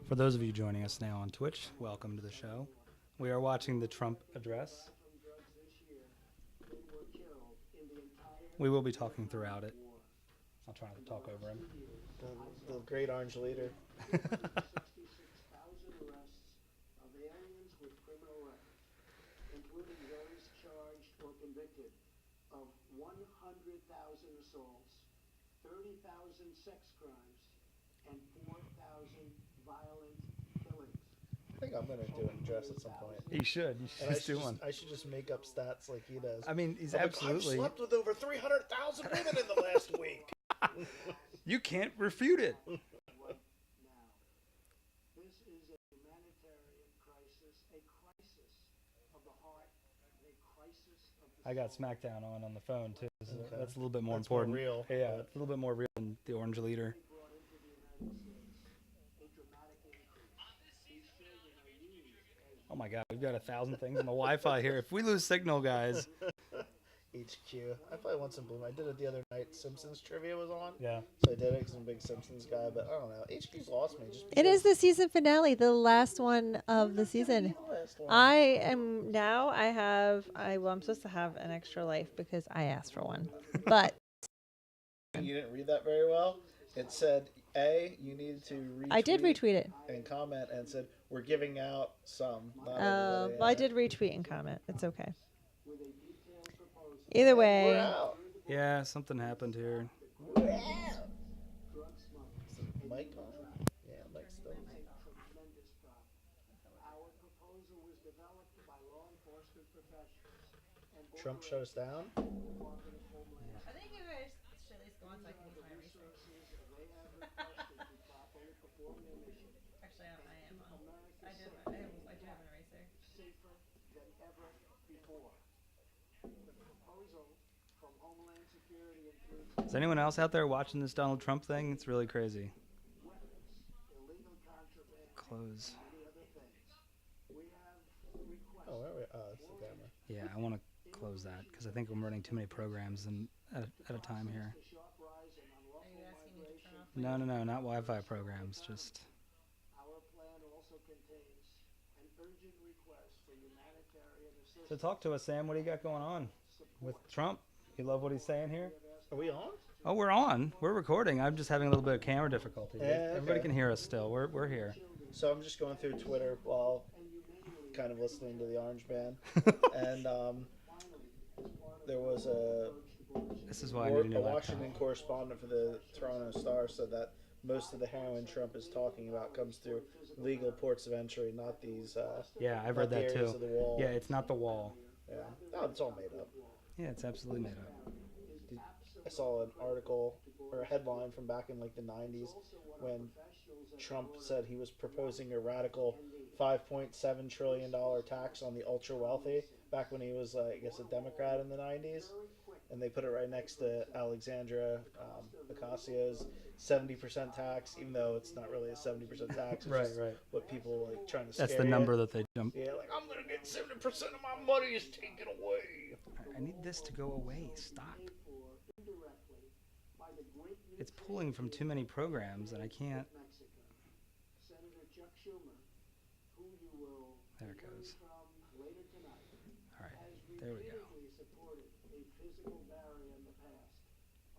For those of you joining us now on Twitch, welcome to the show. We are watching the Trump address. We will be talking throughout it. I'll try not to talk over him. The great orange leader. Including those charged or convicted of 100,000 assaults, 30,000 sex crimes, and 4,000 violent killings. I think I'm gonna do an address at some point. You should. You should just do one. I should just make up stats like he does. I mean, he's I've absolutely. slept with over 300,000 women in the last week. You can't refute it. Right now, this is a humanitarian crisis, a crisis of the heart, a crisis of the I got soul. SmackDown on the phone too. So Okay. that's a little bit more That's more important. real, Yeah, but- it's a little bit more real than the orange leader. Brought into the United States, a dramatic increase. These children are used as Oh my God, we've got 1,000 things on the Wi-Fi here. If we lose signal, guys. HQ. I probably want some Bloom. I did it the other night. Simpsons trivia was on. Yeah. So I did it because I'm a big Simpsons guy. But I don't know. HQ's lost me. Just It is the season finale, the last one of the season. I'm supposed to have an extra life because I asked for one. But You didn't read that very well. It said, you needed to retweet. I did retweet it. And comment and said, we're giving out some. Not Well, I did retweet and comment. It's okay. with a detailed proposal. Either We're way, out. Yeah, something happened here. We're out. Drug smuggling. Is the mic on? Yeah, mic's still. A tremendous problem. Our proposal was developed by law enforcement professionals and Trump shut us down. Department of Homeland I think you guys should at least go on so I can the use my resources they have requested to properly perform their mission. Actually, I am on. America I do have an eraser. safer than ever before. The proposal from Homeland Security includes Is anyone else out there watching this Donald Trump thing? It's really crazy. weapons, illegal contraband, Close. and many other things. We have requested Oh, where are we? Oh, it's the camera. Yeah, I want to close that because I think I'm running too many programs at a time here. the sharp rise in Are you unlawful asking me to turn migration. off? No, not Wi-Fi programs. Just Our plan also contains an urgent request for humanitarian so assistance. talk to us, Sam. What do you got going on with Trump? You love what he's saying here? Are we on? Oh, we're on. We're recording. I'm just having a little bit of camera difficulty. Yeah, Everybody okay. can hear us still. We're here. So I'm just going through Twitter while kind of listening to the Orange Man. And there was a This is why I need a new laptop. Washington correspondent for the Toronto Star said that most of the heroin Trump is talking about comes through legal ports of entry, not these. Yeah, I've not read the that areas too. of the wall. Yeah, it's not the wall. Yeah. Oh, it's all made up. Yeah, it's absolutely made up. I saw an article or a headline from back in like the 90s when Trump said he was proposing a radical $5.7 trillion tax on the ultra wealthy back when he was, I guess, a Democrat in the 90s. And they put it right next to Alexandra Ocasio's 70% tax, even though it's not really a 70% tax. It's Right, just right. what people like trying to scare That's the you. number that they jump. Yeah, like, I'm going to get 70% of my money is taken away. I need this to go away. Stop. It's pulling from too many programs and I can't. Senator Chuck Schumer, who you will There it goes. from later tonight, All right, has there we go. repeatedly supported a physical barrier in the past,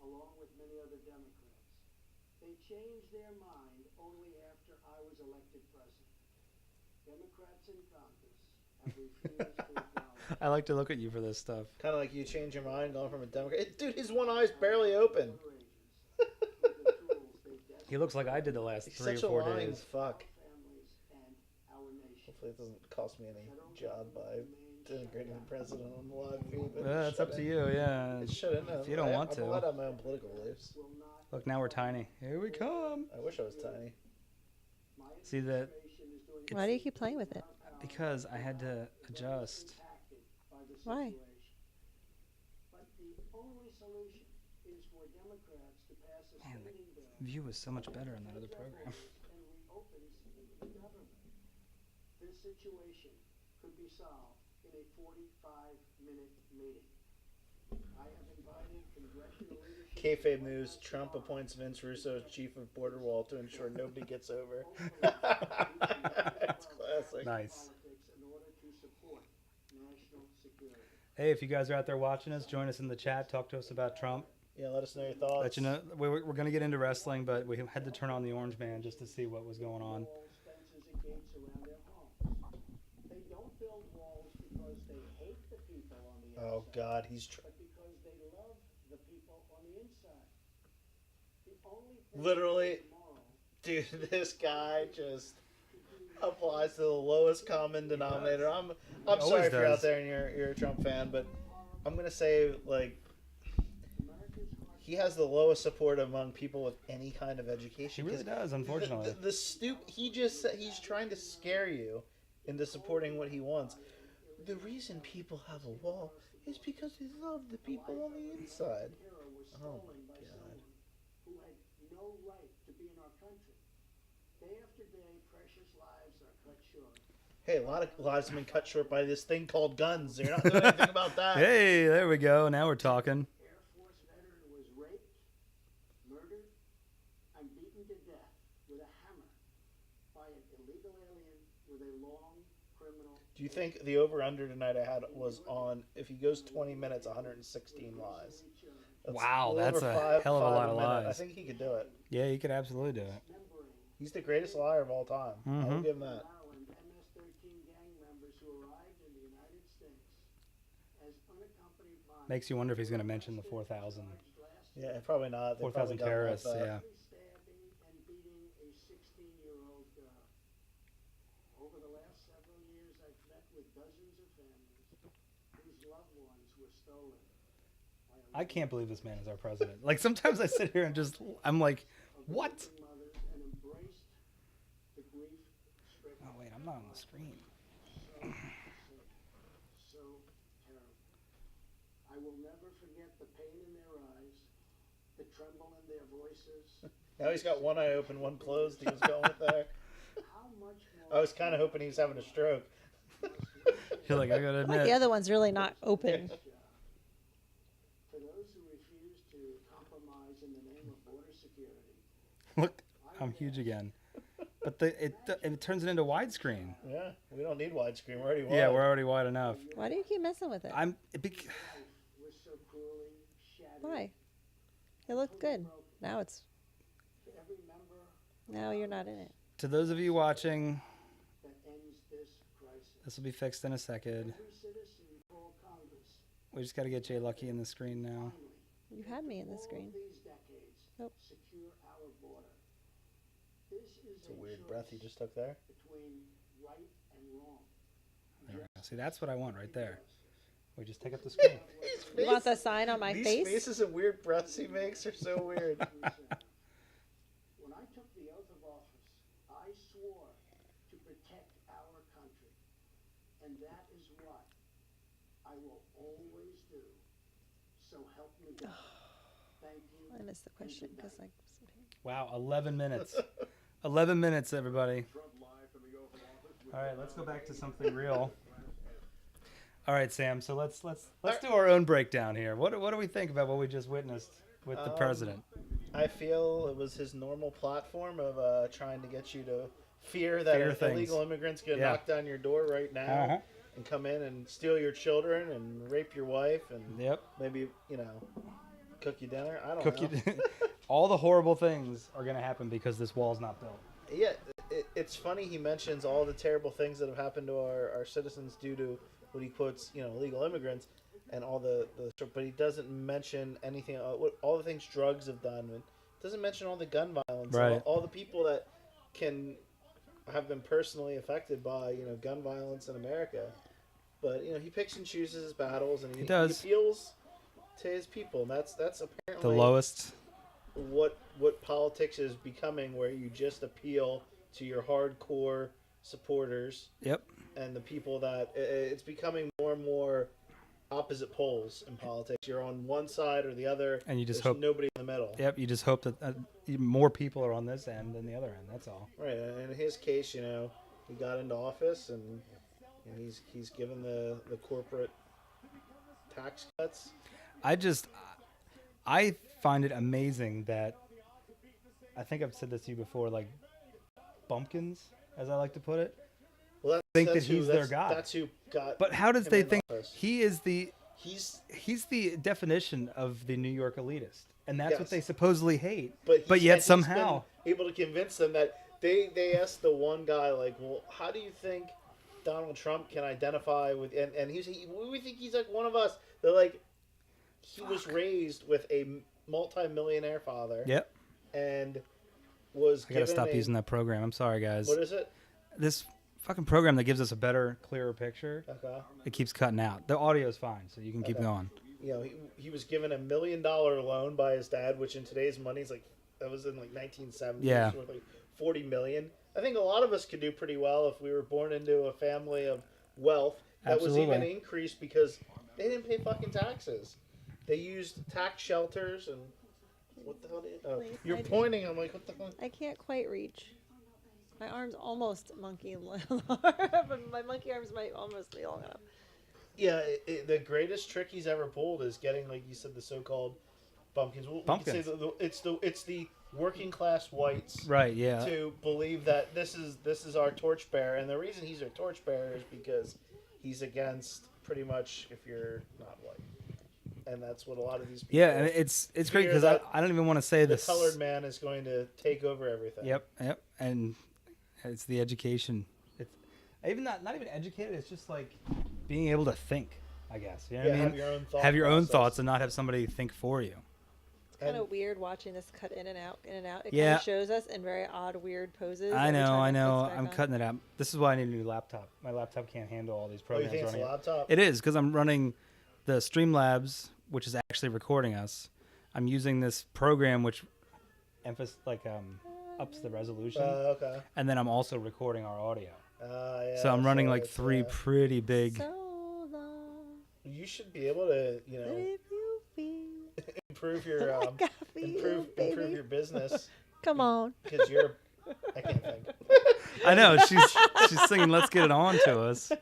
along with many other Democrats. They changed their mind only after I was elected president. Democrats in Congress have refused to acknowledge I like to look at you for this stuff. Kind of like you change your mind going from a Democrat. Dude, his one eye's barely open. He looks like I did the last He's 3 or such a 4 lying days. fuck. families and our nation. Hopefully it doesn't cost me any job by denigrating the president on the live feed. But It's up to you, yeah. It shouldn't. If you don't want I'm allowed to. to have my own political beliefs. Look, now we're tiny. Here we come. I wish I was tiny. See that? Why do you keep playing with it? Because I had to adjust. Why? But the only solution is for Democrats to pass a Man, spending bill the view was so much better in that other program. and reopens the government. This situation could be solved in a 45-minute meeting. I have invited congressional leadership Kayfabe news: Trump appoints Vince Russo as chief of border wall to ensure nobody gets over. That's classic. Nice. In order to support national security. Hey, if you guys are out there watching us, join us in the chat. Talk to us about Trump. Yeah, let us know your thoughts. Let you know we're going to get into wrestling, but we had to turn on the Orange Man just to see what was going on. Walls, fences, and gates around their homes. They don't build walls because they hate the people on the outside. Oh God, But because they love the people on the inside. The only thing literally, tomorrow, dude. This guy just applies to the lowest common denominator. I'm always sorry if you're does. out there and you're a Trump fan, but I'm gonna say like he has the lowest support among people with any kind of She education. really 'Cause does, unfortunately. He's trying to scare you into supporting what he wants. The reason people have a wall is because they love the people on the inside. hero was Oh stolen by God. someone who had no right to be in our country. Day after day, precious lives are cut short. Hey, a lot of lives have been cut short by this thing called guns. You're not doing anything about that. Hey, there we go. Now we're talking. Air Force veteran was raped, murdered, and beaten to death with a hammer by an illegal alien with a long criminal. Do you think the over-under tonight I had was on, if he goes 20 minutes, 116 lies? Wow, little that's over a hell of a five lot of minute. I lies. think he could do it. Yeah, you could absolutely do it. He's the greatest liar of all time. I'll give him that. Maryland MS-13 gang members who arrived in the United States as unaccompanied minors. Makes you wonder if he's going to mention the 4,000 Yeah, probably not. They 4,000 probably got terrorists. that. Yeah. Stabbing and beating a 16-year-old girl. Over the last several years, I've met with dozens of families whose loved ones were stolen. I can't believe this man is our president. Like, sometimes I sit here and I'm like, what? Mothers and embraced the grief stricken. Oh, wait, I'm not on the screen. So terrible. I will never forget the pain in their eyes, the tremble in their voices. Now he's got one eye open, one closed. He was going with there. How much more I was kind of hoping he was having a stroke. You're like, I got to Like the admit. other one's really not open. for those who refuse to compromise in the name of border security? Look, I'm huge again. But it turns it into widescreen. Yeah, we don't need widescreen. We're already wide. Yeah, we're already wide enough. Why do you keep messing with it? Was so cruelly shattered. Why? It looked good. Now it's. To every member Now you're not in it. To those of you watching, that ends this crisis. this will be fixed in a second. Every citizen called Congress. We just got to get Jay Lucky in the screen now. You had me in the All screen. of these decades, Nope. secure our border. This is It's a weird breath he just took there. between right and wrong. There we go. See, that's what I want right there. We just take up the screen. You want the sign on my These face? faces and weird breaths he makes are so weird. When I took the oath of office, I swore to protect our country. And that is what I will always do. So help me God. Thank you. I missed the question because I. Wow, 11 minutes. 11 minutes, everybody. All right, let's go back to something real. All right, Sam. So let's do our own breakdown here. What do we think about what we just witnessed with the president? I feel it was his normal platform of trying to get you to fear that Fear an things. illegal immigrant's going to Yeah. knock down your door right now Uh-huh. and come in and steal your children and rape your wife and Yep. maybe, cook you dinner. I don't Cook know. you. All the horrible things are going to happen because this wall's not built. Yeah, it's funny he mentions all the terrible things that have happened to our citizens due to what he quotes, illegal immigrants and all but he doesn't mention anything, all the things drugs have done. And doesn't mention all the gun violence, Right. all the people that can have been personally affected by, gun violence in America. But, he picks and chooses his battles and he does. appeals to his people. And that's apparently The lowest. what politics is becoming, where you just appeal to your hardcore supporters Yep. and the people that it's becoming more and more opposite poles in politics. You're on one side or the other, And you just there's hope. nobody in the middle. Yep. You just hope that more people are on this end than the other end. That's all. Right, and in his case, he got into office and he's given the corporate tax cuts. I find it amazing that I think I've said this to you before, like bumpkins, as I like to put it. Well, Think that he's their guy. That's who got. But how does him they in think office. he is the He's the definition of the New York elitist, and that's what Yes. they supposedly hate. but yet he's somehow been able to convince them that they asked the one guy like, well, how do you think Donald Trump can identify with? And we think he's like one of us. They're like, he was raised with a multi-millionaire father. Yep. And was I gotta given stop a, using that program. I'm sorry, guys. What is it? This fucking program that gives us a better, clearer picture. Okay. It keeps cutting out. The audio's fine, so you can keep Okay. going. You know, he was given $1 million loan by his dad, which in today's money is like, that was in like 1970. Yeah. It was worth like $40 million. I think a lot of us could do pretty well if we were born into a family of wealth. That Absolutely. was even increased because they didn't pay fucking taxes. They used tax shelters and what the hell did Please, you're I do. pointing. I'm like, what the hell? I can't quite reach. My arm's almost monkey long, but my monkey arms might almost be long enough. Yeah, the greatest trick he's ever pulled is getting, like you said, the so-called bumpkins. We could say it's the working class whites Right, yeah. to believe that this is our torchbearer, and the reason he's our torchbearer is because he's against pretty much if you're not white, and that's what a lot of these people. Yeah, and it's great fear because that I don't even want to say the this. colored man is going to take over everything. Yep, and it's the education. It's even not even educated. It's just like being able to think. I guess. You know what I mean? Have your own thought Have your own process. thoughts and not have somebody think for you. It's kind And- of weird watching this cut in and out, in and out. It Yeah. kind of shows us in very odd, weird poses. I every know. time it cuts back I'm on. cutting it out. This is why I need a new laptop. My laptop can't handle all these Oh, you programs think it's a running. laptop? It is because I'm running the Streamlabs, which is actually recording us. I'm using this program which ups the resolution, Okay. and then I'm also recording our audio. Yeah, So I'm running like it's, 3 pretty big. So long, You should be able to, if you feel improve your like I feel, improve baby. your business Come on. because you're. I can't think. I know she's singing "Let's Get It On" to us.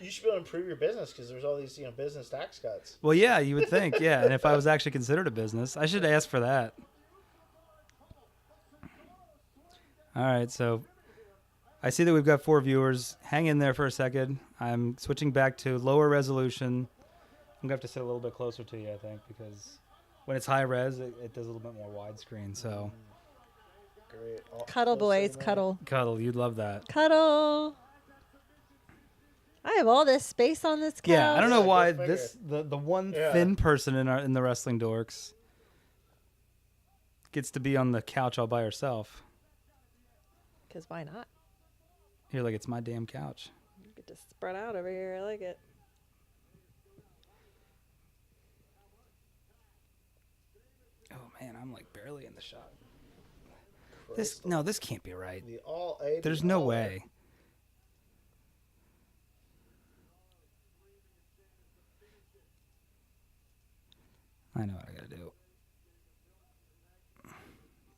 You should be able to improve your business because there's all these business tax cuts. Well, yeah, you would think, yeah. And if I was actually considered a business, I should ask for that. All right, so I see that we've got 4 viewers. Hang in there for a second. I'm switching back to lower resolution. I'm going to have to sit a little bit closer to you, I think, because when it's high res, it does a little bit more widescreen. So, Great. Cuddle, boys, cuddle. Cuddle, you'd love that. Cuddle. I have all this space on this couch. Yeah, I don't know Yeah, why go figure. the one Yeah. thin person in the wrestling dorks gets to be on the couch all by herself. Because why not? You're like, it's my damn couch. You get to spread out over here. I like it. Oh man, I'm like barely in the shot. Christ. This can't be right. The all A. There's no way. I know what I gotta do.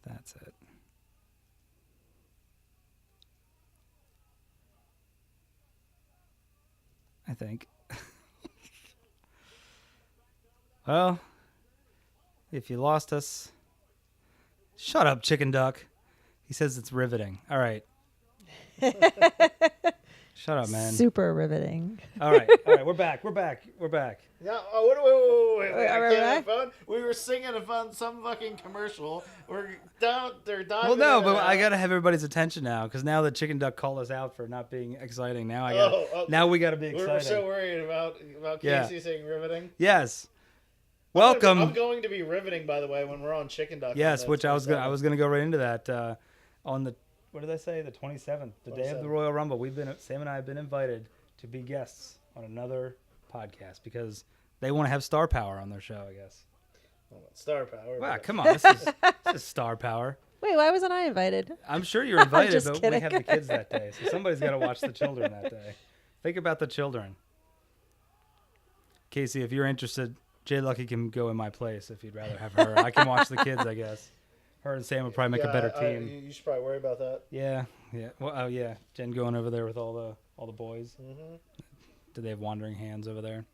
That's it. I think. Well, if you lost us, shut up, chicken duck. He says it's riveting. All right. Shut up, man. Super riveting. All right. We're back. No, oh, wait. Are I we can't back? have fun. We were singing about some fucking commercial. We're down. They're diving. Well, no, in but and I out. gotta have everybody's attention now because now the chicken duck called us out for not being exciting. Now now we gotta be We exciting. were so worried about Yeah. Casey saying riveting. Yes. Welcome. I'm going to be riveting, by the way, when we're on Chicken Duck. Yes, on which the I was 27th. gonna go right into that on the what did I say? The 27th, the day of the 27th. Royal Rumble. Sam and I have been invited to be guests on another podcast because they want to have star power on their show. I guess. Hold on, Star Power. Wow, come on, this is star power. Wait, why wasn't I invited? I'm sure you're invited, just but we kidding. have the kids that day, so somebody's got to watch the children that day. Think about the children. Casey, if you're interested, Jay Lucky can go in my place if you'd rather have her. I can watch the kids, I guess. Her and Sam would probably make a better team. You should probably worry about that. Yeah. Well, oh yeah, Jen going over there with all the boys. Mm-hmm. Do they have wandering hands over there?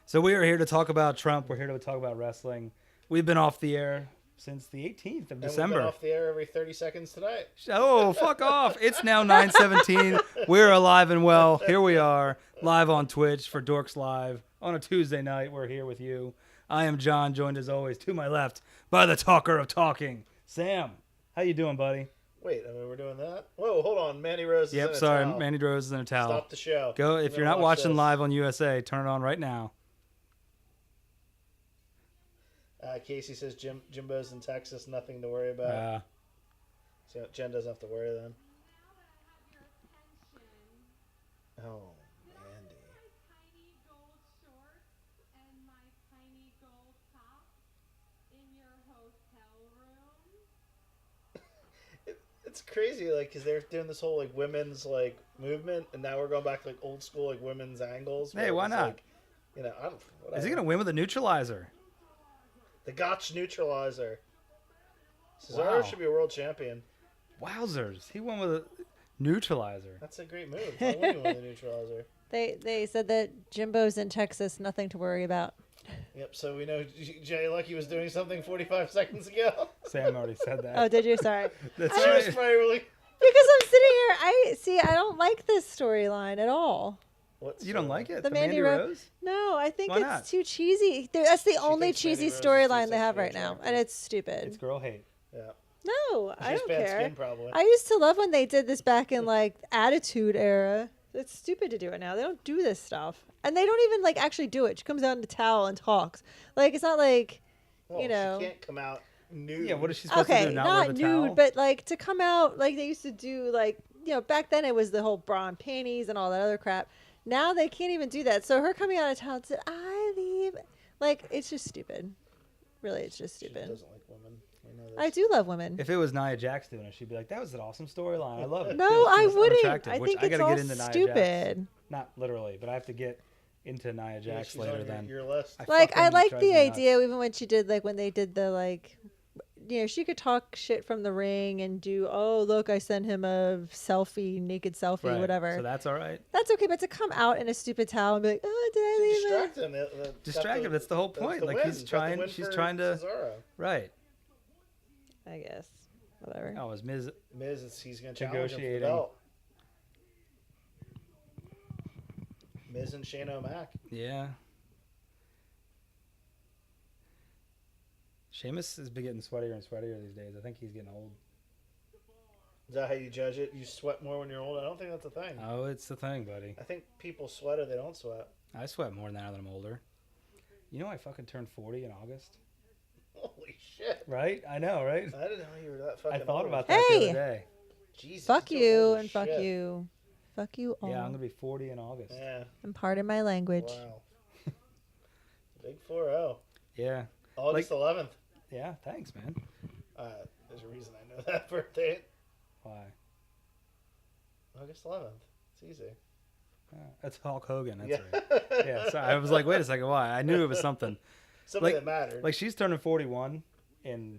So we are here to talk about Trump. We're here to talk about wrestling. We've been off the air since the 18th of And December. we've been off the air every 30 seconds tonight. Oh, fuck off. It's now 9:17. We're alive and well. Here we are, live on Twitch for Dorks Live on a Tuesday night. We're here with you. I am John, joined as always to my left by the talker of talking, Sam. How you doing, buddy? Wait, I mean, we're doing that? Whoa, hold on. Manny Rose is in Yep, a sorry. towel. Manny Rose is in a towel. Stop the show. Go. I'm If you're gonna not watch watching this. live on USA, turn it on right now. Casey says Jimbo's in Texas, nothing to worry about. So Jen doesn't have to worry then. Oh, Mandy. Tiny gold shorts and my tiny gold top in your hotel room. It's crazy, like, because they're doing this whole, like, women's, like, movement, and now we're going back to, like, old school, like, women's angles. Hey, where why it's, not? Like, you know, I don't. Whatever. Is he gonna win with a neutralizer? The Gotch neutralizer. Cesaro Wow. should be a world champion. Wowzers! He won with a neutralizer. That's a great move. I wouldn't win the neutralizer. They said that Jimbo's in Texas, nothing to worry about. Yep, so we know Jay Lucky was doing something 45 seconds ago. Sam already said that. Oh, did you? Sorry. That's She was right. probably really... Because I'm sitting here, I don't like this storyline at all. What's You don't like it? The The Mandy Mandy Ro- Rose? No, I think Why it's not? too cheesy. That's the only thinks Mandy cheesy Rose is too storyline they have sexually right now, attractive. and it's stupid. It's girl hate. Yeah. No, She I has don't bad care. skin, probably. I used to love when they did this back in like Attitude Era. It's stupid to do it now. They don't do this stuff, and they don't even like actually do it. She comes out in a towel and talks. Like it's not like, Well, you know. She can't come out nude. Yeah, what is she supposed to Okay, do? Not not wear the towel? nude, but like to come out like they used to do. Like back then it was the whole bra and panties and all that other crap. Now they can't even do that. So her coming out of town said, "I leave." Like it's just stupid. Really, it's just She stupid. doesn't like women. We know this. I do love women. If it was Nia Jax doing it, she'd be like, "That was an awesome storyline. I love it." No, She's I wouldn't. unattractive, I which think I it's gotta all get into Nia Jax. stupid. Not literally, but I have to get into Nia Yeah, Jax she's later. on Then your list. Like I fucking like drives the me nuts. idea, even when she did like when they did the like, she could talk shit from the ring and do, oh look, I sent him a selfie, naked selfie, Right, whatever. So that's all right. That's okay, but to come out in a stupid towel and be like, oh, did I leave it? Distract him. Distract him, that's the whole point. Like, he's trying- she's trying to- Cesaro. Right. I guess. Whatever. Oh, is Miz? He's going to challenge him for the Negotiating. belt. Miz and Shane O'Mac. Yeah. Sheamus has been getting sweatier and sweatier these days. I think he's getting old. Is that how you judge it? You sweat more when you're old? I don't think that's a thing. Oh, it's the thing, buddy. I think people sweat or they don't sweat. I sweat more now that I'm older. You know, I fucking turned 40 in August. Holy shit. Right? I know, right? I didn't know you were that fucking I thought old. about that the Hey! other day. Jesus, Fuck you're you old as and fuck shit. you. Fuck you all. Yeah, I'm gonna be 40 in August. Yeah. And pardon my language. Wow. Big 4-0. Yeah. August 11th. Yeah. Thanks, man. There's a reason I know that birthday. Why? August 11th. It's easy. That's Hulk Hogan. That's Yeah. right. Yeah. So I was like, wait a second, why? I knew it was something. Something Like- that mattered. Like she's turning 41 in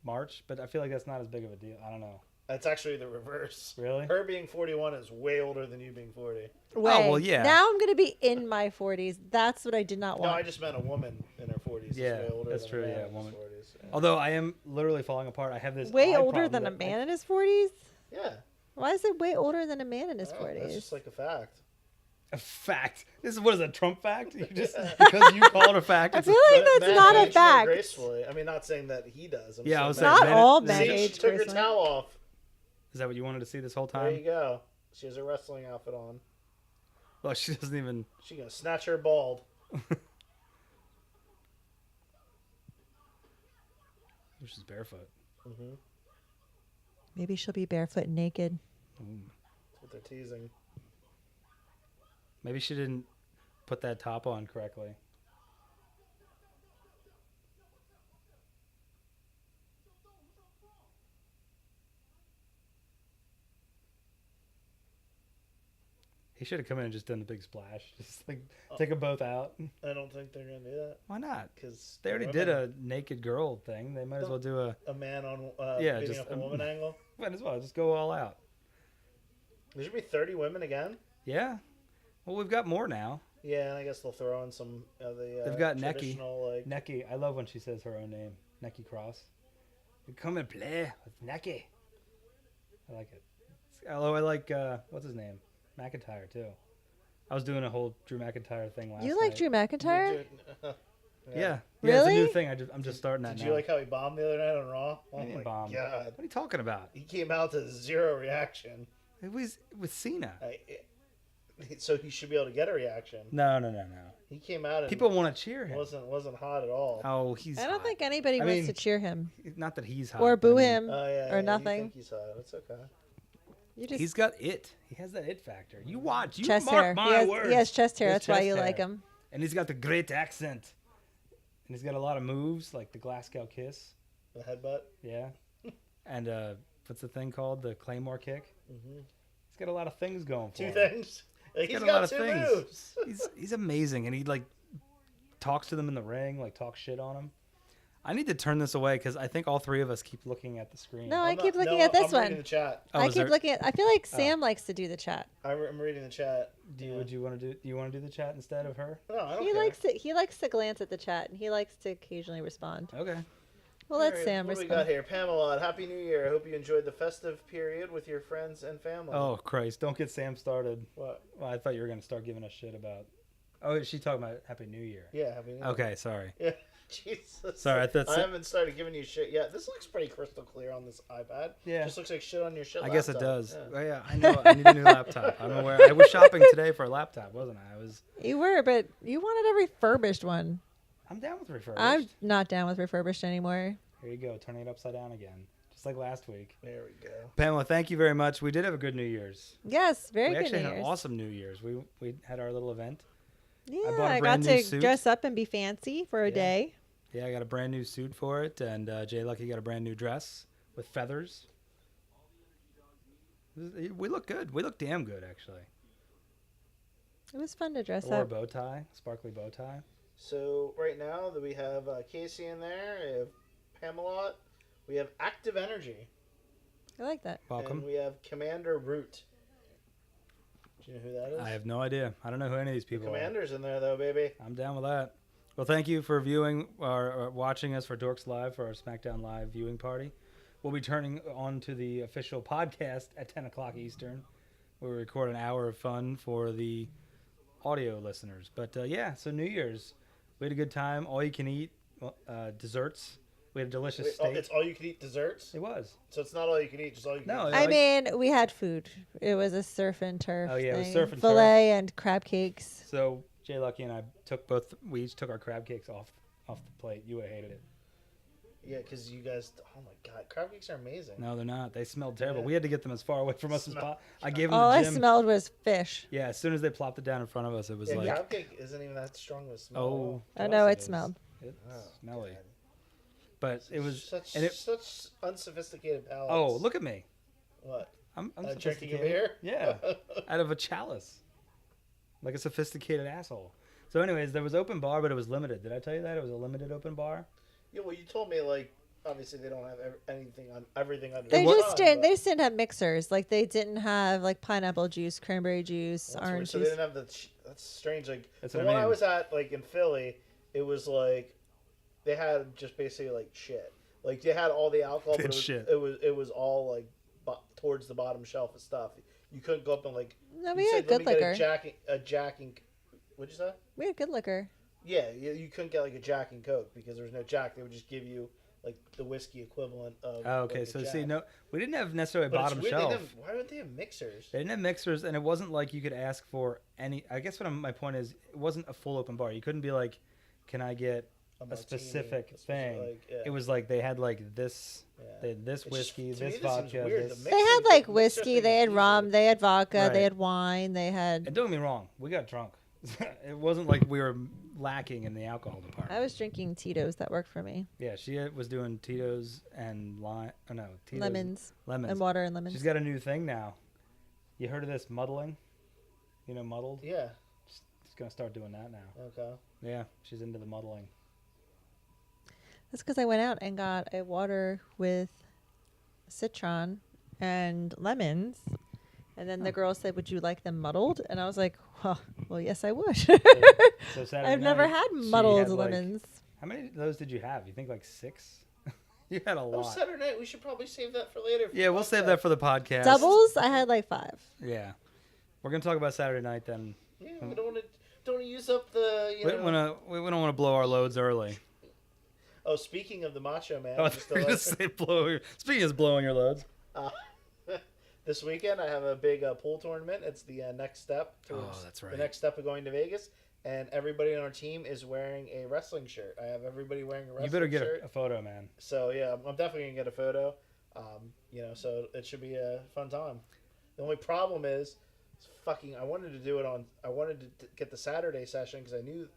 March, but I feel like that's not as big of a deal. I don't know. That's actually the reverse. Really? Her being 41 is way older than you being 40. Way. well, yeah. Now I'm going to be in my 40s. That's what I did not No, want. I just meant a woman in her 40s. is Yeah, way older that's than true, A man yeah, in woman. his 40s. Yeah. Although I am literally falling apart. I have this Way eye older problem than a that man in his 40s? Yeah. Why is it way older than a man in his Oh, 40s? that's just like a fact. A fact. This is what is a Trump fact? You just because you call it a fact. I It's feel a, like that's Men not a age more fact. gracefully. I mean, not saying that he does. I'm Yeah, I saying was that- saying Not men- all this men is- See, age she took her gracefully. towel off. Is that what you wanted to see this whole There you time? go. She has a wrestling outfit on. Well, she doesn't even. She gonna snatch her bald. She's barefoot. Mm-hmm. Maybe she'll be barefoot and naked. That's what they're teasing. Maybe she didn't put that top on correctly. He should have come in and just done the big splash. Just like take them both out. I don't think they're gonna do that Why not? because They already did a naked girl thing. They might as well do a. a man on Yeah, beating just up a woman angle. Might as well just go all out. There should be 30 women again. Yeah. Well, we've got more now. Yeah, and I guess they'll throw in some of the They've got Necky. traditional like. Necky. I love when she says her own name. Necky Cross. You come and play with Necky. I like it. Although I like, what's his name? McIntyre, too. I was doing a whole Drew McIntyre thing last night. You like Drew McIntyre? Yeah. Yeah, it's a Really? new thing. I'm just starting that Did now. you like how he bombed the other night on Raw? Oh He didn't my bomb. god! What are you talking about? He came out to 0 reaction. It was with Cena. So he should be able to get a reaction. No. He came out and People want to cheer him. wasn't hot at all. Oh, he's I don't hot. think anybody I wants mean, to cheer him Not that he's hot. or but I boo mean, him Oh yeah, or You nothing. think he's hot? It's okay. You just He's got it. He has that it factor. You watch. You chest mark hair. my words. He has chest hair. He has That's why chest you hair. like him. And he's got the great accent. And he's got a lot of moves, like the Glasgow kiss. The headbutt. Yeah. And what's the thing called? The Claymore kick. Mm-hmm. He's got a lot of things going for Two him. things. Like, He's he's got a lot got of two things. moves. He's amazing, and he like talks to them in the ring, like talks shit on them. I need to turn this away because I think all three of us keep looking at the screen. No, I I'm keep not- looking no, at this I'm reading one. the chat. Oh, I is keep there- looking at. I feel like Oh. Sam likes to do the chat. I'm reading the chat. Would you want to do? Do you want to do the chat instead of her? No, I don't He care. likes to. He likes to glance at the chat, and he likes to occasionally respond. Okay. Well, let Alright, Sam what do we respond. got here? Pamela, Happy New Year. I hope you enjoyed the festive period with your friends and family. Oh Christ! Don't get Sam started. What? Well, I thought you were gonna start giving us shit about. Oh, is she talking about Happy New Year? Yeah, Happy New Year. Okay, sorry. Yeah. Jesus. Sorry, I thought I haven't started giving you shit yet. This looks pretty crystal clear on this iPad. Yeah. Just looks like shit on your shit I guess it laptop. does. Yeah. Well, yeah, I know. I need a new laptop. I'm aware. I was shopping today for a laptop, wasn't I? You were, but you wanted a refurbished one. I'm down with refurbished. I'm not down with refurbished anymore. Here you go, turning it upside down again, just like last week. There we go. Pamela, thank you very much. We did have a good New Year's. Yes, very We good actually New had an Year's. awesome New Year's. We had our little event. Yeah, bought a I got brand new to suit. dress up and be fancy for a Yeah. day. Yeah, I got a brand new suit for it, and Jay Lucky got a brand new dress with feathers. We look good. We look damn good, actually. It was fun to dress Or a up. bow tie, sparkly bow tie. So right now that we have Casey in there, we have Pamela, we have Active Energy, I like that. Welcome. and we have Commander Root. Do you know who that is? I have no idea. I don't know who any of these people are. Commander's in there though, baby. I'm down with that. Well, thank you for viewing or watching us for Dorks Live for our SmackDown Live viewing party. We'll be turning on to the official podcast at 10 o'clock Eastern, where we record an hour of fun for the audio listeners. But yeah, so New Year's, we had a good time. All you can eat desserts. We had a delicious Wait, steak. it's all you can eat desserts? It was. So it's not all you can eat, just all you can No, eat. Yeah, I like- mean, we had food. It was a surf and turf. Oh, yeah, it was thing. surf and Filet and crab cakes. So Jay Lucky and I we each took our crab cakes off the plate. You would have hated it. Yeah, because you guys, oh my god, crab cakes are amazing. No, they're not. They smelled terrible. Yeah. We had to get them as far away from us as Smell- possible. I gave them All to I Jim. smelled was fish. Yeah, as soon as they plopped it down in front of us, it was Yeah, like, crab cake isn't even that strong of a smell. oh. I to know us it is. smelled. It's Oh, smelly. God. But it was, such and it, such unsophisticated palates. oh, look at me. What? I'm Drinking a sophisticated. beer? Yeah, out of a chalice. Like a sophisticated asshole. So anyways, there was open bar, but it was limited. Did I tell you that? It was a limited open bar. Yeah, well, you told me like obviously they don't have anything on everything under. They the just sun, didn't. but They just didn't have mixers. Like they didn't have like pineapple juice, cranberry juice, that's weird. orange So they juice. didn't have the. That's strange. Like That's the what I one I mean. was at, like in Philly, it was like they had just basically like shit. Like they had all the alcohol, but Good shit. it was all like towards the bottom shelf of stuff. You couldn't go up and like. No, you we had said, "Let good me get liquor. a jacking. What'd you say? We had good liquor. Yeah, you couldn't get like a Jack and Coke because there was no Jack. They would just give you like the whiskey equivalent of. Oh, okay. like, a So Jack. see, no, we didn't have necessarily a But it's bottom weird, they shelf. didn't have- why would they have mixers? They didn't have mixers, and it wasn't like you could ask for any. I guess my point is, it wasn't a full open bar. You couldn't be like, "Can I get a martini, specific a specific, thing?" like, yeah. It was like they had like this. Yeah. They had this It's just- whiskey, to me, this this seems vodka, weird. this. The They had Mixing like thing- whiskey. mixer They thing had is rum. easy. They had vodka. Right. They had wine. They had. And don't get me wrong, we got drunk. It wasn't like we were lacking in the alcohol department. I was drinking Tito's. That worked for me. Yeah, she was doing Tito's and lime. Oh no, Tito's Lemons Lemons. and water and lemons. She's got a new thing now. You heard of this muddling? You know, muddled. Yeah. She's gonna start doing that now. Okay. Yeah, she's into the muddling. That's because I went out and got a water with citron and lemons. And then the girl said, "Would you like them muddled?" And I was like, Well, yes, I would. So Saturday I've never night, had she muddled had, like- lemons. How many of those did you have? You think like 6? You had a Oh, lot. Saturday night. We should probably save that for later. Yeah, we'll save that for the podcast. Doubles, I had like 5. Yeah. We're going to talk about Saturday night then. Yeah, we don't want to use up the. We don't want to blow our loads early. Oh, speaking of the Macho Man, Oh, I just thought you were gonna say speaking of blowing your loads. this weekend I have a big pool tournament. It's the next step. Towards that's right. The next step of going to Vegas, and everybody on our team is wearing a wrestling shirt. I have everybody wearing a wrestling You better get shirt. a photo, man. So yeah, I'm definitely gonna get a photo. So it should be a fun time. The only problem is, I wanted to get the Saturday session because I knew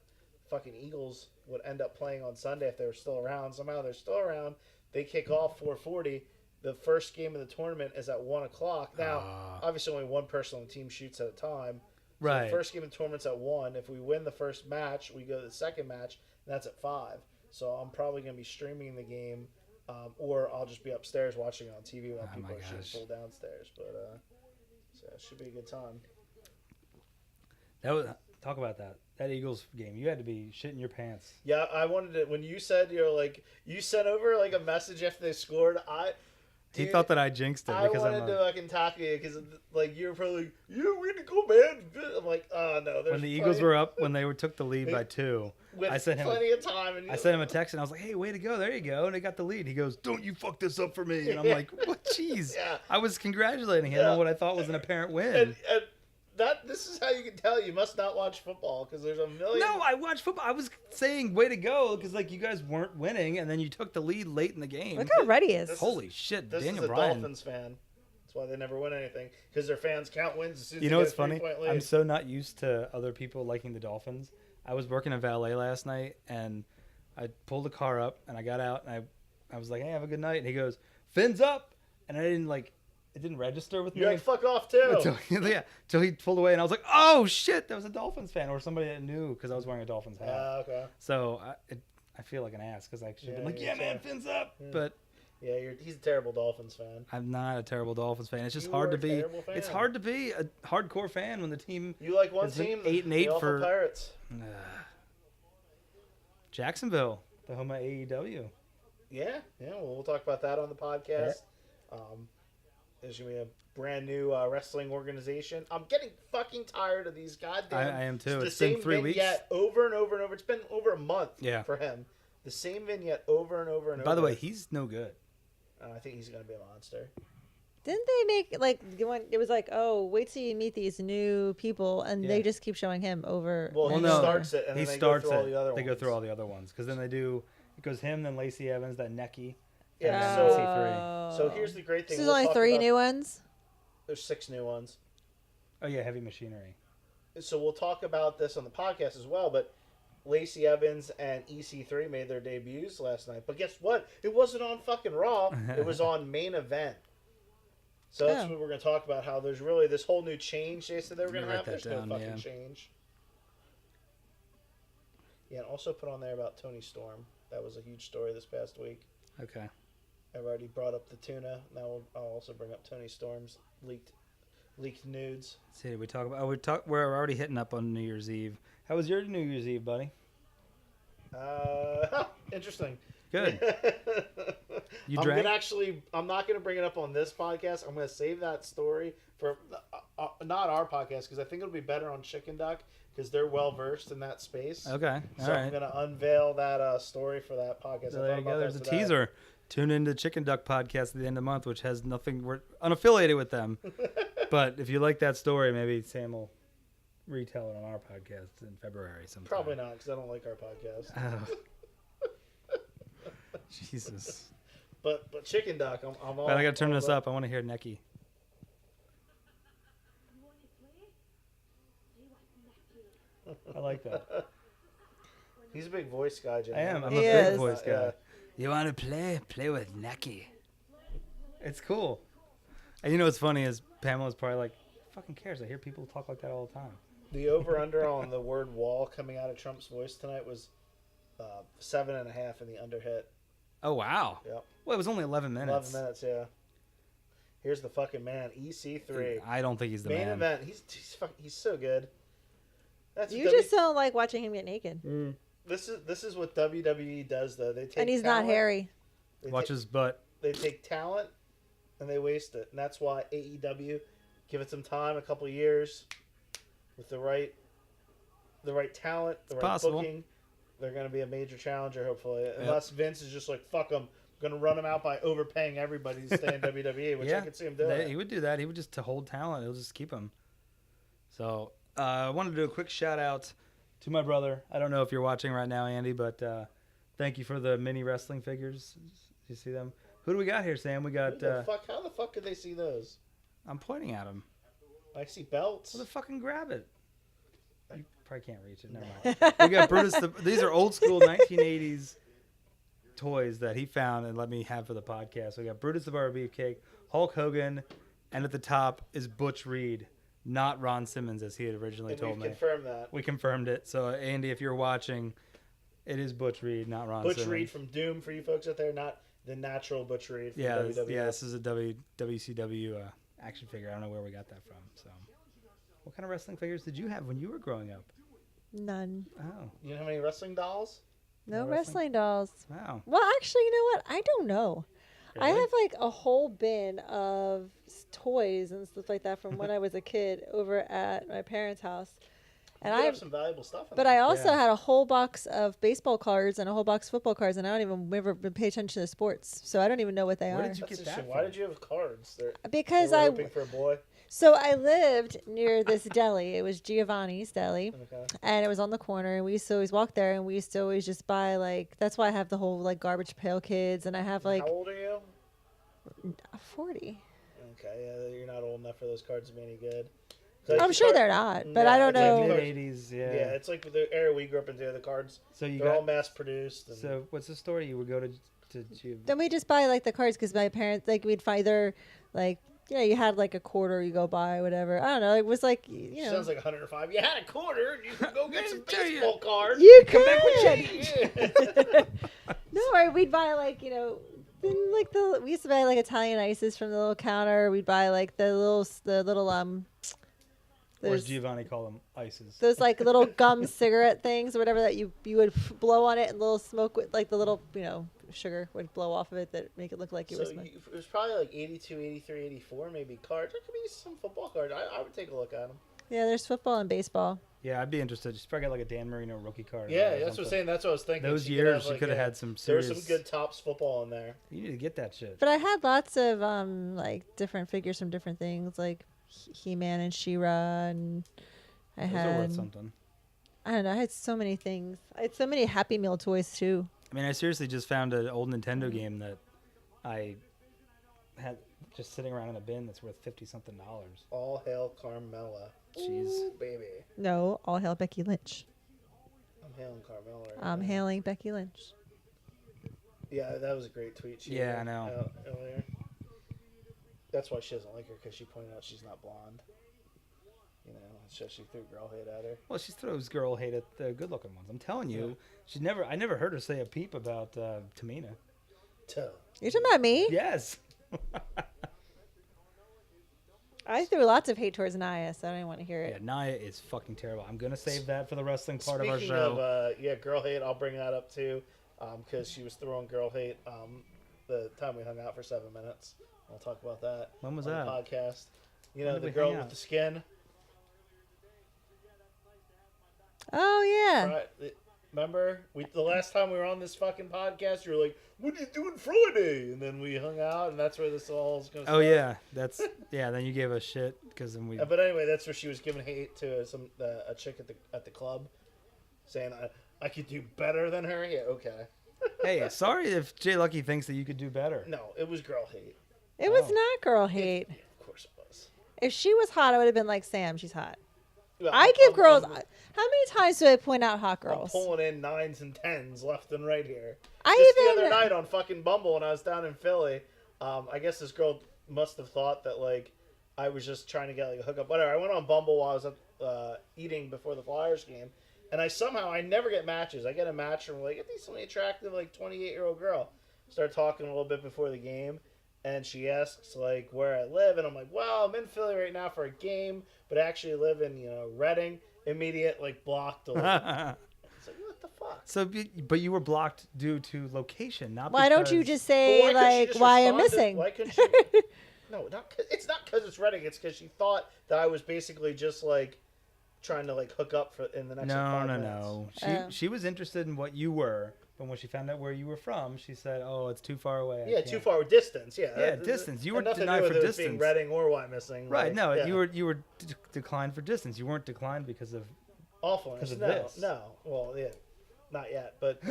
fucking Eagles would end up playing on Sunday if they were still around. Somehow they're still around. They kick off 4:40. The first game of the tournament is at 1 o'clock. Now, obviously, only one person on the team shoots at a time. So Right. the first game of the tournament's at 1. If we win the first match, we go to the second match, and that's at 5. So I'm probably going to be streaming the game, or I'll just be upstairs watching it on TV while people are shooting full downstairs. But so it should be a good time. Talk about that. That Eagles game. You had to be shitting your pants. Yeah, I wanted it when you said you sent over like a message after they scored. He thought that I jinxed it I because wanted to fucking tackle you because like you were probably like, yeah, we need to go, man. I'm like, oh no. when the Eagles were up, when they took the lead by 2, with I sent him plenty of time. And I sent him a text and I was like, "Hey, way to go! There you go!" And they got the lead. He goes, "Don't you fuck this up for me!" And I'm like, "What? Jeez!" Yeah. I was congratulating him on what I thought was an apparent win. and this is how you can tell you must not watch football because there's a million. No, I watched football. I was saying, "Way to go!" Because like you guys weren't winning, and then you took the lead late in the game. Look how ready he is. Holy shit, This Daniel is a Bryan. Dolphins fan. That's why they never win anything because their fans count wins as soon as You they know get what's a funny? 3-point lead. I'm so not used to other people liking the Dolphins. I was working in valet last night, and I pulled the car up, and I got out, and I was like, "Hey, have a good night." And he goes, "Fins up," and I didn't it didn't register with me. You're like, fuck off too. Until he pulled away, and I was like, "Oh shit, that was a Dolphins fan or somebody that knew because I was wearing a Dolphins hat." Okay. So I feel like an ass because I should have been like, "Yeah, man, fins up," but Yeah, he's a terrible Dolphins fan. I'm not a terrible Dolphins fan. It's just You hard are to a be. terrible fan. It's hard to be a hardcore fan when the team. You like one It's been team, 8-8 the awful for- Pirates. Jacksonville, the home of AEW. Yeah. Well, we'll talk about that on the podcast. There's gonna be a brand new wrestling organization. I'm getting fucking tired of these goddamn. I am too. The It's been same 3 weeks. vignette over and over and over. It's been over a month. Yeah. For him, the same vignette over and over and over. By the way, he's no good. I think he's gonna be a monster. Didn't they make it was like, oh, wait till you meet these new people, and Yeah. they just keep showing him over. Well, and he no. over. starts it, and He then they starts go through it. all the other They ones. go through all the other ones because then it goes him, then Lacey Evans, then Necky, Yeah, and then so- EC3. So here's the great thing. There's we'll only talk 3 about- new ones. There's 6 new ones. Oh yeah, Heavy Machinery. So we'll talk about this on the podcast as well, but Lacey Evans and EC3 made their debuts last night. But guess what? It wasn't on fucking Raw. It was on Main Event. So that's Oh. what we're going to talk about, how there's really this whole new change they said they were Let going me to write have. that There's down, no fucking yeah. change. Yeah, and also put on there about Tony Storm. That was a huge story this past week. Okay. I've already brought up the tuna. Now I'll also bring up Tony Storm's leaked nudes. Let's see, we talk about. We're already hitting up on New Year's Eve. How was your New Year's Eve, buddy? Interesting. Good. You I'm drank? not gonna bring it up on this podcast. I'm gonna save that story for not our podcast because I think it'll be better on Chicken Duck because they're well versed in that space. Okay. All So right. I'm gonna unveil that story for that podcast. So I there thought you about go. that There's a today. teaser. Tune into Chicken Duck podcast at the end of the month, which has nothing. We're unaffiliated with them. But if you like that story, maybe Sam will retell it on our podcast in February sometime. Probably not because I don't like our podcast. Oh. Jesus. But Chicken Duck, I'm all. But I got to turn all this about- up. I want to hear Necky. I like that. He's a big voice guy, Jim. I am. I'm He a big is. voice guy. Yeah. You want to play? Play with Necky. It's cool. And you know what's funny is Pamela's probably like, fucking cares. I hear people talk like that all the time. The over/under on the word "wall" coming out of Trump's voice tonight was 7.5 in the under hit. Oh, wow. Yep. Well, it was only 11 minutes. 11 minutes, yeah. Here's the fucking man, EC3. I don't think he's the Main man. event. He's so good. That's You what just don't like watching him get naked. This is what WWE does though. They take And he's not talent, hairy. They Watch take, his butt. they take talent and they waste it, and that's why AEW give it some time, a couple years, with the right talent, the right possible. booking. They're going to be a major challenger, hopefully. Unless Vince is just like, fuck them. I'm going to run them out by overpaying everybody to stay in WWE, which I could see him doing. He would do that. He would just, to hold talent, he'll just keep him. So I wanted to do a quick shout out to my brother. I don't know if you're watching right now, Andy, but thank you for the mini wrestling figures. You see them? Who do we got here, Sam? We got... How the fuck could they see those? I'm pointing at them. I see belts. Well, then fucking grab it. You probably can't reach it. Never mind. We got Brutus. These are old school 1980s toys that he found and let me have for the podcast. We got Brutus the Barber Beefcake, Hulk Hogan, and at the top is Butch Reed, not Ron Simmons as he had originally told me. We confirmed that. We confirmed it. So Andy, if you're watching, it is Butch Reed, not Ron Simmons. Butch Reed from Doom for you folks out there, not the natural Butch Reed from WWE. This is a WCW action figure. I don't know where we got that from. So, what kind of wrestling figures did you have when you were growing up? None. Oh, You have any wrestling dolls? No No wrestling dolls. wow. Well, actually, you know what? I don't know. I Really? have like a whole bin of toys and stuff like that from when I was a kid over at my parents' house. And You I have some valuable stuff in But there. I also Yeah. had a whole box of baseball cards and a whole box of football cards, and I don't even ever pay attention to sports, so I don't even know what they Where are. did you That's get interesting. that Why from? did you have cards? Because they were I hoping for a boy. so I lived near this deli. It was Giovanni's Deli, Okay. and it was on the corner. And we used to always walk there, and we used to always just buy like. That's why I have the whole like Garbage Pail Kids, and I have like How old are you? 40. Okay, yeah, you're not old enough for those cards to be any good. I'm sure they're not, but I don't it's like know. Mid 80s, yeah. Yeah, it's like the era we grew up into. The cards, So you they're all got. mass produced. So what's the story? You would go to Then we just buy like the cards because my parents like we'd find either like you had like a quarter you go buy whatever. I don't know. It was like Sounds like 105. You had a quarter, and you could go get some Tell you. baseball cards. you Come back with could. change. No, or we'd buy like then, like we used to buy like Italian ices from the little counter. We'd buy like the little Or there's Giovanni call them ices. those like little gum cigarette things or whatever that you would blow on it and little smoke with like the little sugar would blow off of it that make it look like it So was smoke. it was probably like 82, 83, 84 maybe cards. There could be some football cards. I would take a look at them. Yeah, there's football and baseball. Yeah, I'd be interested. Just probably get like a Dan Marino rookie card. Yeah, or that's what I'm something. saying. That's what I was thinking. Those She could years, have, you could have had some There serious. was some good tops football in there. You need to get that shit. But I had lots of like different figures from different things like He-Man and She-Ra, and I Those are had worth something. I don't know. I had so many things. I had so many Happy Meal toys too. I mean, I seriously just found an old Nintendo game that I had just sitting around in a bin that's worth $50-something. All hail Carmella. Jeez. Ooh, baby. No, all hail Becky Lynch. I'm hailing Carmella right I'm now. hailing Becky Lynch. Yeah, that was a great tweet. She Yeah, had I know. out earlier. That's why she doesn't like her, because she pointed out she's not blonde. So she threw girl hate at her. Well, she throws girl hate at the good-looking ones. I'm telling you, I never heard her say a peep about Tamina. You're talking about me? Yes. I threw lots of hate towards Naya, so I don't want to hear Yeah, it. Naya is fucking terrible. I'm gonna save that for the wrestling part Speaking of our show. of girl hate, I'll bring that up too, because she was throwing girl hate the time we hung out for 7 minutes. I'll talk about that. When was on that? The podcast. When did The we girl hang with out? the skin. Oh yeah. Right, remember, the last time we were on this fucking podcast, you were like, "What are you doing Friday?" And then we hung out, and that's where this all is going to Oh yeah, then you gave us shit because then we. But anyway, that's where she was giving hate to a chick at the club, saying I could do better than her. Yeah, okay. Hey, sorry if Jay Lucky thinks that you could do better. No, it was girl hate. It was Oh. not girl hate. Of course it was. If she was hot, I would have been like, Sam, she's hot. Well, I give girls. I'm How many times do I point out hot girls? pulling in 9s and 10s left and right here. I Just even the other night on fucking Bumble when I was down in Philly, I guess this girl must have thought that like I was just trying to get like a hookup. Whatever. I went on Bumble while I was eating before the Flyers game, and I never get matches. I get a match from like a decently attractive like 28-year-old girl. Start talking a little bit before the game, and she asks like where I live, and I'm like, well, I'm in Philly right now for a game, but I actually live in Reading. immediate like block delete. It's like, what the fuck? So, but you were blocked due to location, not Why don't you because- just But say couldn't she like just why I'm respond to- missing? Why couldn't she? No, it's not because it's Redding. It's because she thought that I was basically just like trying to like hook up for in the next No, 5 no, minutes. no. Oh. She was interested in what you were, but when she found out where you were from, she said, "Oh, it's too far away." I Yeah, can't." too far distance. Yeah, Yeah, distance. You were had nothing to denied do for with it being distance. Reading or why missing. Right? like, No, yeah. you were declined for distance. You weren't declined because of. awfulness. 'cause of No, this. no. Well, yeah, not yet, but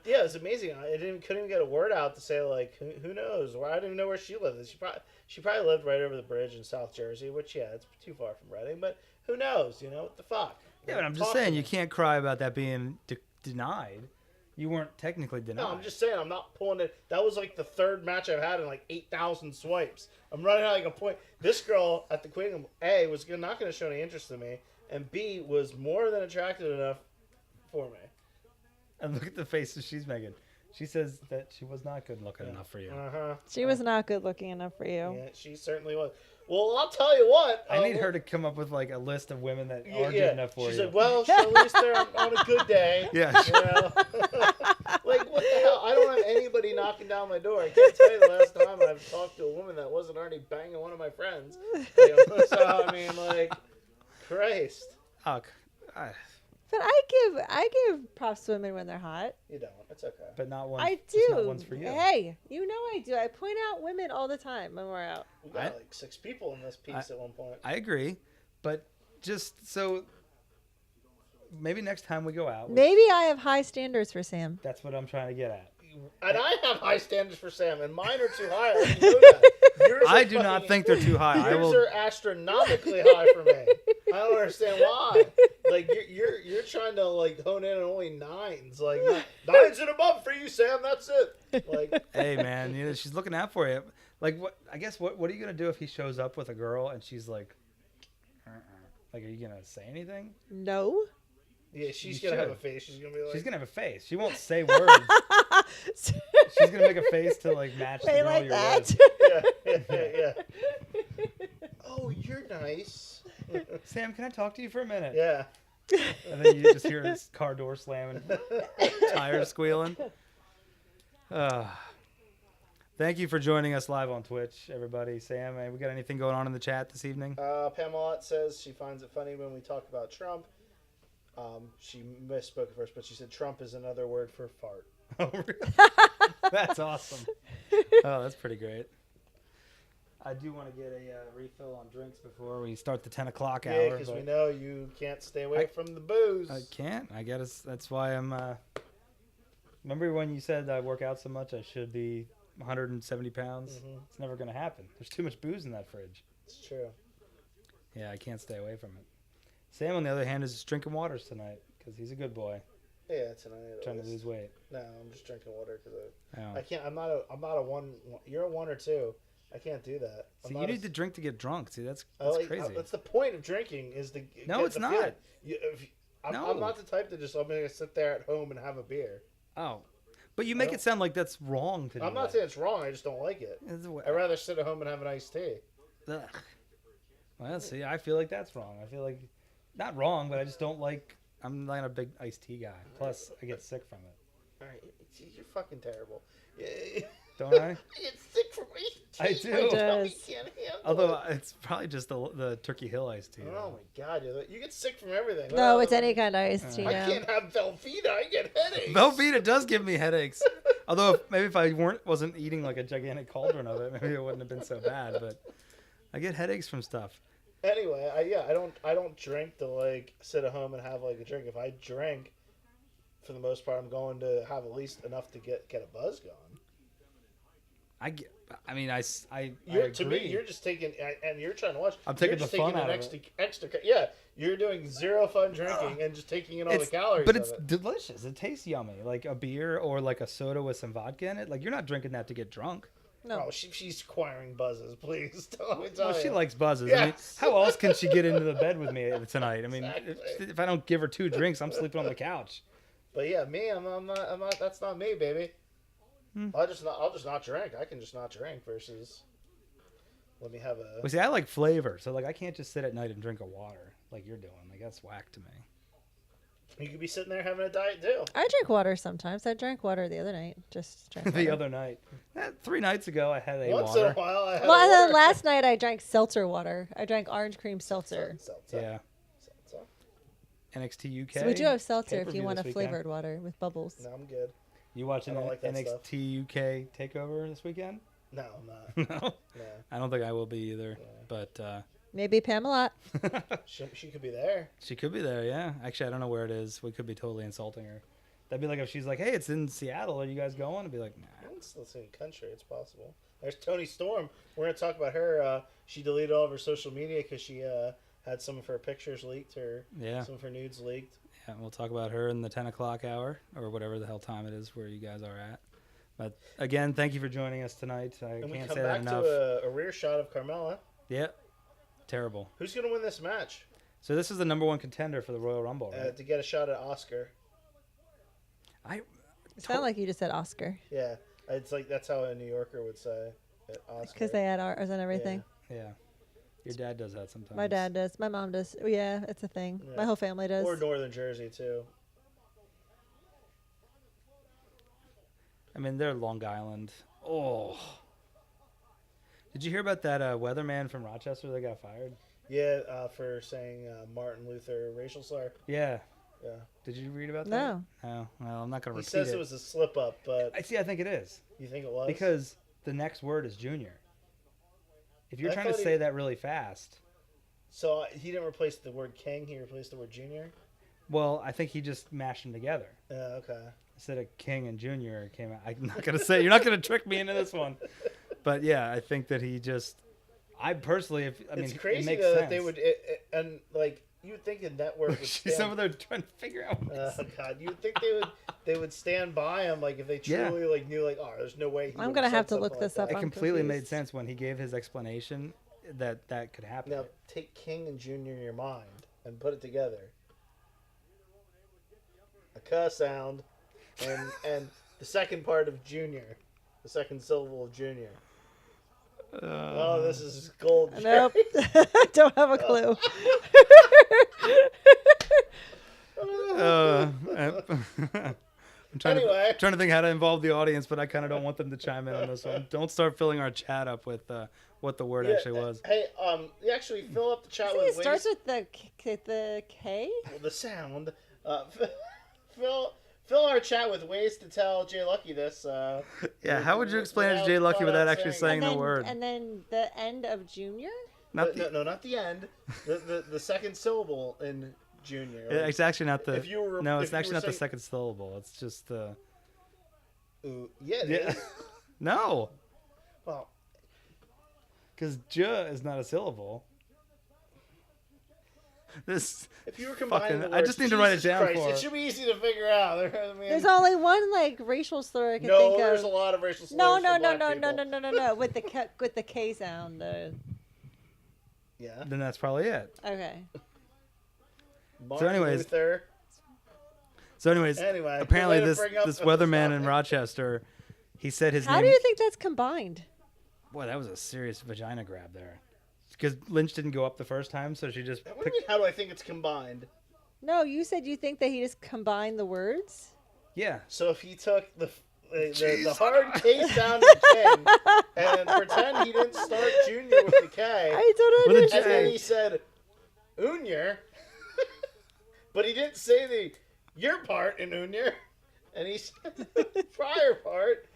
yeah, it's amazing. I couldn't even get a word out to say like who knows. Well, I didn't even know where she lived. She probably lived right over the bridge in South Jersey, which yeah, it's too far from Reading, but who knows? You know what the fuck? Yeah, but I'm just Talk to saying me. you can't cry about that being denied. You weren't technically denied. No, I'm just saying I'm not pulling it. That was like the third match I've had in like 8,000 swipes. I'm running out like a point. This girl at the Queen A was not going to show any interest in me, and B was more than attractive enough for me. And look at the faces she's making. She says that she was not good looking enough for you. Uh-huh. She was not good looking enough for you. Yeah, she certainly was. Well, I'll tell you what. I need her to come up with like a list of women that are good enough for She you. said, well, at least they're on a good day. Yeah. You know? Like, what the hell? I don't have anybody knocking down my door. I can't tell you the last time I've talked to a woman that wasn't already banging one of my friends. You know? So, I mean, like, Christ. Oh, But I give props to women when they're hot. You don't. It's okay. but not one. I just not do. one's for you. Hey, you know I do. I point out women all the time when we're out. We got like 6 people in this piece at one point. I agree, but just so maybe next time we go out. Maybe I have high standards for Sam. That's what I'm trying to get at. And I have high standards for Sam, and mine are too high. I know that. Yours are I do not fucking- think they're too high. I Yours will. are astronomically high for me. I don't understand why. Like you're trying to like hone in on only 9s. Like 9s and above for you, Sam. That's it. Like Hey man, you know, she's looking out for you. Like what? I guess what are you gonna do if he shows up with a girl and she's like, like, are you gonna say anything? No. yeah, she's You gonna have a should. face. She's gonna be like, She's gonna have a face. She won't say words. She's gonna make a face to like match the Say girl like you're that. with. yeah. Oh, you're nice. Sam, can I talk to you for a minute? Yeah. And then you just hear this car door slamming, tires squealing. Thank you for joining us live on Twitch, everybody. Sam, we got anything going on in the chat this evening? Pamela says she finds it funny when we talk about Trump. She misspoke at first, but she said Trump is another word for fart. Oh, really? That's awesome. Oh, that's pretty great. I do want to get a refill on drinks before we start the 10 o'clock hour. Yeah, because we but know you can't stay away from the booze. I can't. I guess that's why I'm... Remember when you said I work out so much I should be 170 pounds? Mhm. It's never going to happen. There's too much booze in that fridge. It's true. Yeah, I can't stay away from it. Sam, on the other hand, is just drinking waters tonight because he's a good boy Yeah, tonight. trying to lose weight. No, I'm just drinking water because Oh. I can't. I'm not a one. You're a 1 or 2. I can't do that. I'm See, not you a- need to drink to get drunk. See, that's I like- crazy. That's the point of drinking is to No, get it's the not. feeling. I'm No. not the type to just I'm gonna sit there at home and have a beer. Oh, but you make don't- it sound like that's wrong to do. I'm not that. saying it's wrong. I just don't like it. It's a- I'd rather sit at home and have an iced tea. Ugh. Well, see, I feel like that's wrong. I feel like not wrong, but I just don't like. I'm not a big iced tea guy. Plus, I get sick from it. All right, you're fucking terrible. Yeah. Don't I? I get sick from iced tea. I do. My tummy Does. can't handle Although it. it's probably just the Turkey Hill iced tea. Oh my god, you get sick from everything. No, it's any kind of iced tea I now. can't have Velveeta. I get headaches. Velveeta does give me headaches. Although maybe if I wasn't eating like a gigantic cauldron of it, maybe it wouldn't have been so bad. But I get headaches from stuff. Anyway, I don't drink to like sit at home and have like a drink. If I drink, for the most part, I'm going to have at least enough to get a buzz going. I mean, I To me, agree. you're just taking, and you're trying to watch. I'm taking you're just the fun taking out an of extra. Yeah, you're doing zero fun drinking and just taking in all the calories. But of it's it. delicious. It tastes yummy, like a beer or like a soda with some vodka in it. Like you're not drinking that to get drunk. No. Oh, she's acquiring buzzes. Please, let me tell Well, she you. likes buzzes. I mean, Yes. how else can she get into the bed with me tonight? I mean, Exactly. if I don't give her 2 drinks, I'm sleeping on the couch. But yeah, me, I'm not. That's not me, baby. I'll just not drink. I can just not drink versus. Let me have a. Well, see, I like flavor, so like I can't just sit at night and drink a water. like you're doing. Like that's whack to me. You could be sitting there having a diet too. I drink water sometimes. I drank water the other night. Just drank water. The other night, 3 nights ago, I had a Once water. in a while, I had Well, and a then water. last night I drank seltzer water. I drank orange cream seltzer. Seltzer. Yeah, Seltzer. NXT UK. So we do have seltzer if pay-per-view you want a this weekend. flavored water with bubbles. No, I'm good. You watching I don't like that NXT UK takeover this weekend? No, I'm not. No, No. I don't think I will be either. But Maybe Pamela. She could be there. she could be there. Yeah, actually, I don't know where it is. We could be totally insulting her. That'd be like if she's like, "Hey, it's in Seattle. Are you guys going?" I'd be like, "Nah." It's the same country. It's possible. There's Toni Storm. We're gonna talk about her. She deleted all of her social media because she had some of her pictures leaked, or Yeah. some of her nudes leaked. Yeah, we'll talk about her in the 10 o'clock hour or whatever the hell time it is where you guys are at. But again, thank you for joining us tonight. I And we can't come say that back enough. to a rear shot of Carmella. Yeah, terrible. Who's gonna win this match So this is the number 1 contender for the Royal Rumble, right? to get a shot at Oscar? It sounded like you just said Oscar. Yeah, it's like that's how a New Yorker would say it, Oscar. Because they had ours and everything. Yeah. Your dad does that sometimes. My dad does. My mom does. Oh, yeah, it's a thing. Yeah. My whole family does. Or Northern Jersey too. I mean, they're Long Island. Oh. Did you hear about that weatherman from Rochester that got fired? Yeah, for saying Martin Luther racial slur. Yeah. Yeah. Did you read about that? No. No. Well, I'm not going to He repeat says it was a slip up, but I think it is. you think it was? Because the next word is junior. If you're I trying to thought say that really fast, so he didn't replace the word king. He replaced the word junior. well, I think he just mashed them together. Yeah. Okay. Instead of king and junior came out. I'm not going to say, you're not going to trick me into this one. But yeah, I think that he just, I personally, It's it crazy makes though sense. that they would, and like you would think a network would She's stand. over there trying to figure out what Oh God, you would think they would stand by him like if they Yeah. truly like knew like, oh, there's no way. He I'm would've gonna said have to look something this like up that. It I'm completely made confused. sense when he gave his explanation that could happen. Now take king and junior in your mind and put it together. A "k" sound, and the second part of junior, the second syllable of junior. Oh, this is gold. Nope. Don't have a clue. I'm trying, Anyway. trying to think how to involve the audience, but I kind of don't want them to chime in on this one. Don't start filling our chat up with what the word Yeah, actually was. Hey, you actually fill up the chat See, with it starts ways- with the K. the sound. Fill our chat with ways to tell Jay Lucky this. Yeah, how would you explain it to without Jay Lucky flat without out actually saying saying the word? And then the end of junior. Not No, not the end. The second syllable in junior. Like, it's actually not the. if you were- no, if it's you actually were not the saying- second syllable. It's just the. ooh, yeah, it Yeah. is. No, Well, because "j" is not a syllable. This. if you were combining Fucking- the I words, just need to write it Jesus down Christ, for it her. should be easy to figure out. I mean, There's only one like racial slur I can no, think there's of. a lot of racial slurs. No, for no, no, black no, people. no. With the K sound. Yeah. Then that's probably it. Okay. Martin anyways, Luther. So, anyways, Anyway, apparently good way to this bring up this the weatherman in topic. Rochester, he said his How name. do you think that's combined? Boy, that was a serious vagina grab there. Because Lynch didn't go up the first time, so she just What do you picked. mean, how do I think it's combined? No, you said you think that he just combined the words. Yeah. So if he took the hard K sound of king and pretend he didn't start junior with the K, I don't With a understand. and then J. he said Unior, but he didn't say the your part in Unior, and he said the prior part.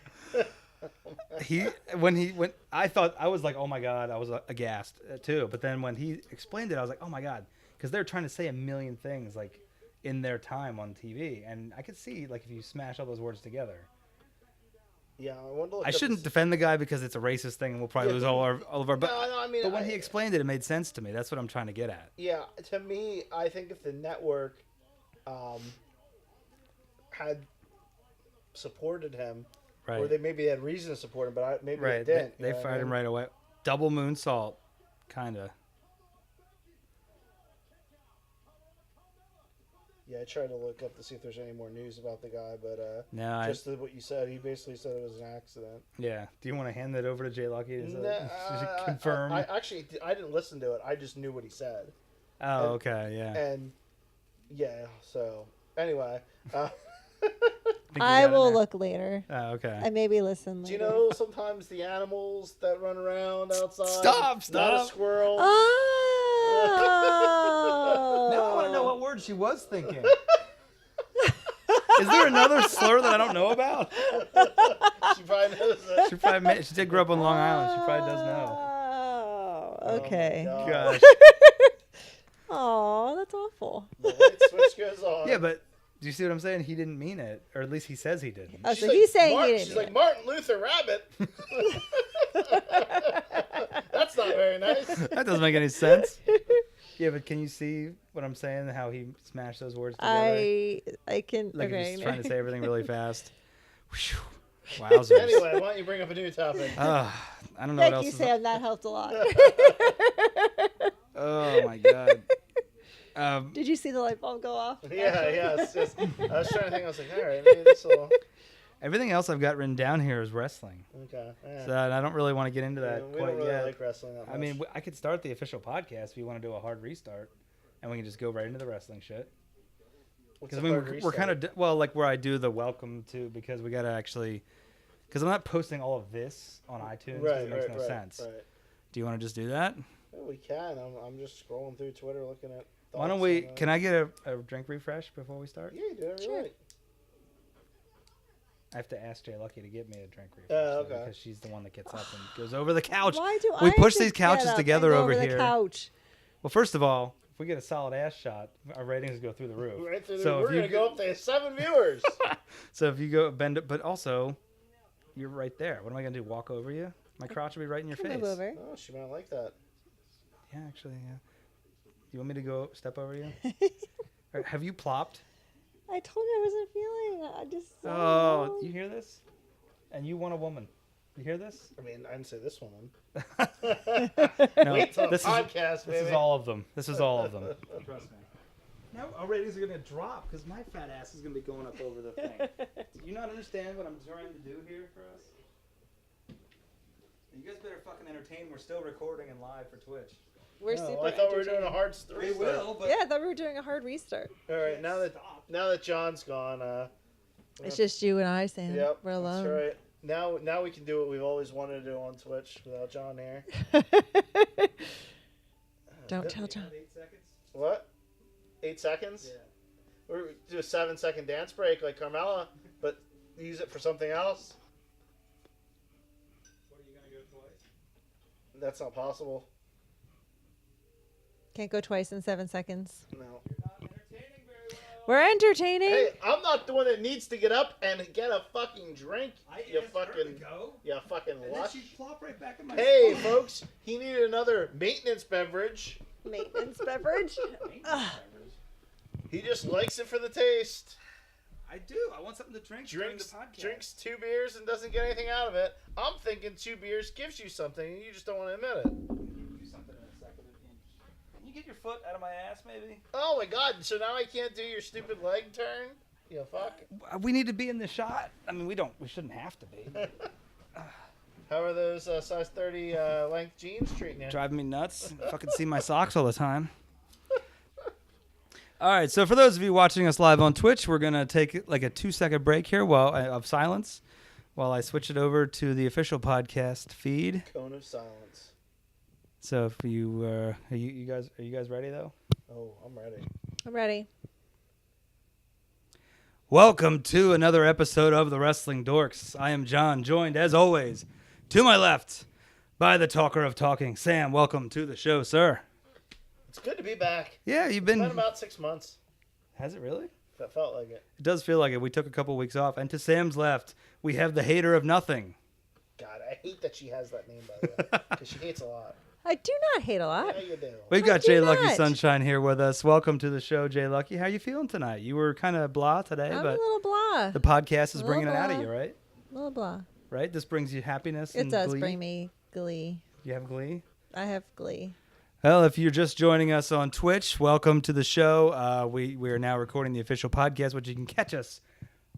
When I thought, I was like, oh my god, I was aghast too. But then when he explained it, I was like, oh my god, because they're trying to say a million things like in their time on TV, and I could see like if you smash all those words together. Yeah, I want to look I up shouldn't this- defend the guy because it's a racist thing, and we'll probably Yeah, lose all of our. But, No, I mean, but when he explained it, it made sense to me. That's what I'm trying to get at. Yeah, to me, I think if the network had supported him, Right. or they maybe had reason to support him, but maybe Right. they didn't. They fired him right away. Double moonsault, kinda. Yeah, I tried to look up to see if there's any more news about the guy, but No, just what you said, he basically said it was an accident. yeah. Do you want to hand that over to Jay Lucky to Nah, confirm? I actually I didn't listen to it. I just knew what he said. Oh, okay, yeah. And yeah, so anyway, Think you I got it will now? look later. Oh, okay. I maybe listen do you later. know sometimes the animals that run around outside? Stop, Not stop. a squirrel. Oh. Now I want to know what word she was thinking. Is there another slur that I don't know about? She probably knows it. She did grow up on Long Island. She probably does know. Oh, Oh my okay. God. Gosh. Oh, that's awful. The light switch goes on. Yeah, but do you see what I'm saying? He didn't mean it, or at least he says he didn't. Oh, She's so he's saying he didn't. She's mean like it. Martin Luther Rabbit. That's not very nice. That doesn't make any sense. Yeah, but can you see what I'm saying? How he smashed those words together? I can. Like okay. he's trying to say everything really fast. Whew. Wowzers. Anyway, why don't you bring up a new topic? I don't know what Thank else you, is Sam. That helped a lot. Oh my god. Did you see the light bulb go off? Yeah. It's just, I was trying to think. I was like, all right, maybe this will. Everything else I've got written down here is wrestling. Okay. Yeah. So I don't really want to get into that we quite don't really yet. like wrestling that much. I mean, I could start the official podcast if you want to do a hard restart, and we can just go right into the wrestling shit. What's Because a hard we're restart? kind of well, like where I do the welcome to, because we gotta actually, because I'm not posting all of this on iTunes. 'cause it makes no sense. Right. Do you want to just do that? Yeah, we can. I'm just scrolling through Twitter looking at. Why don't we? Can I get a drink refresh before we start? Yeah, you do. You're Sure. right. I have to ask Jay Lucky to get me a drink refresh Oh, though, okay. because she's the one that gets up and goes over the couch. Why do We I push have to these couches get up together and go over the here. Couch? Well, first of all, if we get a solid ass shot, our ratings go through the roof. Right through So we're if you gonna go up to 7 viewers. So if you go bend it, but also, you're right there. What am I gonna do? Walk over you? My crotch will be right in your Come face. move over. Oh, she might like that. Yeah, actually, yeah. You want me to go step over you? Or have you plopped? I told you I wasn't feeling. I just. Oh, you hear this? And you want a woman. You hear this? I mean, I didn't say this one. No, Wait till the this is podcast, this is baby. all of them. This is all of them. Trust me. Now our ratings are gonna drop because my fat ass is gonna be going up over the thing. Do you not understand what I'm trying to do here for us? You guys better fucking entertain. We're still recording and live for Twitch. We're No, super I thought we were doing a entertaining. hard We restart. will, but Yeah, I thought we were doing a hard restart. All right, now that John's gone, It's just you and I, Sam. yep, We're alone. That's right. Now we can do what we've always wanted to do on Twitch without John here. Don't tell John. 8 seconds. What? 8 seconds? Yeah. We're do a 7-second dance break like Carmella, but use it for something else. What are you gonna go twice? That's not possible. Can't go twice in 7 seconds. No. You're not entertaining very well. We're entertaining. Hey, I'm not the one that needs to get up and get a fucking drink. I You asked her to fucking, go, you fucking and then lush. she plopped right back in my Hey, spot. folks, he needed another maintenance beverage. Maintenance beverage. Ugh. He just likes it for the taste. I do. I want something to drink during the podcast. Drinks 2 beers and doesn't get anything out of it. I'm thinking 2 beers gives you something, and you just don't want to admit it. Do something in a second. Can you get your foot out of my ass, maybe? Oh my god! So now I can't do your stupid leg turn. You fuck. We need to be in the shot. I mean, we shouldn't have to be. How are those size 30 length jeans treating you? Driving me nuts. Fucking see my socks all the time. All right, so for those of you watching us live on Twitch, we're gonna take like a 2-second break here of silence while I switch it over to the official podcast feed. Cone of silence. So if you are you guys ready though? Oh, I'm ready. I'm ready. Welcome to another episode of the Wrestling Dorks. I am John, joined as always to my left by the talker of talking, Sam. Welcome to the show, sir. It's good to be back. Yeah, you've It's been. been about 6 months. Has it really? That felt like it. It does feel like it. We took a couple weeks off, and to Sam's left, we have the hater of nothing. God, I hate that she has that name, by the way. Because she hates a lot. I do not hate a lot. Yeah, you do. We've I got do Jay Lucky not. Sunshine here with us. Welcome to the show, Jay Lucky. How you feeling tonight? You were kind of blah today, I'm a but little blah. the podcast is A bringing it little out of blah. you, right? A little blah. Right? This brings you happiness It and does glee. bring me glee. You have glee? I have glee. Well, if you're just joining us on Twitch, welcome to the show. We are now recording the official podcast, which you can catch us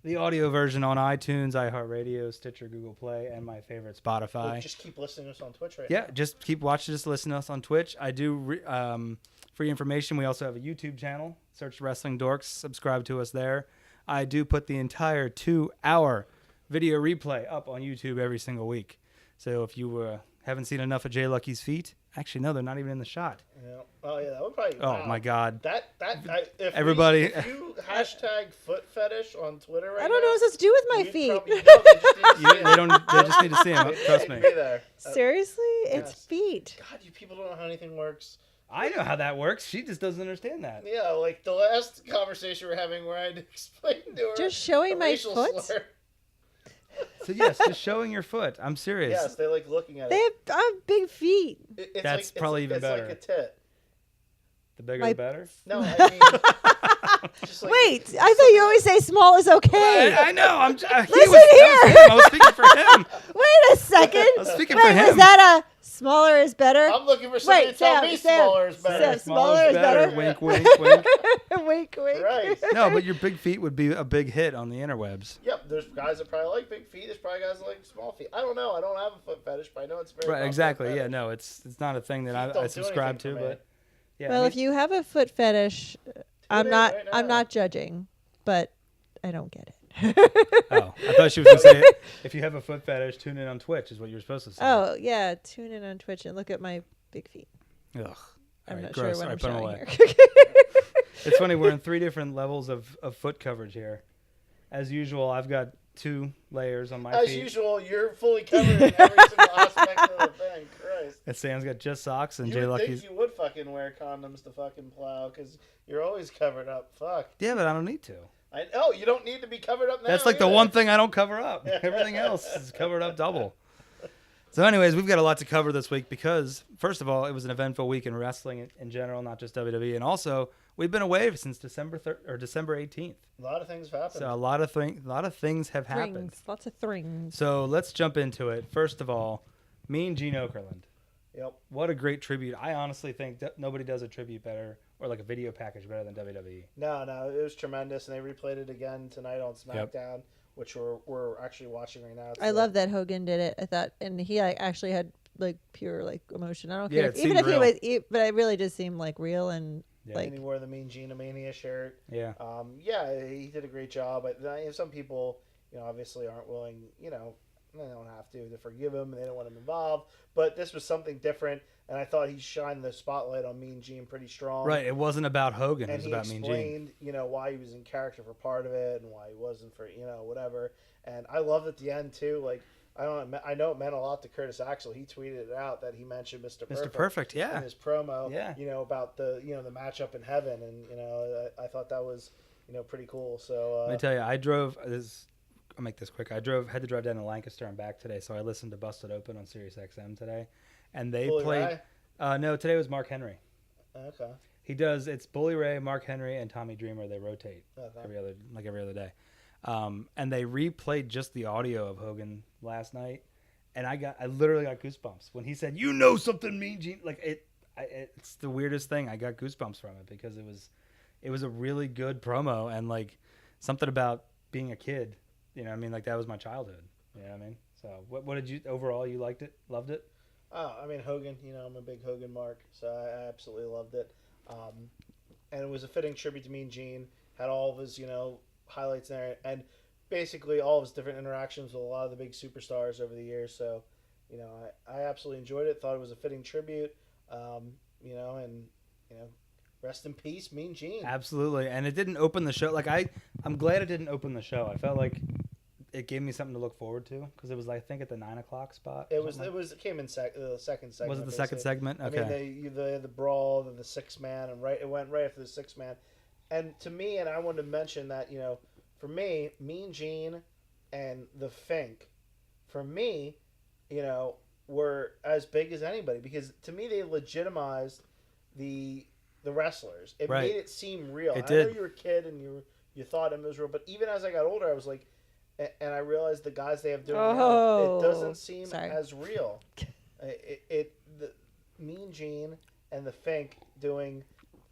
The audio version on iTunes, iHeartRadio, Stitcher, Google Play, and my favorite Spotify. Just keep listening to us on Twitch right Yeah, now. just keep watching us, listen to us on Twitch. I do free information. We also have a YouTube channel. Search Wrestling Dorks. Subscribe to us there. I do put the entire 2-hour video replay up on YouTube every single week. So if you haven't seen enough of Jay Lucky's feet, actually, no, they're not even in the shot. Yeah. Oh yeah, that would probably. Oh, wow. my God. Everybody. Everybody- If you hashtag foot fetish on Twitter right I don't know now, what it's to do with my you'd feet. probably know they just need to see it. They just need to see him. Trust me. Be there. Seriously? It's Yes. feet. God, you people don't know how anything works. I know how that works. She just doesn't understand that. Yeah, like the last conversation we were having where I had to explain to her Just showing a my racial foot? slur. So, yes, just showing your foot. I'm serious. Yes, they like looking at They it. have I have big feet. It's That's like, probably even it's better. like a tit. The bigger My- the better. No, I mean, just like Wait, I thought you always say small is okay. I know. He Listen that was here. him. I was speaking for him. Wait a second. I was speaking Wait, for him. was that a smaller is better? I'm looking for somebody Wait, to tell Sam, me Sam, smaller is better. Sam. Smaller is better. Wink, wink, wink. Wink, wink. Right. No, but your big feet would be a big hit on the interwebs. Yep, there's guys that probably like big feet. There's probably guys that like small feet. I don't know. I don't have a foot fetish, but I know it's very Right, popular exactly. fetish. Yeah, no, it's not a thing that Feet don't I do subscribe to, anything for me. but yeah. Well, I if mean- you have a foot fetish, I'm it not. right I'm now. not judging, but I don't get it. Oh, I thought she was gonna say if you have a foot fetish, tune in on Twitch is what you're supposed to say. Oh yeah, tune in on Twitch and look at my big feet. Ugh. All I'm right, not gross. sure All what right, I'm put 'em showing away. here. It's funny, we're in 3 different levels of foot coverage here. As usual, I've got 2 layers on my As feet. usual, you're fully covered in every single aspect of the thing. Christ. And Sam's got just socks, and You Jay would Lucky's. think you would fucking wear condoms to fucking plow because you're always covered up. Fuck. Yeah, but I don't need to. I know you don't need to be covered up now. That's like the either. one thing I don't cover up. Everything else is covered up double. So anyways, we've got a lot to cover this week because, first of all, it was an eventful week in wrestling in general, not just WWE. And also, we've been away since December 18th. A lot of things have happened. So a lot of things have happened. Thrings, lots of thrings. So let's jump into it. First of all, Mean Gene Okerlund. Yep. What a great tribute. I honestly think that nobody does a tribute better or like a video package better than WWE. No, it was tremendous, and they replayed it again tonight on SmackDown, which we're actually watching right now. It's I the- love that Hogan did it. I thought, and he like actually had like pure like emotion. I don't Yeah, care it even if seemed he was, but it really did seem like real and Yeah. like and he wore the Mean Gene Mania shirt. Yeah. Yeah, he did a great job. But some people, obviously aren't willing, they don't have to forgive him. They don't want him involved. But this was something different, and I thought he shined the spotlight on Mean Gene pretty strong. Right. It wasn't about Hogan. It And was he about Mean Gene. explained, why he was in character for part of it and why he wasn't for, whatever. And I loved at the end too. Like I know it meant a lot to Curtis Axel. He tweeted it out that he mentioned Mr. Perfect. Mr. Perfect, yeah. In his promo. Yeah. About the the matchup in heaven, and I thought that was pretty cool. So Let me tell you, I'll make this quick. Had to drive down to Lancaster and back today, so I listened to Busted Open on Sirius XM today, and they Bully played. Ray? No, today was Mark Henry. Okay. It's Bully Ray, Mark Henry, and Tommy Dreamer. They rotate Okay. every other day, and they replayed just the audio of Hogan last night, and I literally got goosebumps when he said, something, Mean Gene. Like it's the weirdest thing. I got goosebumps from it because it was a really good promo and like something about being a kid. Like that was my childhood. You know what I mean? So what did you overall? You liked it? Loved it? Oh, I mean Hogan. I'm a big Hogan mark, so I absolutely loved it. And it was a fitting tribute to Mean Gene. Had all of his highlights there, and basically all of his different interactions with a lot of the big superstars over the years. So, I absolutely enjoyed it. Thought it was a fitting tribute. Rest in peace, Mean Gene. Absolutely. And it didn't open the show. Like I'm glad it didn't open the show. I felt like it gave me something to look forward to because it was I think at the 9:00 spot. It came in the second segment. Was it the they second said. segment? Okay. I mean, the brawl, the 6-man, and it went right after the 6-man. And to me, and I wanted to mention that for me, Mean Gene and the Fink, for me, were as big as anybody because to me they legitimized the wrestlers. It Right. made it seem real. It I did. know you were a kid and you thought it was real, but even as I got older, I was like, and I realized the guys they have doing now, it doesn't seem as real. The Mean Gene and the Fink doing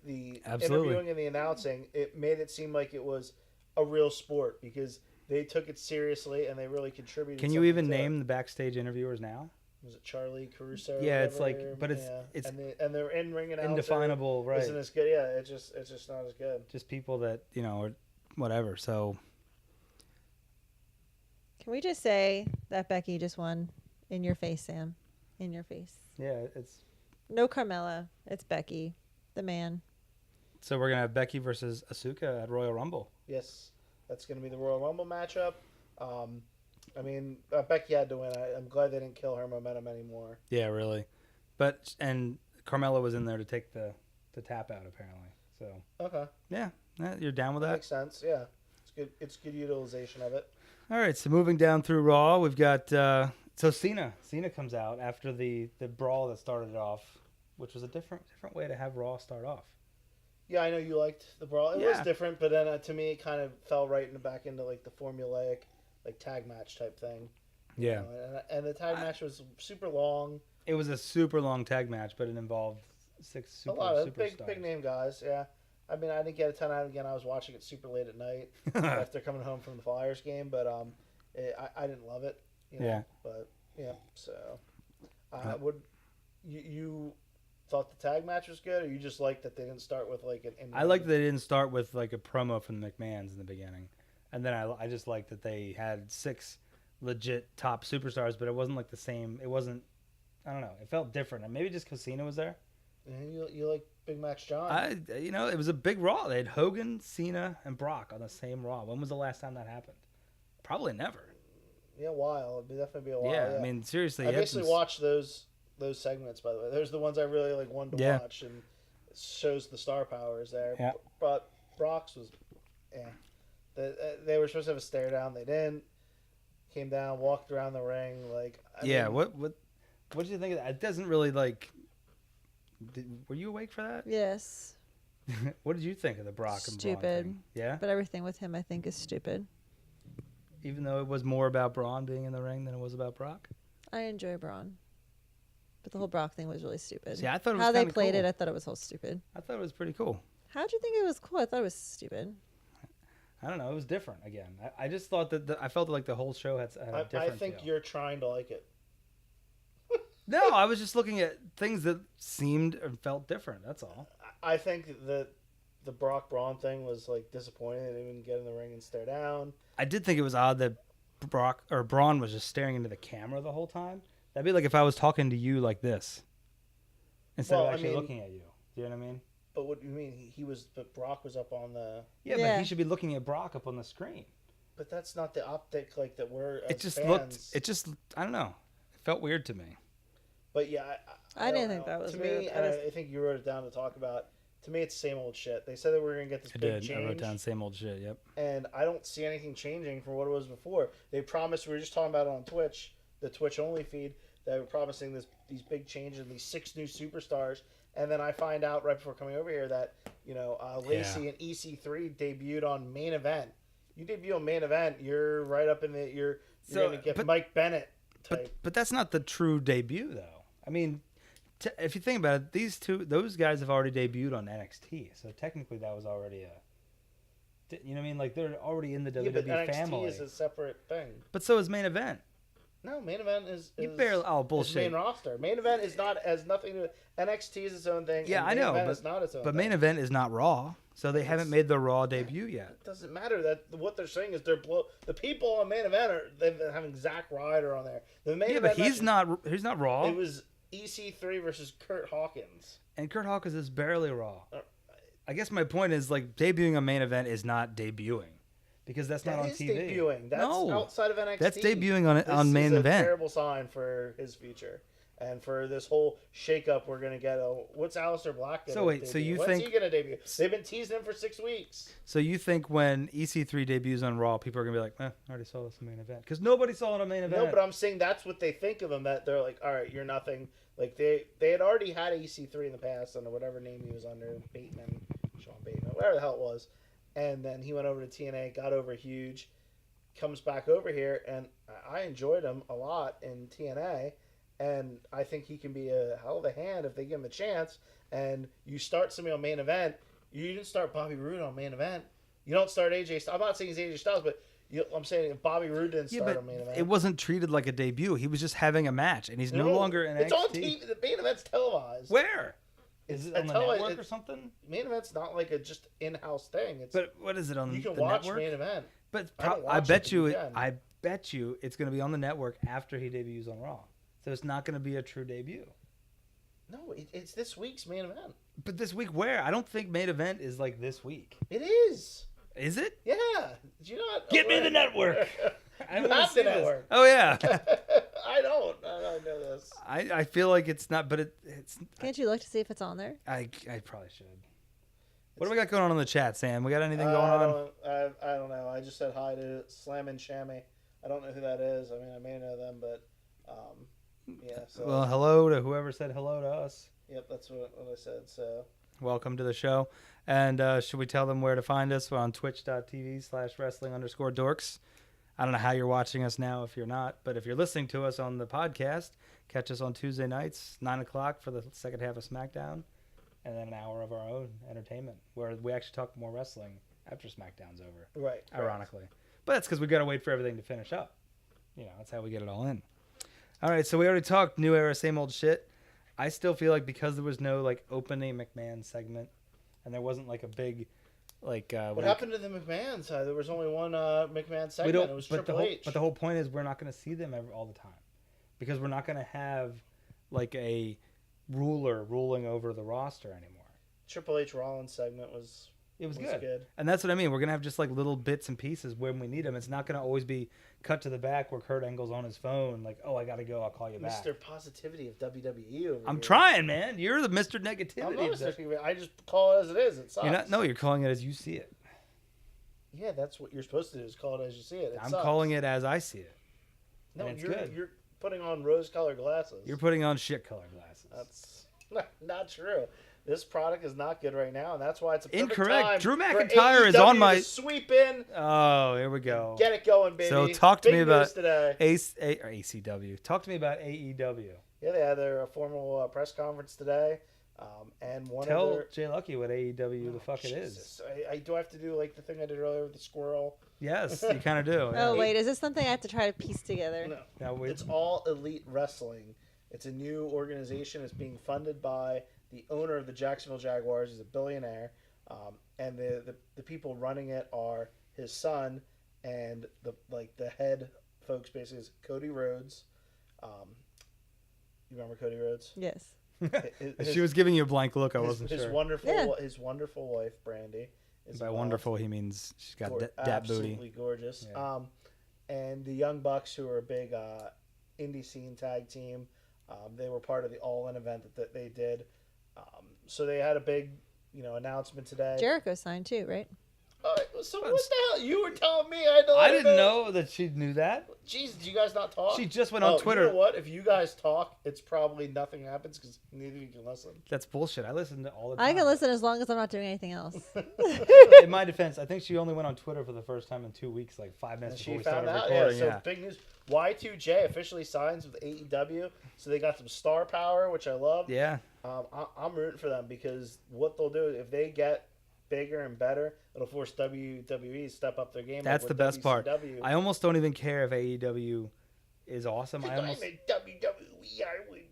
the Absolutely. interviewing and the announcing, it made it seem like it was a real sport because they took it seriously and they really contributed. Can you something even to it. name the backstage interviewers now? Was it Charlie Caruso? Yeah, or it's like, whatever? but it's Yeah. it's and their in ring announcer indefinable, right? isn't as good. Yeah, it's just not as good. Just people that are whatever. So Can we just say that Becky just won? In your face, Sam. In your face. yeah, it's No Carmella. It's Becky, the man. so we're gonna have Becky versus Asuka at Royal Rumble. Yes, that's going to be the Royal Rumble matchup. I mean, Becky had to win. I'm glad they didn't kill her momentum anymore. Yeah, really. And Carmella was in there to take the tap out apparently. So Okay, yeah, you're down with that that. makes sense. Yeah, it's good. It's good utilization of it. All right, so moving down through Raw, we've got so Cena comes out after the brawl that started it off, which was a different way to have Raw start off. Yeah, I know you liked the brawl. It was Yeah. different, but then to me, it kind of fell right back into like the formulaic, like tag match type thing. you Yeah, know, and the tag match was super long. it was a super long tag match, but it involved 6 A lot of superstars. big name guys. Yeah, I mean, I didn't get a ton out again. I was watching it super late at night after coming home from the Flyers game, but I didn't love it. You know, Yeah. But yeah, so would you thought the tag match was good, or you just liked that they didn't start with like an? I like that they didn't start with like a promo from the McMahons in the beginning, and then I just like that they had 6 legit top superstars, but it wasn't like the same. It wasn't. I don't know. It felt different, and maybe just because Cena was there. And you like Big Max John? It was a big Raw. They had Hogan, Cena, and Brock on the same Raw. When was the last time that happened? Probably never. Yeah, a while. It'd definitely be a while. Yeah, Yeah, I mean seriously. I you had basically some- watched those segments. By the way, those are the ones I really like wanted to Yeah. watch, and it shows the star powers there. Yeah. But Brock's was, they were supposed to have a stare down. They didn't. Came down, walked around the ring. Like I mean, What did you think of that? It doesn't really like. Were you awake for that? Yes. What did you think of the Brock and Braun Stupid. thing? Yeah. But everything with him, I think, is stupid. Even though it was more about Braun being in the ring than it was about Brock. I enjoy Braun. But the whole Brock thing was really stupid. See, I thought it was How they kinda played cool. it, I thought it was all stupid. I thought it was pretty cool. How'd you think it was cool? I thought it was stupid. I don't know. It was different again. I just thought that I felt like the whole show had a I different think feel. you're trying to like it. No, I was just looking at things that seemed and felt different. That's all. I think that the Brock Braun thing was like disappointing. They didn't even get in the ring and stare down. I did think it was odd that Braun was just staring into the camera the whole time. That'd be like if I was talking to you like this instead Well, of I actually mean- looking at you. Do you know what I mean? But what do you mean? But Brock was up on the. Yeah, but Yeah. he should be looking at Brock up on the screen. But that's not the optic like that we're. It as just fans. looked. It just. I don't know. It felt weird to me. But yeah, I didn't don't think know. that was to weird. me. I And just- I think you wrote it down to talk about. To me, it's the same old shit. They said that we were gonna get this I big did. change, I wrote down same old shit. Yep. and I don't see anything changing from what it was before. They promised. We were just talking about it on Twitch, the Twitch only feed. They were promising these big changes and these 6 new superstars. And then I find out right before coming over here that Lacey and EC3 debuted on Main Event. You debut on Main Event, you're right up in the you're So, gonna get but- Mike Bennett type. But that's not the true debut though. I mean, if you think about it, those guys have already debuted on NXT, so technically that was already you know what I mean? Like they're already in the yeah, but WWE NXT family. is a separate thing. But so is Main Event. No, Main Event is You barely. Oh is bullshit. main roster. Main Event is not has nothing to. NXT is its own thing. Yeah, and I Main know, Event but is not its own But thing. Main Event is not Raw, so they haven't made the Raw debut yet. It doesn't matter. That what they're saying is the people on Main Event are they're having Zack Ryder on there. The Main Yeah, Event but he's match- not. He's not Raw. It was EC3 versus Kurt Hawkins. And Kurt Hawkins is barely Raw. Uh, I guess my point is like debuting a Main Event is not debuting because that's not That on is TV. debuting. That's no, outside of NXT. that's debuting on This on Main is a Event. terrible sign for his future. And for this whole shakeup, we're gonna get what's Aleister Black gonna So wait, debut? so you When's think- he gonna debut? They've been teasing him for 6 weeks. So you think when EC3 debuts on Raw, people are gonna be like, I already saw this in Main Event because nobody saw it on Main Event. No, but I'm saying that's what they think of him. That they're like, all right, you're nothing. Like they had already had EC3 in the past under whatever name he was under, Sean Bateman, whatever the hell it was. And then he went over to TNA, got over huge, comes back over here, and I enjoyed him a lot in TNA. And I think he can be a hell of a hand if they give him a chance. And you start somebody on Main Event. You didn't start Bobby Roode on Main Event. You don't start AJ Styles. I'm not saying he's AJ Styles, but I'm saying if Bobby Roode didn't Yeah, start but on main event, it wasn't treated like a debut. He was just having a match, and he's no longer in It's NXT. on TV. The main event's televised. Where? Is it on the televised- network or something? Main event's not like a just in-house thing. It's But what is it on you can the watch network? main event. But I don't I watch it, bet but you you can. I bet you it's going to be on the network after he debuts on Raw. So it's not going to be a true debut. No, it's this week's main event. But this week where? I don't think main event is like this week. It is. Is it? Yeah. Did you not? Get me the network. I You wanna have see the this. network. Oh yeah. I don't know this. I feel like it's not, but it's. Can't you look to see if it's on there? I probably should. What do we got going on in the chat, Sam? We got anything going I on? don't know. I just said hi to Slam and Shammy. I don't know who that is. I mean, I may know them, but yeah. So Well, hello to whoever said hello to us. yep, that's what I said. So Welcome to the show. And should we tell them where to find us? We're on twitch.tv/wrestling_dorks. I don't know how you're watching us now if you're not, but if you're listening to us on the podcast, catch us on Tuesday nights, 9 o'clock for the second half of SmackDown, and then an hour of our own entertainment where we actually talk more wrestling after SmackDown's over, right, ironically. But that's because we got to wait for everything to finish up. You know, that's how we get it all in. All right, so we already talked new era, same old shit. I still feel like because there was no like opening McMahon segment, and there wasn't like a big like. What happened to the McMahon side? There was only one McMahon We segment. don't. It was But Triple H. the whole point is we're not going to see them all the time, because we're not going to have like a ruler ruling over the roster anymore. Triple H Rollins segment was good. And that's what I mean. We're going to have just like little bits and pieces when we need them. It's not going to always be cut to the back where Kurt Angle's on his phone like, oh, I got to go. I'll call you back. Mr. Positivity of WWE over I'm here. trying, man. You're the Mr. Negativity. I'm not Mr. Negativity. I just call it as it is. It sucks. You're not. No, you're calling it as you see it. Yeah, that's what you're supposed to do is call it as you see it. I'm calling it as I see it. No, and it's good. You're putting on rose-colored glasses. You're putting on shit-colored glasses. That's not true. This product is not good right now, and that's why it's a perfect Incorrect. time Drew for McIntyre is AEW on my to sweep in. Oh, here we go. Get it going, baby. So talk to Big me news about today. ACW. Talk to me about AEW. Yeah, they had their formal press conference today, and Tell of their. Jay Lucky what AEW the fuck it is. Jesus. I do have to do like the thing I did earlier with the squirrel. Yes, you kind of do. Oh wait, is this something I have to try to piece together? No, Now, it's All Elite Wrestling. It's a new organization. It's being funded by the owner of the Jacksonville Jaguars. He's a billionaire, and the people running it are his son and the head folks. Basically, is Cody Rhodes. You remember Cody Rhodes? Yes. She was giving you a blank look. I wasn't his sure. Wonderful wife Brandy. Is By involved. wonderful, he means she's got dat Absolutely booty. gorgeous. Yeah. And the Young Bucks, who are a big indie scene tag team, they were part of the All In event that they did. So they had a big, announcement today. Jericho signed too, right? So what the hell? You were telling me I had to let I her didn't know that she knew that. Jeez, did you guys not talk? She just went on Twitter. You know what? If you guys talk, it's probably nothing happens because neither of you can listen. That's bullshit. I listen to all the time. I can listen as long as I'm not doing anything else. In my defense, I think she only went on Twitter for the first time in 2 weeks, like 5 minutes And before she we found started out. recording. Yeah, so big news. Y2J officially signs with AEW, so they got some star power, which I love. Yeah. I'm rooting for them because what they'll do if they get bigger and better, it'll force WWE to step up their game. That's like the with best part. WCW. I almost don't even care if AEW is awesome. I'm in WWE.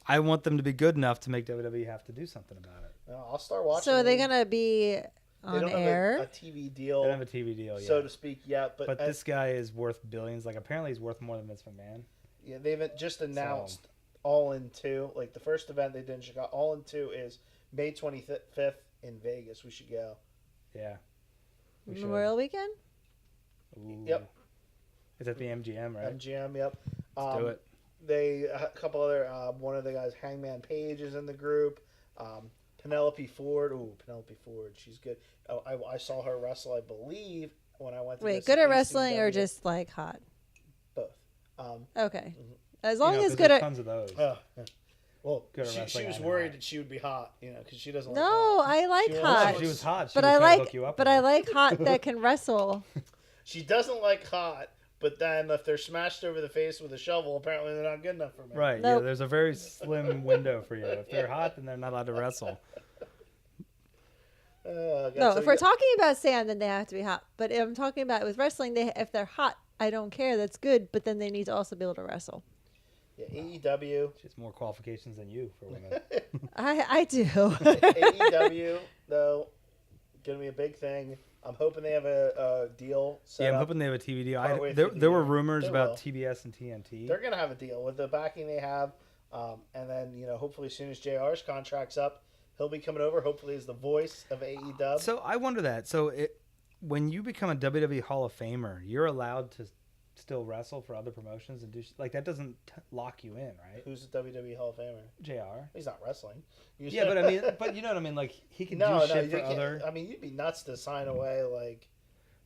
I want them to be good enough to make WWE have to do something about it. I'll start watching. So are they them. gonna be They on don't air? have a TV deal, They don't have a TV deal yet. so to speak, yet. But this guy is worth billions. Like, apparently he's worth more than Vince McMahon. Yeah, they've just announced All In 2. Like the first event they did in Chicago, All In 2 is May 25th in Vegas. We should go. Yeah. We should. Memorial Weekend? Ooh. Yep. It's at the MGM, right? MGM, yep. Let's do it. A couple other, one of the guys, Hangman Page, is in the group. Penelope Ford. Ooh, Penelope Ford. She's good. Oh, I saw her wrestle, I believe, when I went to Wait, this good at wrestling or ACW. just like hot? Both. Okay. Mhm. As long as 'cause good there's at. tons of those. Yeah. Well, Good at she wrestling was and worried hot. that she would be hot, because she doesn't. No, like I like She was- hot. If she was hot. She But was I trying to like, hook you up but with I it. like hot that can wrestle. She doesn't like hot, but then if they're smashed over the face with a shovel, apparently they're not good enough for me. Right. Nope. Yeah. There's a very slim window for you. If they're hot, then they're not allowed to wrestle. No, if we're talking about Sam, then they have to be hot. But if I'm talking about with wrestling, if they're hot, I don't care. That's good. But then they need to also be able to wrestle. Yeah, AEW. She has more qualifications than you for women. I do. AEW, though, going to be a big thing. I'm hoping they have a deal set Yeah, I'm up. hoping they have a TV deal. Partway There through the were year. rumors They about will. TBS and TNT. They're going to have a deal with the backing they have. And then, hopefully as soon as JR's contract's up, he'll be coming over, hopefully as the voice of AEW. So I wonder that. So when you become a WWE Hall of Famer, you're allowed to still wrestle for other promotions and do like that doesn't lock you in, right? Who's the WWE Hall of Famer? JR. He's not wrestling. Yeah, but I mean, but you know what I mean. Like he can do shit for other. I mean, you'd be nuts to sign away like.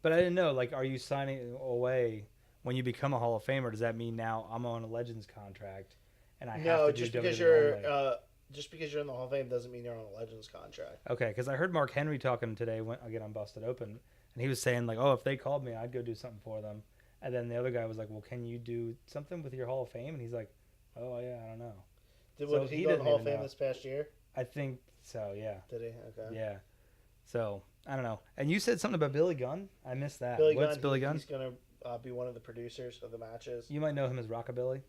But I didn't know. Like, are you signing away when you become a Hall of Famer? Does that mean now I'm on a Legends contract and I have to do just WWE because only? just because you're in the Hall of Fame doesn't mean you're on a Legends contract. Okay, because I heard Mark Henry talking today again on Busted Open, and he was saying like, oh, if they called me, I'd go do something for them. And then the other guy was like, well, can you do something with your Hall of Fame? And he's like, oh yeah, I don't know. Did he go to the Hall of Fame this past year? I think so. Yeah. Did he? Okay. Yeah. So I don't know. And you said something about Billy Gunn. I missed that. Billy What's Gunn, Billy Gunn? He's going to be one of the producers of the matches. You might know him as Rockabilly.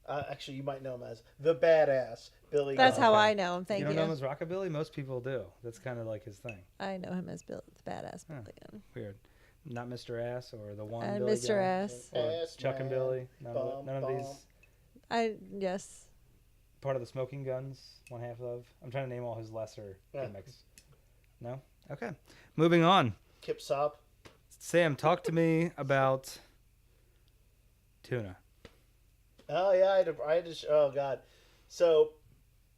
Actually, you might know him as the Badass Billy That's Gunn. how I know him. Thank you you. don't know him as Rockabilly? Most people do. That's kind of like his thing. I know him as Bill, the badass Huh. Billy Gunn. Weird. Not Mr. Ass or the one And Billy Mr. Gunn? Ass. Or Ass Chuck and man. Billy. None of Bum, these. Yes. Part of the Smoking Guns, one half of. I'm trying to name all his lesser Yeah. gimmicks. No? Okay. Moving on. Kip Sop. Sam, talk to me about tuna. Oh yeah, oh god. So,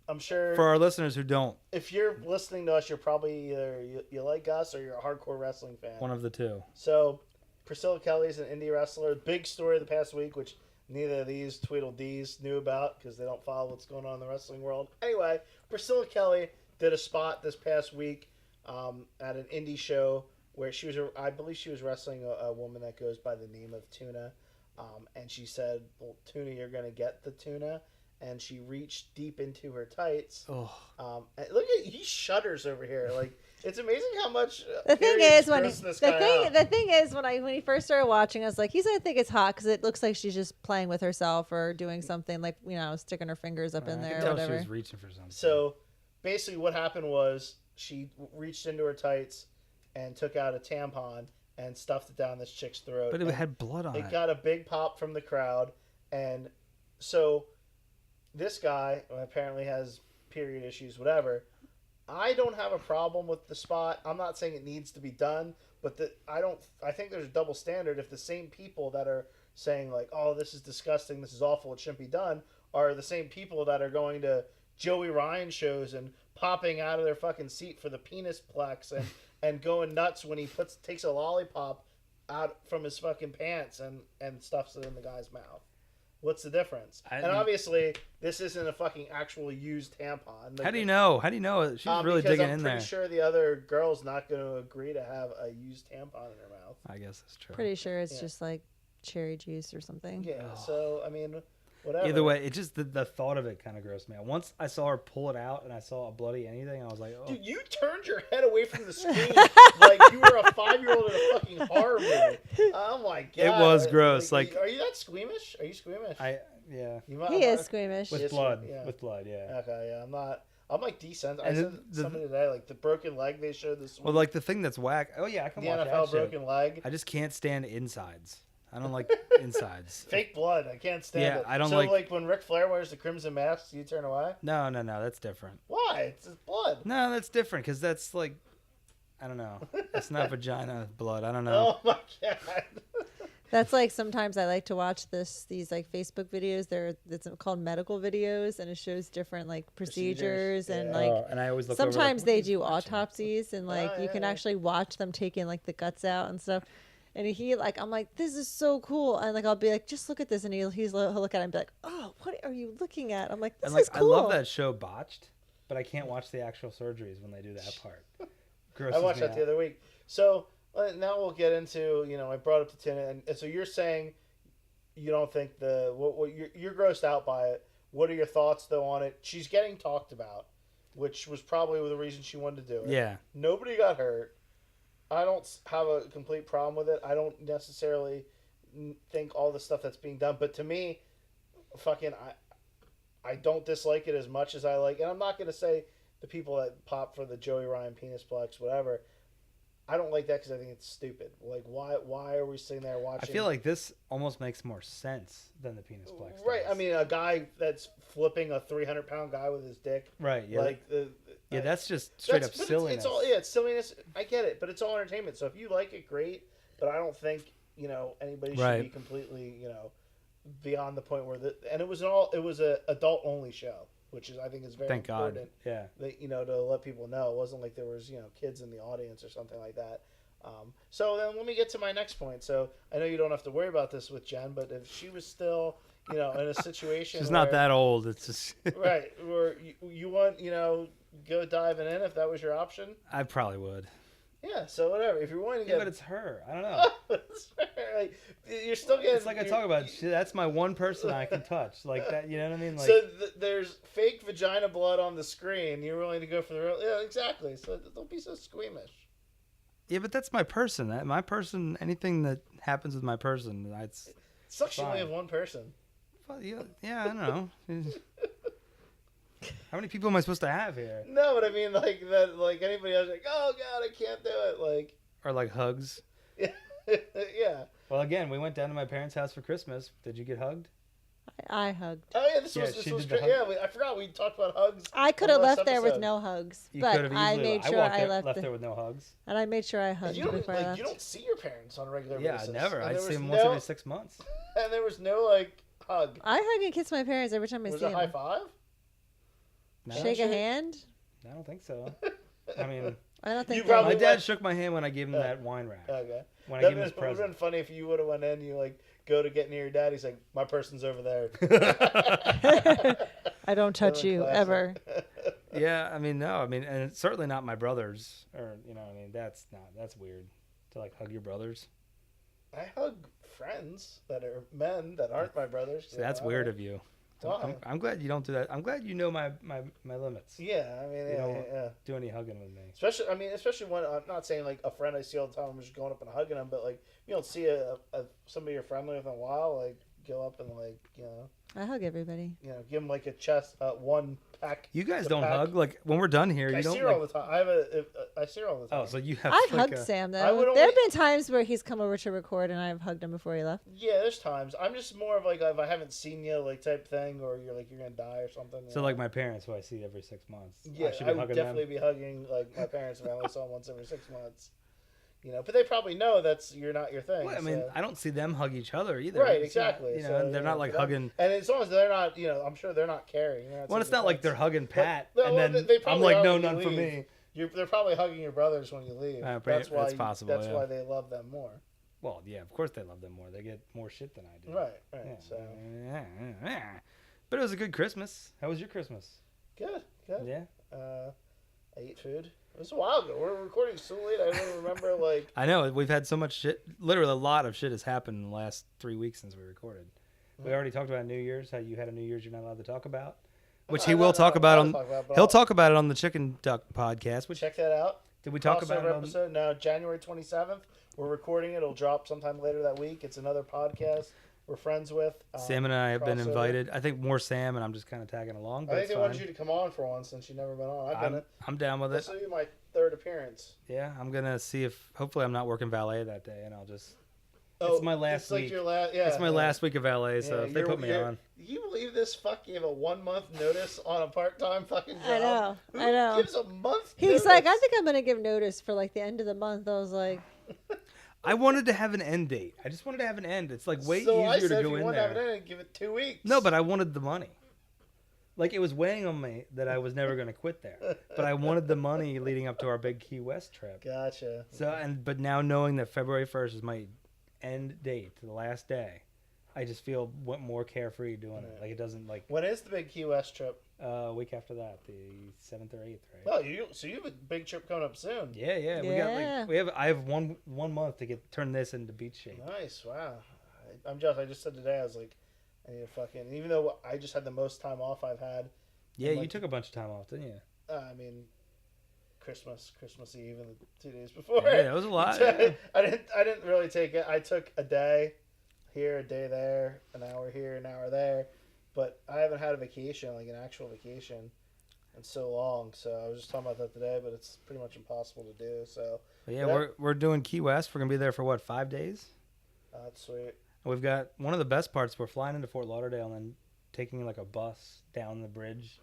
I'm sure For our listeners who don't, if you're listening to us, you're probably either you like us or you're a hardcore wrestling fan. one of the two. So, Priscilla Kelly's an indie wrestler. Big story of the past week, which neither of these Tweedledees knew about because they don't follow what's going on in the wrestling world. Anyway, Priscilla Kelly did a spot this past week at an indie show where I believe she was wrestling a woman that goes by the name of Tuna. And she said, well, Tuna, you're going to get the tuna. And she reached deep into her tights. Oh. And look at, he shudders over here. Like, it's amazing how much The thing periods is when gross this guy out. the thing is when he first started watching, I was like, he's gonna think it's hot because it looks like she's just playing with herself or doing something like sticking her fingers up in I there could or tell whatever. she was reaching for something. So, basically what happened was she reached into her tights and took out a tampon and stuffed it down this chick's throat. But it And had blood on it. it got a big pop from the crowd. And so this guy apparently has period issues, whatever. I don't have a problem with the spot. I'm not saying it needs to be done, but I think there's a double standard if the same people that are saying like, "Oh, this is disgusting, this is awful, it shouldn't be done," are the same people that are going to Joey Ryan shows and popping out of their fucking seat for the penis plex and going nuts when he takes a lollipop out from his fucking pants and stuffs it in the guy's mouth. What's the difference? And obviously, this isn't a fucking actual used tampon. How do you know? How do you know? She's really digging in there. I'm pretty sure the other girl's not going to agree to have a used tampon in her mouth. I guess that's true. Pretty sure it's Yeah. just like cherry juice or something. Yeah, Oh. so, I mean, whatever. Either way, it just the thought of it kind of grossed me out. Once I saw her pull it out and I saw a bloody anything, I was like, oh. Dude, you turned your head away from the screen like you were a 5-year-old in a fucking horror movie. Oh my god. It was gross, like- are you that squeamish? Are you squeamish? Yeah. You might- He is squeamish. With Yes, blood. yeah. With blood, yeah. Okay, yeah, I'm not. I'm like decent. I And said the- something today, like the broken leg they showed this week. Well, like the thing that's whack. Oh yeah, I can the watch NFL that shit. broken leg. I just can't stand insides. I don't like insides. Fake blood. I can't stand Yeah, it. I don't so, like- when Ric Flair wears the crimson mask, you turn away? No, that's different. Why? It's his blood. No, that's different because that's like, I don't know. It's not vagina blood. I don't know. Oh my god. That's like sometimes I like to watch these like Facebook videos. It's called medical videos, and it shows different like procedures and yeah. like Oh, and I always look over, like, sometimes what they is do watching? autopsies and like you yeah, can yeah. actually watch them taking like the guts out and stuff. And I'm like, this is so cool. And like, I'll be like, just look at this. And he'll look at it and be like, oh, what are you looking at? I'm like, this And like, is cool. I love that show Botched, but I can't watch the actual surgeries when they do that part. Grosses I watched me that out. the other week. So now we'll get into, I brought up the Tina, and so you're saying you don't think you're grossed out by it. What are your thoughts though on it? She's getting talked about. which was probably the reason she wanted to do it. Yeah. Nobody got hurt. I don't have a complete problem with it. I don't necessarily think all the stuff that's being done, but to me, fucking, I don't dislike it as much as I like. And I'm not gonna say the people that pop for the Joey Ryan penis plex, whatever. I don't like that because I think it's stupid. Like, why are we sitting there watching? I feel like this almost makes more sense than the penis plex. Right. does. I mean, a guy that's flipping a 300-pound guy with his dick. Right. Yeah. Like That's just straight up but silliness. It's all it's silliness. I get it, but it's all entertainment. So if you like it, great. But I don't think anybody should be completely beyond the point where and it was a adult only show, which is I think is very Thank important. God. Yeah. That, to let people know it wasn't like there was kids in the audience or something like that. So then let me get to my next point. So I know you don't have to worry about this with Jen, but if she was still in a situation She's not that old. It's just right where you want go diving in if that was your option. I probably would. Yeah, so whatever. If you're willing to get, But it's her. I don't know. like, you're still getting. It's like I talk about. That's my one person I can touch. Like that. You know what I mean? Like, so there's fake vagina blood on the screen. You're willing to go for the real? Yeah, exactly. So don't be so squeamish. yeah, but that's my person. My person. Anything that happens with my person, that's. It sucks you fine. only have one person. Well, yeah, I don't know. How many people am I supposed to have here? No, but I mean like that. Like anybody else, like, oh god, I can't do it. Like, Or like hugs? yeah. Well, again, we went down to my parents' house for Christmas. Did you get hugged? I hugged. Oh yeah, this Yeah, was she did the great. hug. Yeah, I forgot we talked about hugs. I could on have the left last there with episode. no hugs, You but could have I easily. made sure walked I left. there with no hugs. And I made sure I hugged You don't before I left. you don't see your parents on a regular Yeah, basis. never. And I there see was them once no- every 6 months. And there was no like hug. I hug and kiss my parents every time I Was see it a high them. five? No, Shake a hand? I don't think so. I mean, I don't think You that- probably my dad went- shook my hand when I gave him that wine rack. Okay. When I That gave him his would have been present. funny if you would have went in. You like go to get near your dad. He's like, my person's over there. I don't touch you Classic. ever. Yeah, I mean, no, I mean, and it's certainly not my brothers, or I mean, that's weird to like hug your brothers. I hug friends that are men that aren't my brothers. So that's weird of you. Why? I'm glad you don't do that. I'm glad you know my limits. Yeah, I mean, You don't yeah. do any hugging with me. Especially when I'm not saying like a friend I see all the time. I'm just going up and hugging them, but like you don't see somebody you're friendly with in a while. Like go up and like I hug everybody. give them like a chest one pack. You guys the don't pack. hug like when we're done here. I You see don't. her all Like, the time. I see her all the time. oh, so you have. I've like hugged a- Sam I would though. There have only- been times where he's come over to record and I've hugged him before he left. Yeah, there's times. I'm just more of like if I haven't seen you like type thing, or you're gonna die or something. So like my parents, who I see every 6 months. yeah, I should I be would hugging definitely them. be hugging like my parents if I only saw them once every 6 months. But they probably know you're not your thing. Well, I mean, so. I don't see them hug each other either. Right, It's not- exactly. so, they're not for like them- hugging. And as long as they're not, I'm sure they're not caring. Well, it's not like they're hugging Pat, But- and well, then they I'm probably like, are no, when you none for leave. me. They're probably hugging your brothers when you leave. That's why. it's possible, That's yeah. why they love them more. Well, yeah, of course they love them more. They get more shit than I do. Right. Yeah. So But it was a good Christmas. How was your Christmas? good. Yeah. I ate food. It was a while ago. We're recording so late. I don't remember like. I know we've had so much shit. Literally, a lot of shit has happened in the last 3 weeks since we recorded. We already talked about New Year's. How you had a New Year's you're not allowed to talk about, which he will talk about on. He'll talk about it on the Chicken Duck podcast. Which Check that out. did we talk Crossover about it on? episode now January 27th. We're recording it. It'll drop sometime later that week. It's another podcast we're friends with. Sam and I have been crossover. invited. I think more Sam, and I'm just kind of tagging along. But I think it's they wanted fine. you to come on for once since you've never been on. I've been. I'm down with This it. will be my third appearance. Yeah, I'm gonna see if hopefully I'm not working valet that day, and I'll just. Oh, It's my last it's like week. your last. Yeah, It's my last week of LA, so Yeah, if they put me on. You believe this? Fuck, you have a 1 month notice on a part time fucking job. I know. Who I know. gives a month? He's notice? like, I think I'm gonna give notice for like the end of the month. I was like, I wanted to have an end date. I just wanted to have an end. It's like way so I easier said to if go you in want to have there. it in, give it 2 weeks. No, but I wanted the money. Like it was weighing on me that I was never going to quit there, but I wanted the money leading up to our big Key West trip. Gotcha. So but now knowing that February 1st is my end date, the last day, I just feel more carefree doing it. Like it doesn't like When is the big Key West trip? week after that, the 7th or 8th, right? Well, so you have a big trip coming up soon. Yeah. Yeah. I have one month to turn this into beach shape. Nice. Wow. I'm jealous. I just said today I was like, I need to fucking. Even though I just had the most time off I've had. Yeah, I'm you like- took a bunch of time off, didn't you? I mean, Christmas Eve, and the 2 days before. Yeah, it was a lot. I didn't really take it. I took a day here, a day there, an hour here, an hour there, but I haven't had a vacation, like an actual vacation, in so long. So I was just talking about that today, but it's pretty much impossible to do. So But yeah, we're doing Key West. We're gonna be there for what, 5 days? that's sweet. We've got one of the best parts. We're flying into Fort Lauderdale and then taking like a bus down the bridge,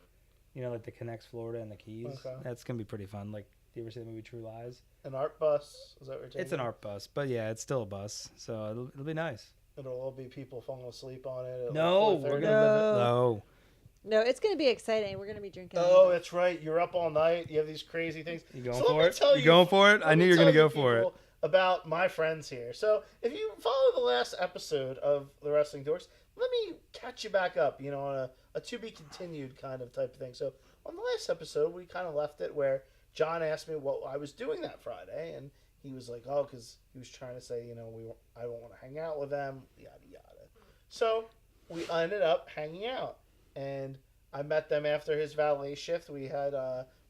like that connects Florida and the Keys. Okay. That's gonna be pretty fun. Like, do you ever see the movie True Lies? An art bus, is that what you're taking? It's an art bus, but yeah, it's still a bus, so it'll be nice. It'll all be people falling asleep on it. It'll No, be we're 4:30. gonna live it. No, No, it's gonna be exciting. We're gonna be drinking. Oh, that's right. You're up all night. You have these crazy things. you going So let for me it? tell You going for it? I let knew me you were gonna tell go for it. people About my friends here. So if you follow the last episode of the Wrestling Dorks, let me catch you back up. On a to be continued kind of type of thing. So on the last episode, we kind of left it where John asked me what I was doing that Friday, and he was like, "Oh, because he was trying to say, I don't want to hang out with them, yada yada." So we ended up hanging out, and I met them after his valet shift. We had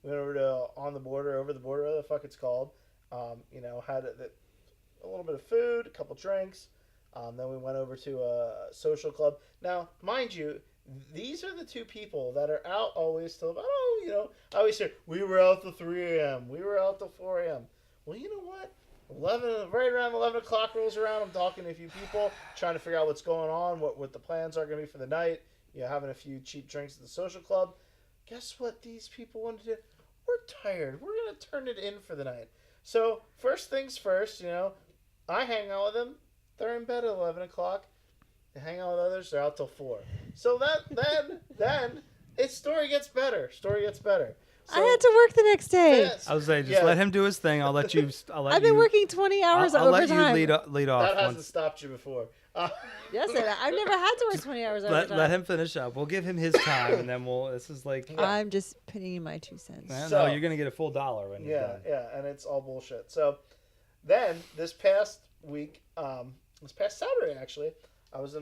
we went over to over the border, whatever the fuck it's called. Had a little bit of food, a couple drinks. Then we went over to a social club. Now, mind you, these are the two people that are out always till about, I always hear, we were out till 3 a.m. We were out till 4 a.m. Well, you know what? Right around 11 o'clock rolls around, I'm talking to a few people, trying to figure out what's going on, what the plans are going to be for the night, having a few cheap drinks at the social club. Guess what these people want to do? We're tired. We're going to turn it in for the night. So, first things first, I hang out with them. They're in bed at 11 o'clock. They hang out with others. They're out till 4. So then, story gets better. So, I had to work the next day. yes, I was saying, just let him do his thing. I'll let you. I've been working 20 hours I'll let overtime. you lead off. that hasn't once. stopped you before. Yes, I've never had to work 20 hours overtime. Let him finish up. We'll give him his time, and then this is like. I'm just putting in my 2 cents. No, you're gonna get a full $1 when you're done. Yeah, and it's all bullshit. So then this past week, this past Saturday actually, I was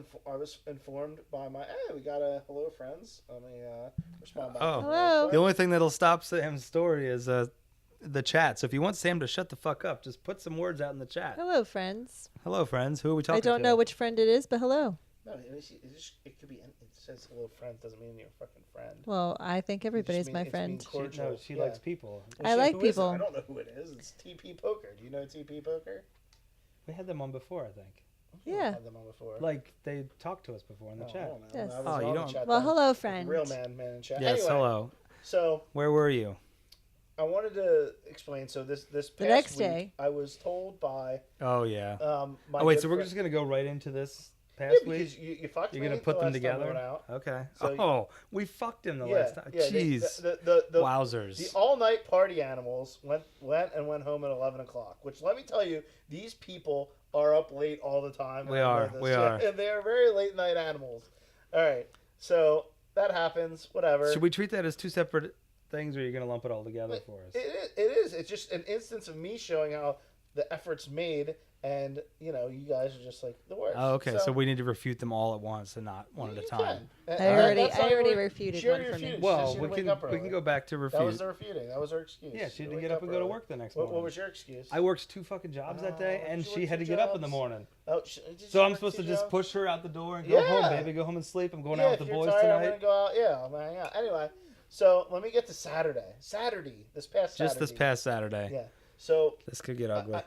informed by we got a hello friends. Let me respond back. Oh. Hello. The only thing that'll stop Sam's story is the chat. So if you want Sam to shut the fuck up, just put some words out in the chat. Hello, friends. Hello, friends. Who are we talking I to? don't know which friend it is, but hello. No, it could be. It says hello friend doesn't mean you're a fucking friend. Well, I think everybody's my it's being friend. cordial. She likes people. I like who is it? people. I don't know who it is. It's TP Poker. Do you know TP Poker? We had them on before, I think. Yeah. I've had them on before. Like they talked to us before in the Oh, I chat. don't know. Yes. I was Oh, on you the don't- chat Well, then. hello, friend. Real man in chat. Yes. Anyway, Hello. So Where were you? I wanted to explain. So this past next week, day. I was told by Oh yeah. my Oh wait, good so we're friend- just gonna go right into this yeah, past because week? you fucked You're me gonna the put them last time we together? went out. Okay. So we fucked him the Yeah, last time. yeah, Jeez. the Wowzers. The all-night party animals went home at 11 o'clock. Which let me tell you, these people are up late all the time. We and I know are, this. we Yeah, are. and they are very late night animals. All right, so that happens. Whatever. Should we treat that as two separate things, or are you gonna lump it all together for us? It is. It's just an instance of me showing how the effort's made, and you guys are just like the worst. Oh, okay. So we need to refute them all at once and not one at a you time. can. I already refuted She already one for me. refuted. Well, She didn't we wake can up we early. can go back to refute. That was the refuting. That was her excuse. Yeah, she had to wake get up and go to early. work the next morning. What was your excuse? I worked 2 fucking jobs that day, Oh, and did you she work had to 2 get up in the jobs? morning. Oh, So I'm supposed to just push her out the door and go home, Yeah. baby. Go home and sleep. I'm going Yeah, out with if the you're boys tired, I'm tonight. gonna go out. Yeah, I'm gonna hang out. Anyway, so let me get to Saturday. This past Saturday. Just this past Saturday. Yeah. So This could get ugly.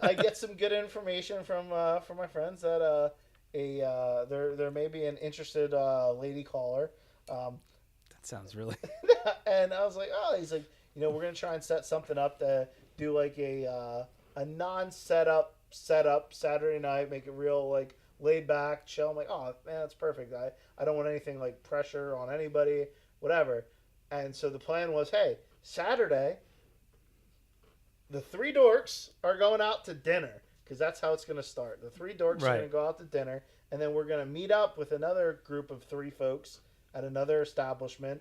I get some good information from my friends that there may be an interested lady caller. That sounds really. And I was like, oh, he's like, we're gonna try and set something up to do like a non-setup Saturday night, make it real like laid back, chill. I'm like, oh man, that's perfect. I don't want anything like pressure on anybody, whatever. And so the plan was, hey, Saturday, the 3 dorks are going out to dinner because that's how it's gonna start. The 3 dorks are Right. gonna go out to dinner, and then we're gonna meet up with another group of 3 folks at another establishment,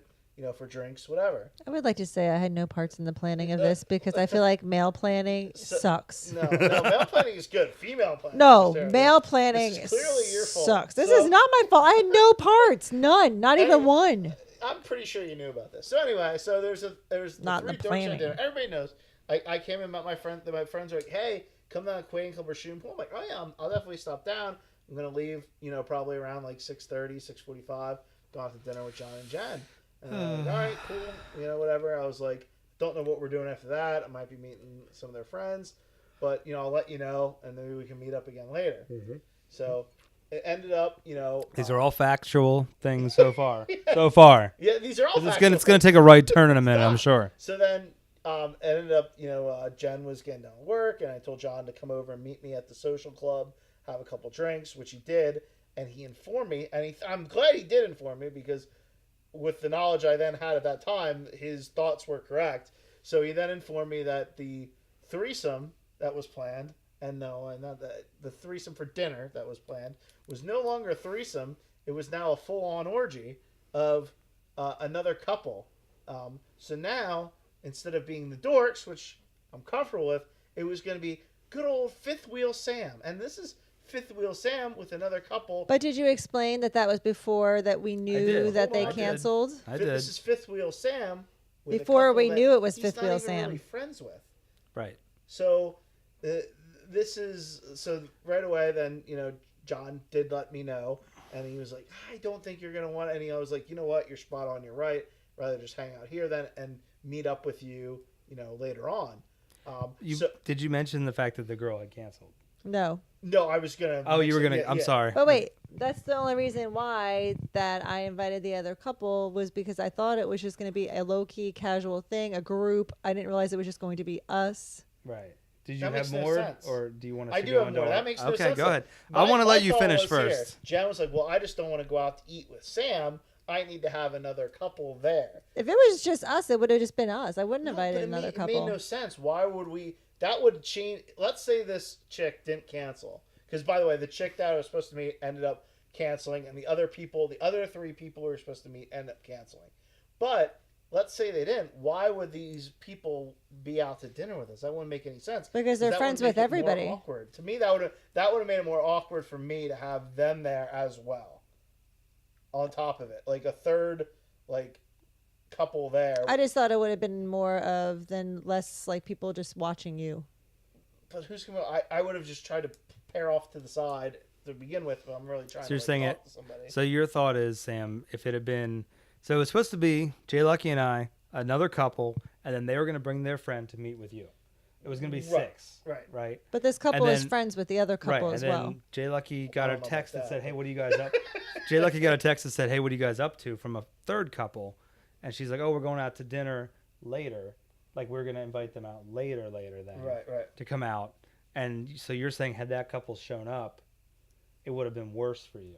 for drinks, whatever. I would like to say I had no parts in the planning of this because I feel like male planning sucks. No, male planning is good. Female planning. No, is terrible. male planning This is clearly your fault. sucks. This So- is not my fault. I had no parts. None. Not even Anyway, one. I'm pretty sure you knew about this. So anyway, so there's the Not in three the Dorks planning. at dinner. Everybody knows. I came and met my friend. My friends were like, "Hey, come down to Queen Club or Shooting Pool." I'm like, "Oh yeah, I'll definitely stop down. I'm gonna leave. Probably around like 6:30, 6:45. Go out to dinner with John and Jen." And I'm like, "All right, cool. Whatever." I was like, "Don't know what we're doing after that. I might be meeting some of their friends, but I'll let you know, and maybe we can meet up again later." Mm-hmm. So it ended up, These are all factual things so far. So far. Yeah, these are all. It's factual gonna things. take a right turn in a minute, I'm sure. So then it ended up, Jen was getting done with work, and I told John to come over and meet me at the social club, have a couple drinks, which he did, and he informed me, and I'm glad he did inform me, because with the knowledge I then had at that time, his thoughts were correct. So he then informed me that the threesome that was planned, and not the threesome for dinner that was planned, was no longer a threesome. It was now a full-on orgy of another couple. So now, instead of being the Dorks, which I'm comfortable with, it was going to be good old Fifth Wheel Sam. And this is Fifth Wheel Sam with another couple. But did you explain that was before that we knew did. that Hold they on, I did. canceled? I did. This is Fifth Wheel Sam. With a Before couple we that knew it was he's Fifth not Wheel even Sam. really friends with. Right. So right away. Then John did let me know, and he was like, "I don't think you're gonna want any." I was like, "You know what? You're spot on. You're right. Rather just hang out here then and meet up with you, later on." Did you mention the fact that the girl had canceled? No. No, I was gonna. Oh, you were gonna. yeah, I'm yeah. sorry. But wait, that's the only reason why that I invited the other couple was because I thought it was just going to be a low-key casual thing, a group. I didn't realize it was just going to be us. Right. Did you That have makes no more, sense. or do you want us I to do go have into more. all- That makes no Okay, sense. go ahead. My- I want to my let you thought finish was here. first. Jen was like, "Well, I just don't want to go out to eat with Sam. I need to have another couple there." If it was just us, it would have just been us. I wouldn't have No, but invited another It couple. made no sense. Why would we? That would change. Let's say this chick didn't cancel. Because, by the way, the chick that I was supposed to meet ended up canceling, and the other three people we were supposed to meet, ended up canceling. But let's say they didn't. Why would these people be out to dinner with us? That wouldn't make any sense. Because they're that friends would with make it more everybody. awkward. To me, that would have made it more awkward for me to have them there as well. On top of it, like a third, couple there. I just thought it would have been more of than less like people just watching you. But who's gonna? I would have just tried to pair off to the side to begin with, but I'm really trying So to you're saying talk to somebody. So your thought is, Sam, if it had been, so it was supposed to be Jay Lucky and I, another couple, and then they were going to bring their friend to meet with you. It was going to be Right, 6. right. Right. But this couple is then- friends with the other couple right. as And well. then Jay Lucky got I a don't know text about that said, that. "Hey, what are you guys up?" Jay Lucky got a text that said, "Hey, what are you guys up to?" from a third couple, and she's like, "Oh, we're going out to dinner later. Like we're going to invite them out later then, Right. to come out." And so you're saying, had that couple shown up, it would have been worse for you.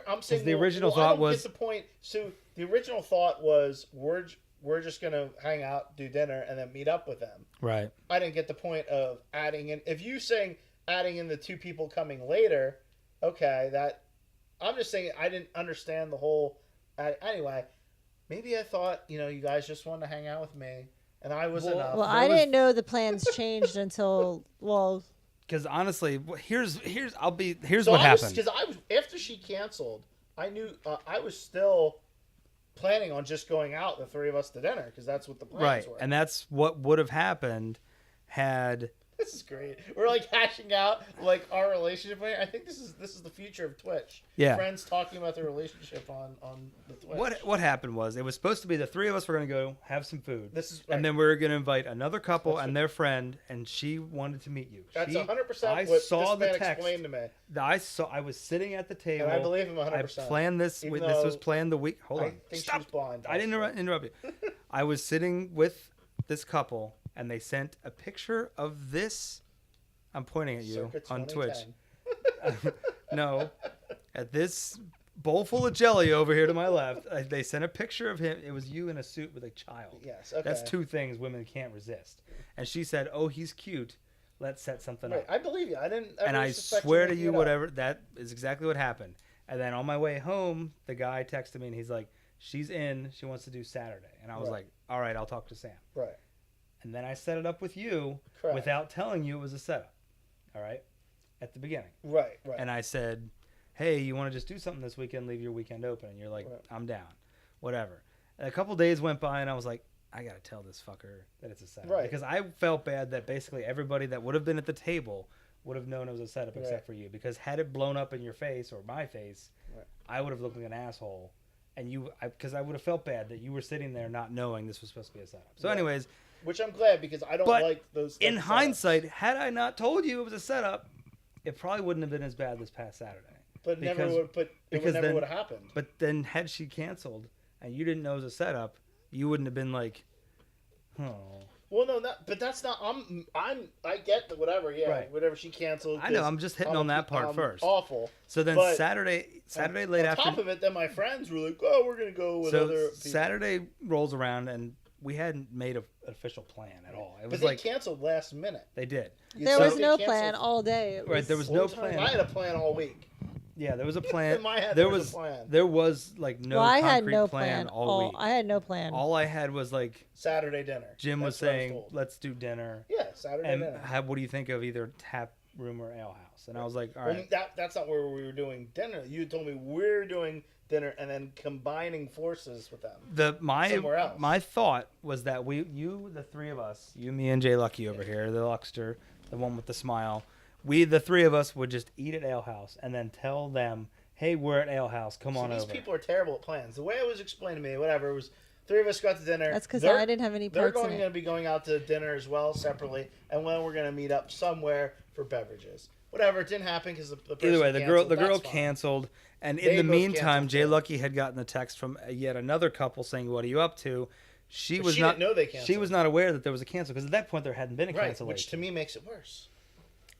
I'm saying the original I thought don't was- get the point. So the original thought was we're just gonna hang out, do dinner, and then meet up with them. Right. I didn't get the point of adding in. If you saying adding in the two people coming later, okay, that I'm just saying I didn't understand the whole. Anyway, maybe I thought you guys just wanted to hang out with me, and I was enough. Well, there I was- didn't know the plans changed until Because honestly, here's So what I was, happened. because I was after she canceled. I knew I was still planning on just going out, the three of us, to dinner, because that's what the plans Right, were. and that's what would have happened had. This is great. We're hashing out our relationship. I think this is the future of Twitch. Yeah. Friends talking about their relationship on the Twitch. What happened was it was supposed to be the three of us were going to go have some food. This is right. And then we were going to invite another couple and their friend, and she wanted to meet you. That's She- 100% I what saw this the man text. explained to me, I was sitting at the table. and I believe him I 100%. planned this. Even This was though planned the week. Hold I on. think Stop. she's blind. I didn't interrupt you. I was sitting with this couple, and they sent a picture of this. I'm pointing at you Circa on Twitch. 2010. No, at this bowl full of jelly over here to my left, they sent a picture of him. It was you in a suit with a child. Yes, okay. That's two things women can't resist. And she said, "Oh, he's cute. Let's set something Right, up." I believe you. I didn't. And ever I suspect swear to making you, it up. whatever, that is exactly what happened. And then on my way home, the guy texted me and he's like, "She's in. She wants to do Saturday." And I was Right. like, "All right, I'll talk to Sam." Right. And then I set it up with you Correct. without telling you it was a setup. All right, at the beginning. Right. Right. And I said, "Hey, you want to just do something this weekend? Leave your weekend open." And you're like, Right. "I'm down, whatever." And a couple days went by, and I was like, I gotta tell this fucker that it's a setup, Right. because I felt bad that basically everybody that would have been at the table would have known it was a setup except Right. for you. Because had it blown up in your face or my face, Right. I would have looked like an asshole, and because I would have felt bad that you were sitting there not knowing this was supposed to be a setup. So, Yeah. anyways, Which I'm glad, because I don't But like those. in type of setups. hindsight, had I not told you it was a setup, it probably wouldn't have been as bad this past Saturday. but never because- would. But it because would never then- would have happened. But then, had she canceled and you didn't know it was a setup, you wouldn't have been like, oh. Well, no, but that's not. I get the whatever. Yeah, Right. whatever she canceled. I know. 'cause I'm just hitting on that part I'm first. Awful. So then But- Saturday late On afternoon. top of it, then my friends were like, "Oh, we're gonna go with other people." Saturday rolls around and we hadn't made an official plan at all. It But was they like canceled last minute. they did. There So- was no They plan canceled all day. It Right, there was no all the time. plan. I had a plan all week. Yeah, there was a plan. In my head, there there was was a plan. There was like no Well, I concrete had no plan plan. all week. I had no plan. All I had was like Saturday dinner. Jim was That's what I saying, told. let's do dinner. Yeah, Saturday And dinner. what do you think of either tap room or ale house? And I was like, all Well, right. that's not where we were doing dinner. You told me we're doing dinner and then combining forces with them. Somewhere else. My thought was that the three of us, you, me, and Jay Lucky over here, the Luckster, the one with the smile, the three of us would just eat at Ale House and then tell them, hey, we're at Ale House, come on These over. people are terrible at plans. The way it was explained to me, whatever, it was three of us go out to dinner. That's because They're- I didn't have any They're parts in going to it. be going out to dinner as well, separately, and then we're going to meet up somewhere for beverages. Whatever, it didn't happen because the person Either way, the girl that's fine. canceled, and They in the both meantime, canceled, Jay too. Lucky had gotten a text from yet another couple saying, "What are you up to?" She But was she not. didn't know they She canceled. was not aware that there was a cancel because at that point there hadn't been a Right, cancellation. which to me makes it worse.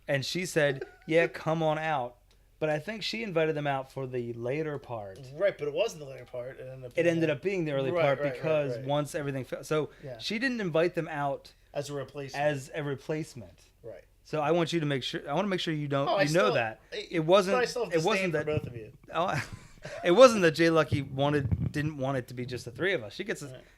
And she said, "Yeah, come on out." But I think she invited them out for the later part. Right, but it wasn't the later part. It ended up being the early Right, part right, because right. once everything fell. So Yeah. she didn't invite them out as a replacement. as a replacement. Right. So I want you to make sure. I want to make sure you don't. Oh, I you know still- that I- it wasn't. But I still have It disdain wasn't for that. both of you. Oh, it wasn't that Jay Lucky didn't want it to be just the three of us.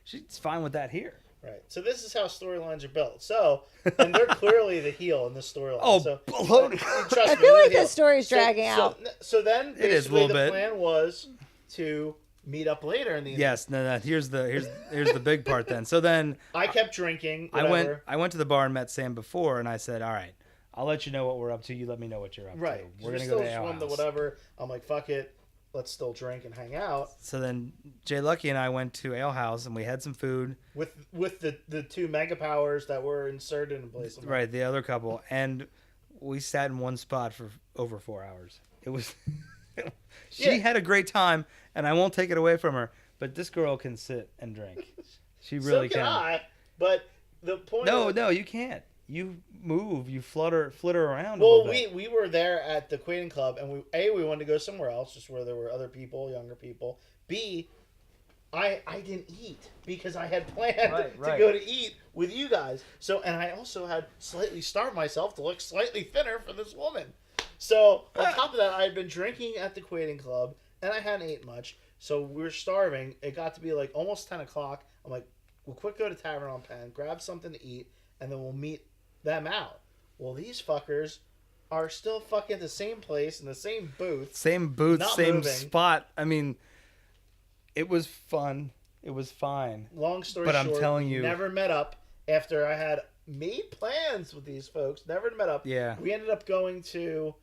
She's fine with that here. Right. So this is how storylines are built. So, and they're clearly the heel in this storyline. Oh, so, baloney. trust I me, feel they're like the heel. the story's So- dragging out. So then, It is a basically, little the bit. plan was to meet up later in the evening. Yes. No. Here's the big part. Then. So then I kept drinking. I Whatever. went to the bar and met Sam before, and I said, "All right, I'll let you know what we're up to. You let me know what you're up Right. to. We're gonna still go to just our wanted to house." whatever. I'm like, fuck it. Let's still drink and hang out So then Jay Lucky and I went to Ale House and we had some food. with the two mega powers that were inserted in place. Right, the other couple, and we sat in one spot for over 4 hours. It was. She Yeah. had a great time, and I won't take it away from her. But this girl can sit and drink. She really so can I. But the point. No, of, no, you can't. You move, you flitter around. a Well, little bit. we were there at the Quaiding Club, and we wanted to go somewhere else, just where there were other people, younger people. B, I didn't eat because I had planned Right. to go to eat with you guys. So, and I also had slightly starved myself to look slightly thinner for this woman. So on top of that, I had been drinking at the Quaiding Club, and I hadn't eaten much. So we were starving. It got to be like almost 10 o'clock. I'm like, we'll quick go to Tavern on Penn, grab something to eat, and then we'll meet them out. Well, these fuckers are still fucking at the same place in the same booth. Same booth, Not same moving. spot. I mean, it was fun. It was fine. Long story But short, I'm telling you- never met up after I had made plans with these folks. Never met up. Yeah. We ended up going to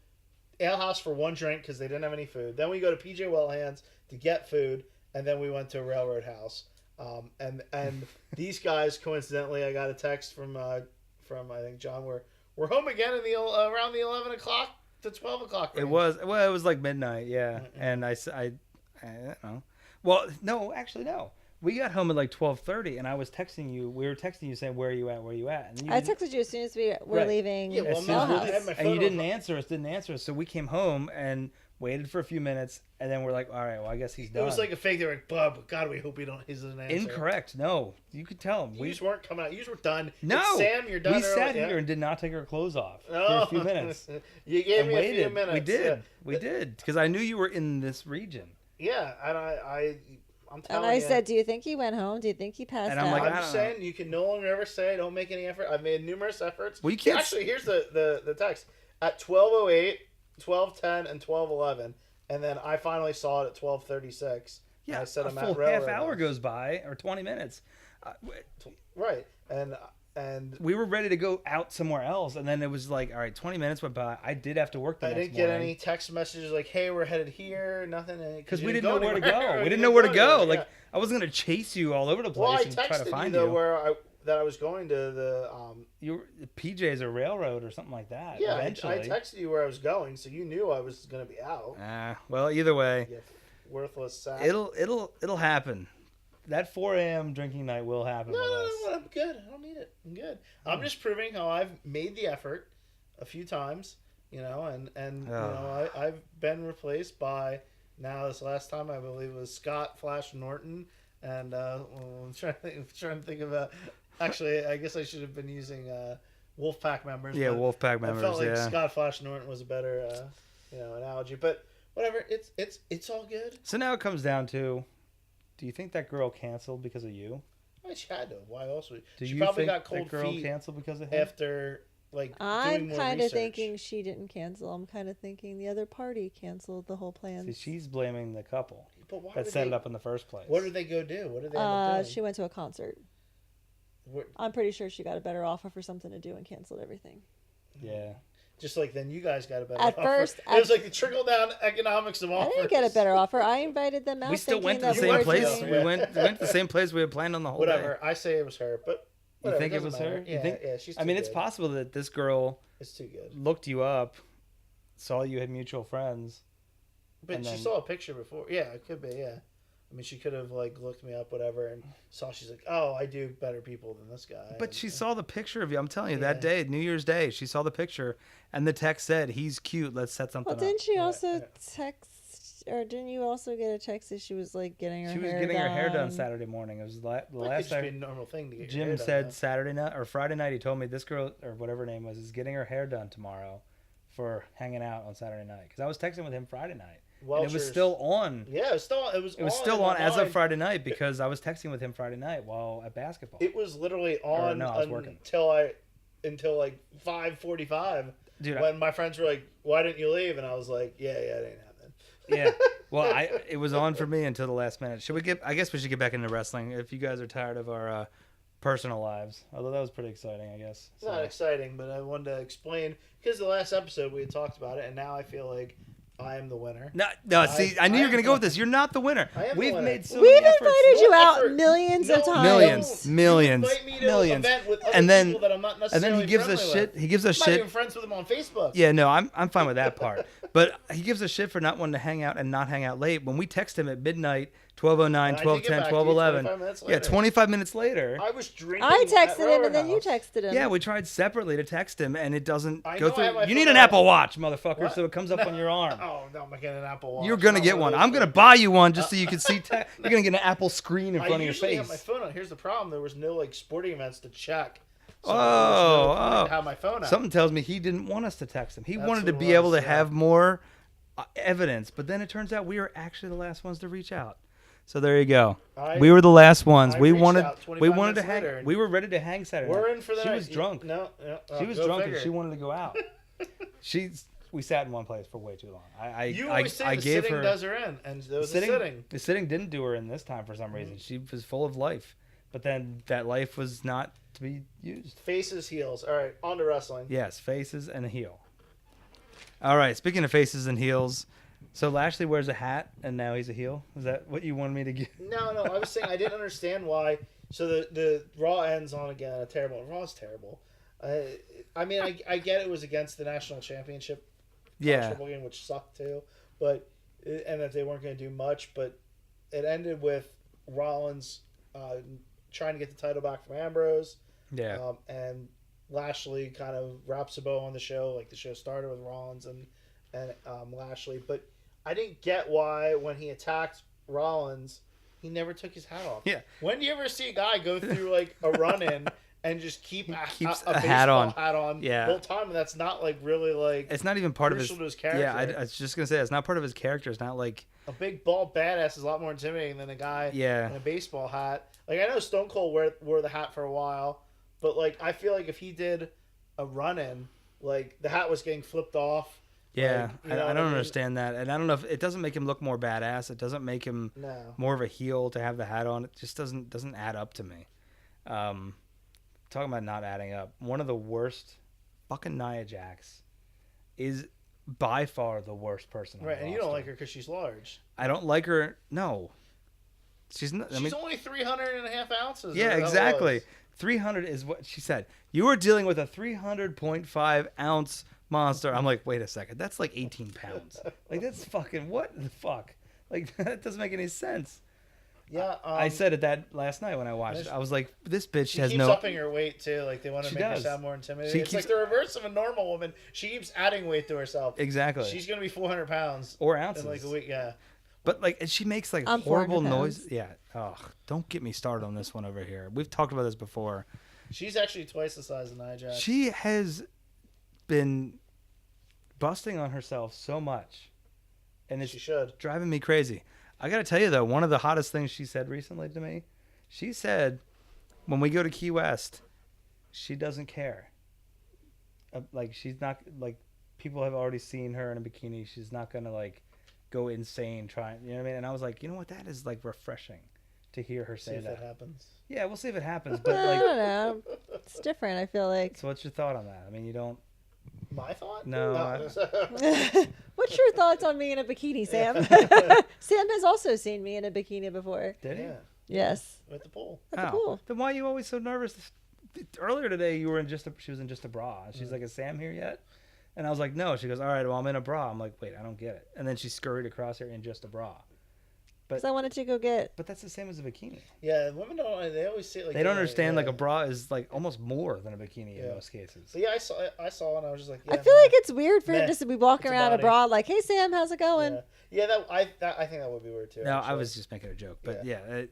Ale House for one drink because they didn't have any food. Then we go to PJ Wellhands to get food, and then we went to Railroad House. And these guys, coincidentally, I got a text from I think John. We're home again in the around the 11 o'clock to 12 o'clock. It range. was like midnight, yeah. And I don't know. Well, no, actually no. We got home at like 12:30, and I was texting you. We were texting you saying, "Where are you at? Where are you at?" And you I didn't- texted you as soon as we were Right. leaving. Yeah, well, as I'm soon as not we- really- I had my and you phone didn't on. answer us. So we came home and waited for a few minutes, and then we're like, "All right, well, I guess he's done." It was like a fake. They were like, "Bub, God, we hope he's an answer." Incorrect. No, you could tell him. You just weren't coming out. You just were done. No, It's Sam, you're done. We early. sat Yeah. here and did not take our clothes off for Oh. a few minutes. You gave And me waited. a few minutes. We did. Yeah. We did because I knew you were in this region. Yeah, and I'm And telling I you. said, "Do you think he went home? Do you think he passed And out?" I'm like, I'm I just don't know. saying you can no longer ever say don't make any effort. I've made numerous efforts. Well, you can't Actually, here's the text at 12:08, 12:10, and 12:11, and then I finally saw it at 12:36. Yeah, I said a I'm at full Railroad half hour House. goes by, or 20 minutes. Right, and We were ready to go out somewhere else, and then it was like, all right, 20 minutes went by. I did have to work the I next didn't get morning. any text messages like, "Hey, we're headed here." Nothing. Because you we didn't know where to go. anywhere. We You didn't know where to go. anywhere, Like, yeah. I wasn't going to chase you all over the place Well, I and try to texted you find though you. that I was going to the. You were PJ's or Railroad or something like that. Yeah, Eventually. I texted you where I was going, so you knew I was going to be out. Well, either way, You worthless sack. it'll happen. That 4 a.m. drinking night will happen with us. No, I'm good. I don't need it. I'm good. I'm just proving how I've made the effort a few times, and I've been replaced by now. This last time I believe was Scott Flash Norton, and I'm trying to think of actually, I guess I should have been using Wolfpack members. Yeah, but Wolfpack members. I felt like yeah. Scott Flash Norton was a better analogy, but whatever. It's all good. So now it comes down to, do you think that girl canceled because of you? She had to. Why else would Do she? you Probably think got cold that girl feet canceled because of him? after doing I'm more kind of research. thinking she didn't cancel. I'm kind of thinking the other party canceled the whole plan. See, she's blaming the couple But why that would set they, it up in the first place. What did they go do? What did they end up doing? She went to a concert. What- I'm pretty sure she got a better offer for something to do and canceled everything. Yeah. Just like then you guys got a better At offer. first- it was like the trickle down economics of I offers. didn't get a better offer. I invited them out. We still went to the thinking that same we were place. doing- We went to the same place we had planned on the whole Whatever. day. I say it was her, but You whatever, think it doesn't was matter. her? Yeah, You think? yeah, she's. I mean, too it's good. possible that this girl It's too good. looked you up, saw you had mutual friends. But and she then- saw a picture before. Yeah, it could be. Yeah. I mean, she could have like looked me up, whatever, and saw. She's like, "Oh, I do better people than this guy." But And- she saw the picture of you. I'm telling you, Yeah. that day, New Year's Day, she saw the picture, and the text said, "He's cute. Let's set something Well, up." didn't she Yeah, also yeah. text, or didn't you also get a text that she was like getting her She was hair getting done? her hair done Saturday morning. It was the That could last just be a time normal thing to get your hair Jim done, said though. Saturday night or Friday night. He told me this girl or whatever her name was is getting her hair done tomorrow for hanging out on Saturday night. Because I was texting with him Friday night, and it was Welchers. still on. Yeah, it was still. It was. It was on still in my on as of mind. Friday night because I was texting with him Friday night while at basketball. It was literally on no, I was working. until like 5:45 Dude, when my friends were like, "Why didn't you leave?" And I was like, "Yeah, it ain't happening." yeah. Well, it was on for me until the last minute. Should we get? I guess we should get back into wrestling if you guys are tired of our personal lives. Although that was pretty exciting, I guess. It's not exciting, but I wanted to explain because the last episode we had talked about it, and now I feel like I am the winner. No. See, I knew you were am gonna go with the- this. You're not the winner. I am the We've winner. made so We've many efforts. invited you No out effort. millions of No, times. Millions. You Millions. invite me to Millions. an event with other And then- people that I'm not And necessarily then he gives us friendly shit. with. He gives us I'm not shit. even friends with him on Facebook. Yeah, no, I'm fine with that part. But he gives us shit for not wanting to hang out and not hang out late. When we text him at midnight, 12:09, And I did get 12:10, back to you 12:11. 25 minutes Yeah, later. 25 minutes later. I was drinking. I at texted him Railroad and then you House. texted him. Yeah, we tried separately to text him, and it doesn't I go know I have through. my You need phone an out. Apple Watch, motherfucker, What? so it comes up on your arm. Oh no, I'm not getting an Apple Watch. You're gonna Not get one one. of those I'm gonna things. buy you one just so you can see. You're gonna get an Apple screen in I front of your usually have my face. phone on. Here's the problem: there was no like sporting events to check. So Oh, there was no point oh. to have my phone out. Something tells me he didn't want us to text him. He That's wanted to what be it able was, to yeah. have more evidence, but then it turns out we were actually the last ones to reach out. So there you go. We were the last ones. I We reached wanted. out We 25 wanted to minutes hang. later and- We were ready to hang Saturday. We're night. in for the She night. was drunk. No, She was go drunk figure. and she wanted to go out. We sat in one place for way too long. You I always say the gave sitting her does her in, and there was a sitting. sitting. The sitting didn't do her in this time for some reason. She was full of life, but then that life was not to be used. Faces, heels. All right, on to wrestling. Yes, faces and a heel. All right, speaking of faces and heels, so Lashley wears a hat and now he's a heel. Is that what you wanted me to get? No, I was saying I didn't understand why. So the Raw ends on again a terrible. Raw's terrible. I mean, I get it was against the national championship. Yeah. Triple game, which sucked too, but and that they weren't going to do much, but it ended with Rollins trying to get the title back from Ambrose, Yeah. and Lashley kind of wraps a bow on the show. Like the show started with Rollins and Lashley, but I didn't get why when he attacked Rollins, he never took his hat off. Yeah. When do you ever see a guy go through like a run in and just keep keeps a a hat baseball on. hat on Yeah. the whole time? And that's not like really like It's not even part of his. crucial to his character. Yeah, I was just gonna say it's not part of his character. It's not like. a big bald badass is a lot more intimidating than a guy Yeah. in a baseball hat. Like I know Stone Cold wore the hat for a while, but like I feel like if he did a run in, like the hat was getting flipped off Yeah, Like, you know I what don't I mean? understand that, and I don't know if it doesn't make him look more badass. It doesn't make him No. more of a heel to have the hat on. It just doesn't add up to me. Talking about not adding up, one of the worst fucking Nia Jax is by far the worst person. On Right, the and you don't roster. like her because she's large. I don't like her. No, she's not. I She's mean, only 300.5 ounces. yeah, or whatever it exactly. was. 300 is what she said. You are dealing with a 300.5 ounce monster. I'm like, wait a second. That's like 18 pounds. Like, that's fucking, what the fuck? Like, that doesn't make any sense. Yeah, I said it that last night when I watched it. I was like, this bitch she has keeps no. upping her weight too. Like they want to She make her does. sound more intimidating. She It's keeps- like the reverse of a normal woman. She keeps adding weight to herself. Exactly. She's gonna be 400 pounds Or in ounces. like a week. Yeah. But, like, and she makes, like, I'm horrible 400 noise. pounds. Yeah. Ugh. Don't get me started on this one over here. We've talked about this before. She's actually twice the size of Nia Jax. She has been busting on herself so much. And it's She should. driving me crazy. I got to tell you, though, one of the hottest things she said recently to me, she said, when we go to Key West, she doesn't care. Like, she's not, like, people have already seen her in a bikini. She's not going to, like, go insane trying, you know what I mean? And I was like, you know what? That is, like, refreshing to hear her See say if that. that happens. Yeah, we'll see if it happens. But, I like, don't know. It's different. I feel like. so what's your thought on that? I mean, you don't. My thought? No, What's your thoughts on me in a bikini, Sam? Sam has also seen me in a bikini before. Did he? Yeah, Yes, at the pool. at the Oh, pool. then why are you always so nervous? Earlier today, you were in she was in just a bra. She's like, "Is Sam here yet?" And I was like, "No." She goes, "All right, well, I'm in a bra." I'm like, "Wait, I don't get it." And then she scurried across here in just a bra. Because I wanted to go get. But that's the same as a bikini. Yeah, women don't. They always say it like They don't yeah, understand yeah. like a bra is like almost more than a bikini in Yeah. most cases. But yeah, I saw, and I was just like, yeah, I feel like it's weird for him Meh. just to be walking It's a around a body. bra like, "Hey Sam, how's it going?" yeah, I think that would be weird too. No, I actually. was just making a joke. But yeah,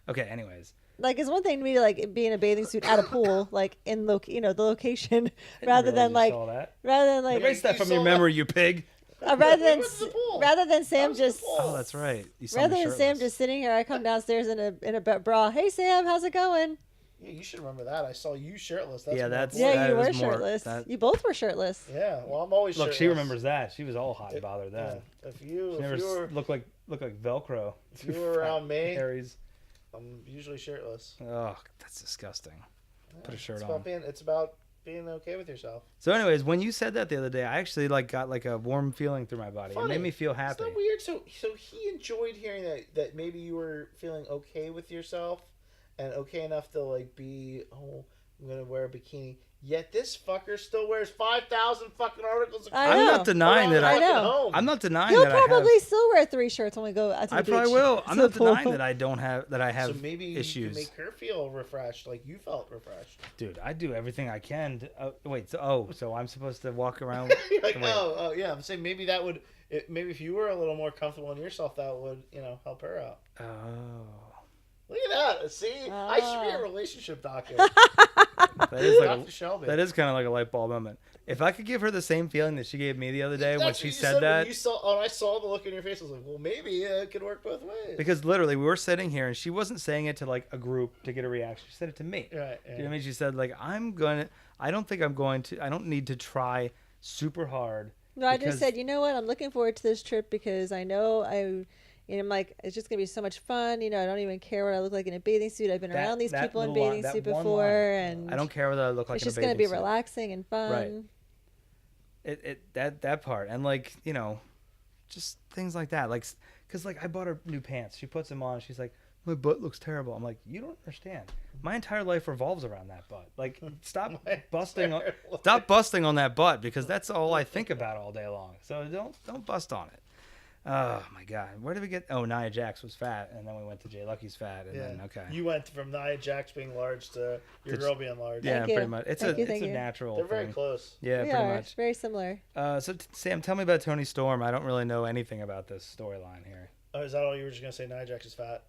okay. Anyways, Like, it's one thing to be like be in a bathing suit at a pool, like in the location, I didn't rather realize than you like saw that. rather than like Erase that you from saw your that. memory, you pig. rather We than went to the pool. rather than That Sam was the just pool. Oh, that's right. You saw rather me than Sam shirtless. just sitting here, I come downstairs in a bra. Hey Sam, how's it going? Yeah, you should remember that. I saw you shirtless. That's Yeah, more that's- important. Yeah, you was were more- shirtless. that- You both were shirtless. Yeah, well, I'm always Look, shirtless. she remembers that. She was all hot and bothered Yeah. then. If you She never if you were looked like Velcro. if you were around me, Harry's. I'm usually shirtless. Oh, that's disgusting. Put a shirt It's on. about being okay with yourself. So, anyways, when you said that the other day, I actually like got like a warm feeling through my body. It Funny. made me feel happy. Isn't that weird? So he enjoyed hearing that maybe you were feeling okay with yourself and okay enough to like be I'm gonna wear a bikini. Yet this fucker still wears 5,000 fucking articles. Of I I'm know. not denying that I fucking know. home. I'm not denying He'll that I probably have. still wear 3 shirts when we go out to the I beach. probably will. to I'm the not denying pool. that I don't have that I have So maybe issues. you can make her feel refreshed, like you felt refreshed. Dude, I do everything I can. So I'm supposed to walk around. You're like, Wait. oh, yeah. I'm saying maybe that would, maybe if you were a little more comfortable in yourself, that would, help her out. Oh. Look at that. See, I should be a Ah. relationship doctor. That is like Dr. Shelby. that is kind of like a light bulb moment. If I could give her the same feeling that she gave me the other day when That's she what you said when that, you saw, I saw the look in your face. I was like, well, maybe it could work both ways. because literally we were sitting here and she wasn't saying it to like a group to get a reaction. She said it to me. Right. You know what I mean? She said like I don't need to try super hard. No, I because- just said, you know what? I'm looking forward to this trip because I know I'm like, it's just gonna be so much fun. I don't even care what I look like in a bathing suit. I've been That- around these that people in little line- bathing that suit one before, line. and I don't care whether I look like it's in a just gonna bathing be suit. relaxing and fun. That part and like just things like that, like because like I bought her new pants. She puts them on. She's like, my butt looks terrible. I'm like, you don't understand. My entire life revolves around that butt. Like, stop busting on that butt because that's all I think about all day long. So don't bust on it. Oh my God, where did we get? Oh, Nia Jax was fat, and then we went to Jay Lucky's fat, and then okay. You went from Nia Jax being large to your girl being large. Yeah, Thank you. pretty much. It's Thank you, it's thank a you. natural They're very thing. close. Yeah, We pretty are much. very similar. Sam, tell me about Tony Storm. I don't really know anything about this storyline here. Oh, is that all you were just gonna say? Nia Jax is fat.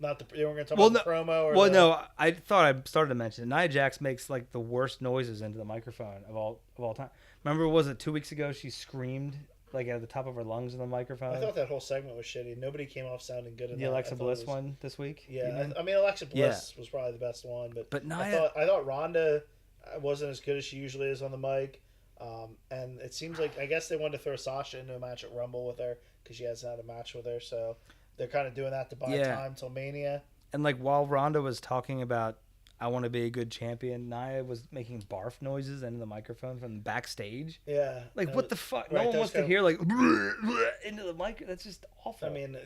Not the. You weren't gonna talk Well, about the promo. Or Well, the, no, I thought I started to mention it. Nia Jax makes like the worst noises into the microphone of all time. Remember, was it 2 weeks ago? She screamed like at the top of her lungs in the microphone. I thought that whole segment was shitty. Nobody came off sounding good in The that. Alexa I thought Bliss it was- one this week. Yeah, you mean? I mean Alexa Bliss was probably the best one, but But I Nia, thought Rhonda wasn't as good as she usually is on the mic. And it seems like I guess they wanted to throw Sasha into a match at Rumble with her because she hasn't had a match with her, so they're kind of doing that to buy time till Mania. And like while Ronda was talking about I want to be a good champion, Nia was making barf noises into the microphone from backstage. Yeah, Like what the fuck? right, No one wants to hear like into the mic. That's just awful. I mean,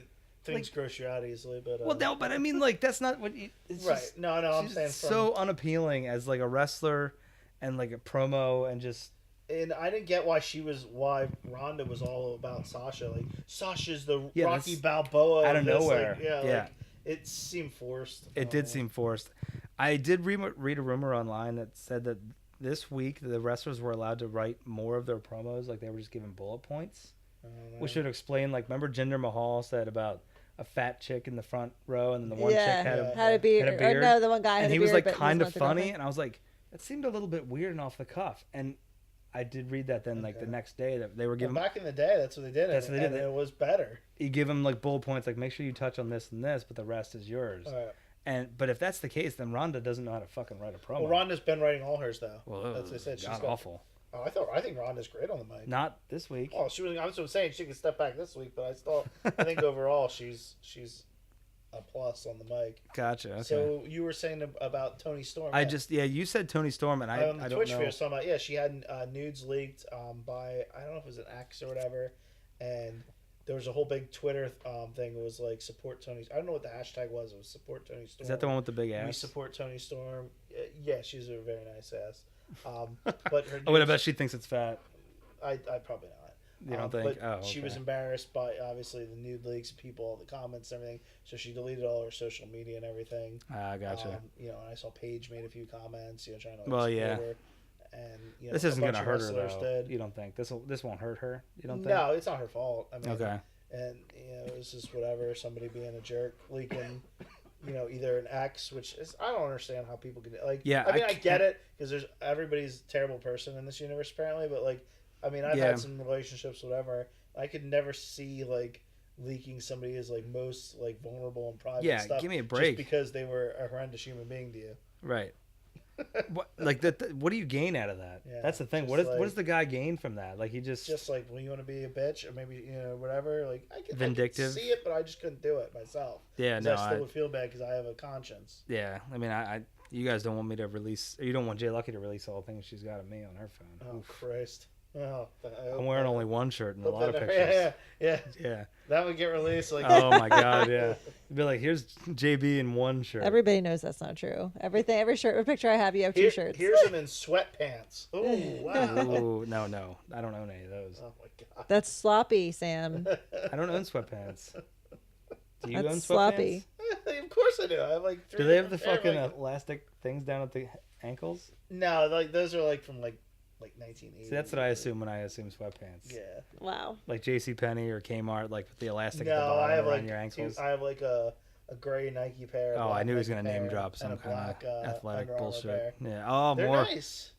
things gross you out easily, but well, no, but I mean, like that's not what. It's right? Just, No, I'm she's saying so unappealing as like a wrestler, and like a promo, and just. And I didn't get why Ronda was all about Sasha. Like Sasha's the Rocky Balboa out of nowhere. Like, yeah. Like, it seemed forced. It did seem forced. I did read a rumor online that said that this week the wrestlers were allowed to write more of their promos, like they were just given bullet points, which should explain. Like, remember Jinder Mahal said about a fat chick in the front row, and then the one chick had a beard. Or no, the one guy had and a he beard, was like but kind of wasn't funny, girlfriend. and I was like, that seemed a little bit weird and off the cuff. And I did read that then, like the next day, that they were giving. Back in the day, that's what they did. That's what they did. And it was better. You give them like bullet points, like make sure you touch on this and this, but the rest is yours. But if that's the case, then Ronda doesn't know how to fucking write a promo. Well, Ronda's been writing all hers though. Well, that's what I said. She's God awful. Oh, I think Ronda's great on the mic. Not this week. Oh, I was saying she could step back this week, but I think overall she's a plus on the mic. Gotcha. Okay. So you were saying about Toni Storm. You said Toni Storm, and I on the don't Twitch know. video, talking about she had nudes leaked by I don't know if it was an ex or whatever, and there was a whole big Twitter thing. It was like support Tony. I don't know what the hashtag was. It was support Toni Storm. Is that the one with the big ass? We support Toni Storm. Yeah, she's a very nice ass. But her I bet she thinks it's fat. I probably not. You don't think? But she was embarrassed by obviously the nude leaks, people, all the comments, and everything. So she deleted all her social media and everything. Gotcha. And I saw Paige made a few comments. Trying to. Well, yeah. Her. And this isn't gonna hurt her though. Did. You don't think this won't hurt her? You don't think? No, it's not her fault. I mean, okay. And it was just whatever. Somebody being a jerk, leaking. Either an ex, which is I don't understand how people can like. Yeah, I mean, I get it because everybody's a terrible person in this universe apparently, but like, I mean, I've had some relationships, whatever. I could never see like leaking somebody as like most like vulnerable and private. Yeah, stuff give me a break. Just because they were a horrendous human being to you. Right. What like that? What do you gain out of that? Yeah, that's the thing. What does the guy gain from that? Like he just like, well, you want to be a bitch or maybe whatever. Like I could vindictive. I could see it, but I just couldn't do it myself. Yeah, no, I still would feel bad because I have a conscience. Yeah, I mean, you guys don't want me to release, or you don't want Jay Lucky to release all the things she's got of me on her phone. Oh Oof. Christ! Oh, I'm wearing only one shirt in a lot of pictures. Yeah. That would get released. Like, oh my god, yeah. It'd be like, here's JB in one shirt. Everybody knows that's not true. Every picture I have, you have two shirts. Here's him in sweatpants. Oh wow. Ooh, no, I don't own any of those. Oh my god. That's sloppy, Sam. I don't own sweatpants. Do you That's own sloppy. Sweatpants? Of course I do. I have like 3. Do they have the fucking elastic things down at the ankles? No, like those are like from like 1980. See, that's what I assume when I assume sweatpants. Yeah. Wow. Like JCPenney or Kmart, like with the elastic No, at the bottom I have around like your ankles. I have like a gray Nike pair. Oh, I knew he was going to name drop some kind of athletic Under Armour bullshit. pair. Yeah. Oh, They're more. nice.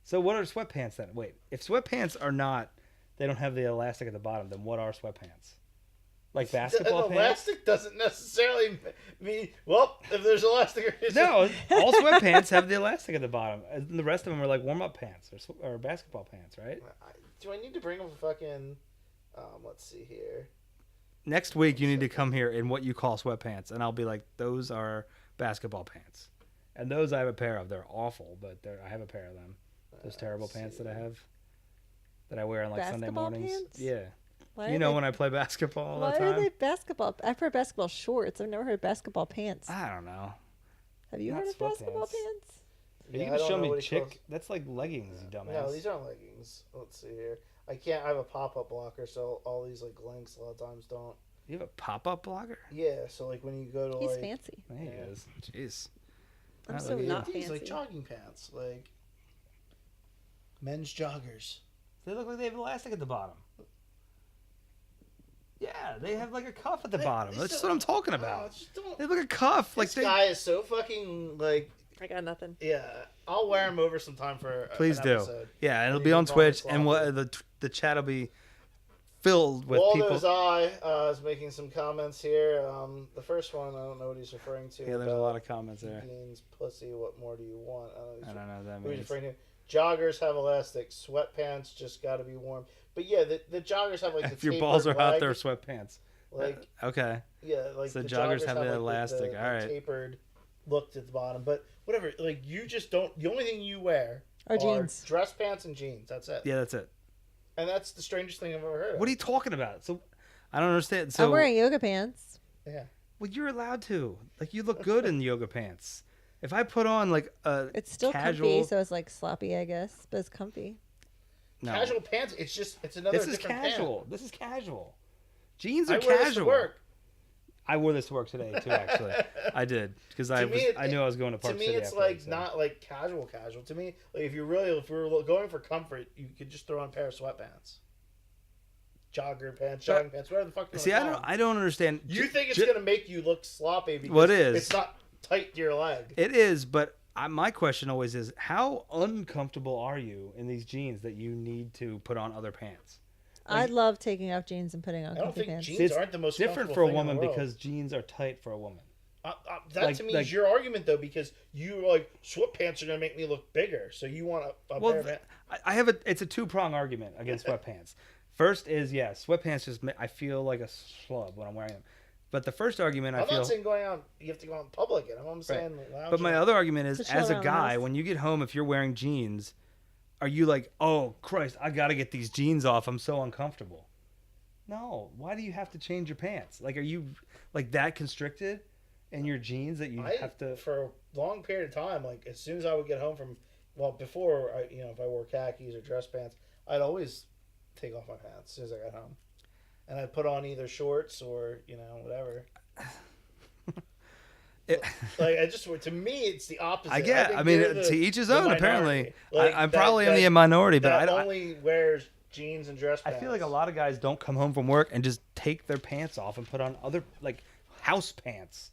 So what are sweatpants then? Wait, if sweatpants are not, they don't have the elastic at the bottom, then what are sweatpants? Like basketball the pants? elastic doesn't necessarily mean, well, if there's elastic. No, all sweatpants have the elastic at the bottom. And the rest of them are like warm-up pants or basketball pants, right? Do I need to bring up a fucking, let's see here. Next week, you need to come here in what you call sweatpants, and I'll be like, those are basketball pants. And those I have a pair of. They're awful, but I have a pair of them. Those terrible pants that I have, that I wear on like Sunday Basketball mornings. pants? Yeah. Why You know when I play basketball all the Why time? are they basketball? I've heard basketball shorts. I've never heard basketball pants. I don't know. Have you not heard of basketball sweatpants. pants? Are you I gonna don't show know me what he chick? calls- That's like leggings, you dumbass. No, these aren't leggings. Let's see here. I have a pop-up blocker, so all these like links a lot of times don't. You have a pop-up blogger? Yeah, so like when you go to He's like. fancy. There he Yeah. is. Jeez. I'm Not so looking not good. These fancy. like jogging pants, like men's joggers. They look like they have elastic at the bottom. Yeah, they have like a cuff at the bottom. That's just what I'm talking about. Just don't. They look like a cuff. Like This guy is so fucking like. I got nothing. Yeah, I'll wear him over sometime for. Please an do. episode. Yeah, it'll You be can on call me Twitch, and sloppy. the chat will be filled with Waldo's people. Eye is making some comments here. The first one, I don't know what he's referring to. Yeah, there's a lot of comments there. Beans, pussy, what more do you want? I don't know what that Who he's means. referring to. joggers have elastic. Sweatpants just got to be warm. But yeah, the joggers have like the If your balls are tapered hot, leg. they're sweatpants. Like Okay. yeah, like So the joggers have the like, elastic. the All right. tapered look at the bottom. But whatever, like you just don't. The only thing you wear Or jeans. dress pants and jeans. That's it. Yeah, that's it. And that's the strangest thing I've ever heard of. What are you talking about? So, I don't understand. So, I'm wearing yoga pants. Yeah. well, you're allowed to. Like, you look good in yoga pants. If I put on like a It's still casual, comfy, so it's like sloppy, I guess, but it's comfy. no, Casual pants. It's another. this is different casual. Pant. This is casual. Jeans I are wear this to casual. work. I wore this to work today too. Actually, I did because I knew I was going to Park To me, City. it's afterwards, like so. not like casual. To me, like if we're going for comfort, you could just throw on a pair of sweatpants, jogger pants, jogging pants, whatever the fuck. See, I don't understand. You think it's gonna make you look sloppy because Well, it is. it's not tight to your leg. It is, but my question always is, how uncomfortable are you in these jeans that you need to put on other pants? I love taking off jeans and putting on I don't comfy think pants. jeans See, it's aren't the most different comfortable for a thing in woman the world. because jeans are tight for a woman. That like- to me like- is your argument though, because you like sweatpants are gonna make me look bigger, so you want a Well, pair of pants. I have it's a two-prong argument against sweatpants. First is, yes, sweatpants I feel like a schlub when I'm wearing them. But the first argument I I'm feel, not saying going out. You have to go out in public. I'm saying. but my other argument is, To chill as a around the guy, house. when you get home, if you're wearing jeans, are you like, oh Christ, I got to get these jeans off. I'm so uncomfortable. No, why do you have to change your pants? Like, are you like that constricted in your jeans that you have to? For a long period of time, like as soon as I would get home from, before if I wore khakis or dress pants, I'd always take off my pants as soon as I got home, and I'd put on either shorts or whatever. Like to me, it's the opposite. I get. think I mean, you're the- to each his the own. minority. Apparently, Like, I'm that- probably in that- the minority, but that I only wears jeans and dress I pants. feel like a lot of guys don't come home from work and just take their pants off and put on other like house pants.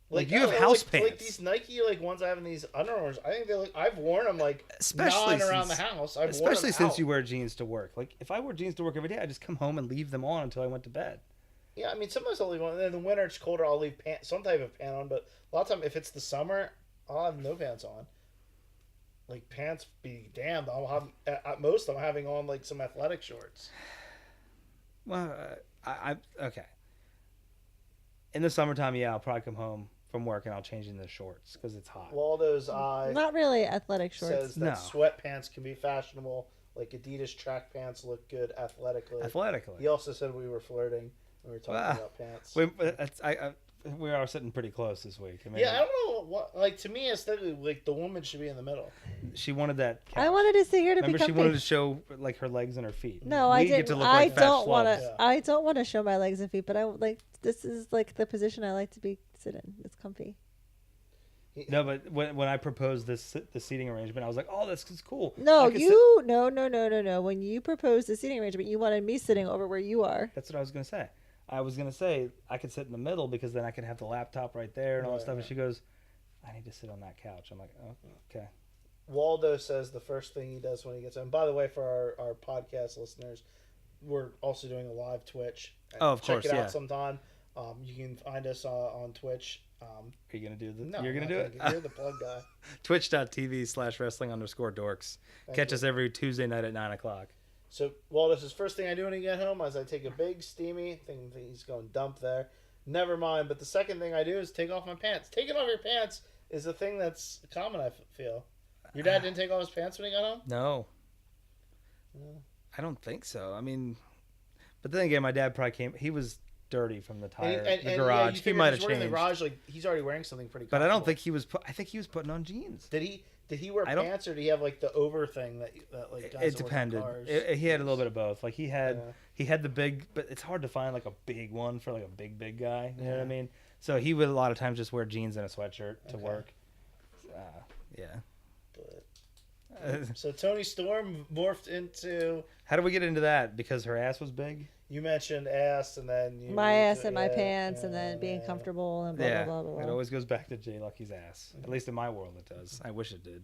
Like you have house pants. Like these Nike ones I have in these Under Armours. I think they look. I've worn them Especially around since- the house. Especially since you wear jeans to work. Like if I wore jeans to work every day, I just come home and leave them on until I went to bed. Yeah, I mean sometimes I'll leave one. In the winter it's colder. I'll leave some type of pant on. But a lot of time, if it's the summer, I'll have no pants on. Like pants be damned. I'll have at most I'm having on like some athletic shorts. Well, I okay. In the summertime, yeah, I'll probably come home from work and I'll change into shorts because it's hot. Waldo's eye Not really athletic shorts. says that No. sweatpants can be fashionable. Like Adidas track pants look good athletically. Athletically. He also said we were flirting when we were talking Well, about pants. We are sitting pretty close this week. I mean, Yeah, I don't know what. Like to me, aesthetically, like the woman should be in the middle. she wanted that. Couch. I wanted to sit here to Remember, be she comfy. wanted to show like her legs and her feet. No, we I get didn't. to look I like fat don't want schlubs. to. Yeah. I don't want to show my legs and feet, but I like this is like the position I like to be sit in. It's comfy. No, but when I proposed the seating arrangement, I was like, "Oh, this is cool." No, I could no. When you proposed the seating arrangement, you wanted me sitting over where you are. That's what I was gonna say. I was gonna say I could sit in the middle because then I could have the laptop right there and all that stuff. And she goes, "I need to sit on that couch." I'm like, "Oh, okay." Waldo says the first thing he does when he gets home. By the way, for our podcast listeners, we're also doing a live Twitch. Oh, of Check course, it yeah. out sometime. You can find us on Twitch. Are you gonna do the? No, You're I'm gonna not do You're it. the plug guy. Twitch.tv/wrestling_dorks. Thank Catch you. us every Tuesday night at 9:00. So Waldo says first thing I do when I get home is I take a big steamy thing. He's going dump there. Never mind. But the second thing I do is take off my pants. Taking off your pants is a thing that's common. I feel. Your dad didn't take off his pants when he got home. No, I don't think so. I mean, but then again, my dad probably came. He was dirty from the tire, the garage. you He figure might if have he's working in changed, the garage. Like he's already wearing something pretty. but I don't comfortable. think he was. I think he was putting on jeans. Did he wear I don't- pants or did he have like the over thing that like guys It that work in depended. cars? He had a little bit of both. Like he had Yeah. the big, but it's hard to find like a big one for like a big guy. You know what I Yeah. mean? So he would a lot of times just wear jeans and a sweatshirt to Okay. work. Yeah. But- So Tony Storm morphed into. How do we get into that? Because her ass was big. You mentioned ass, and then you My ass and my yeah, pants, and yeah, then being yeah. comfortable and blah Yeah. blah blah blah. It blah. always goes back to Jay Lucky's ass. At least in my world, it does. I wish it did.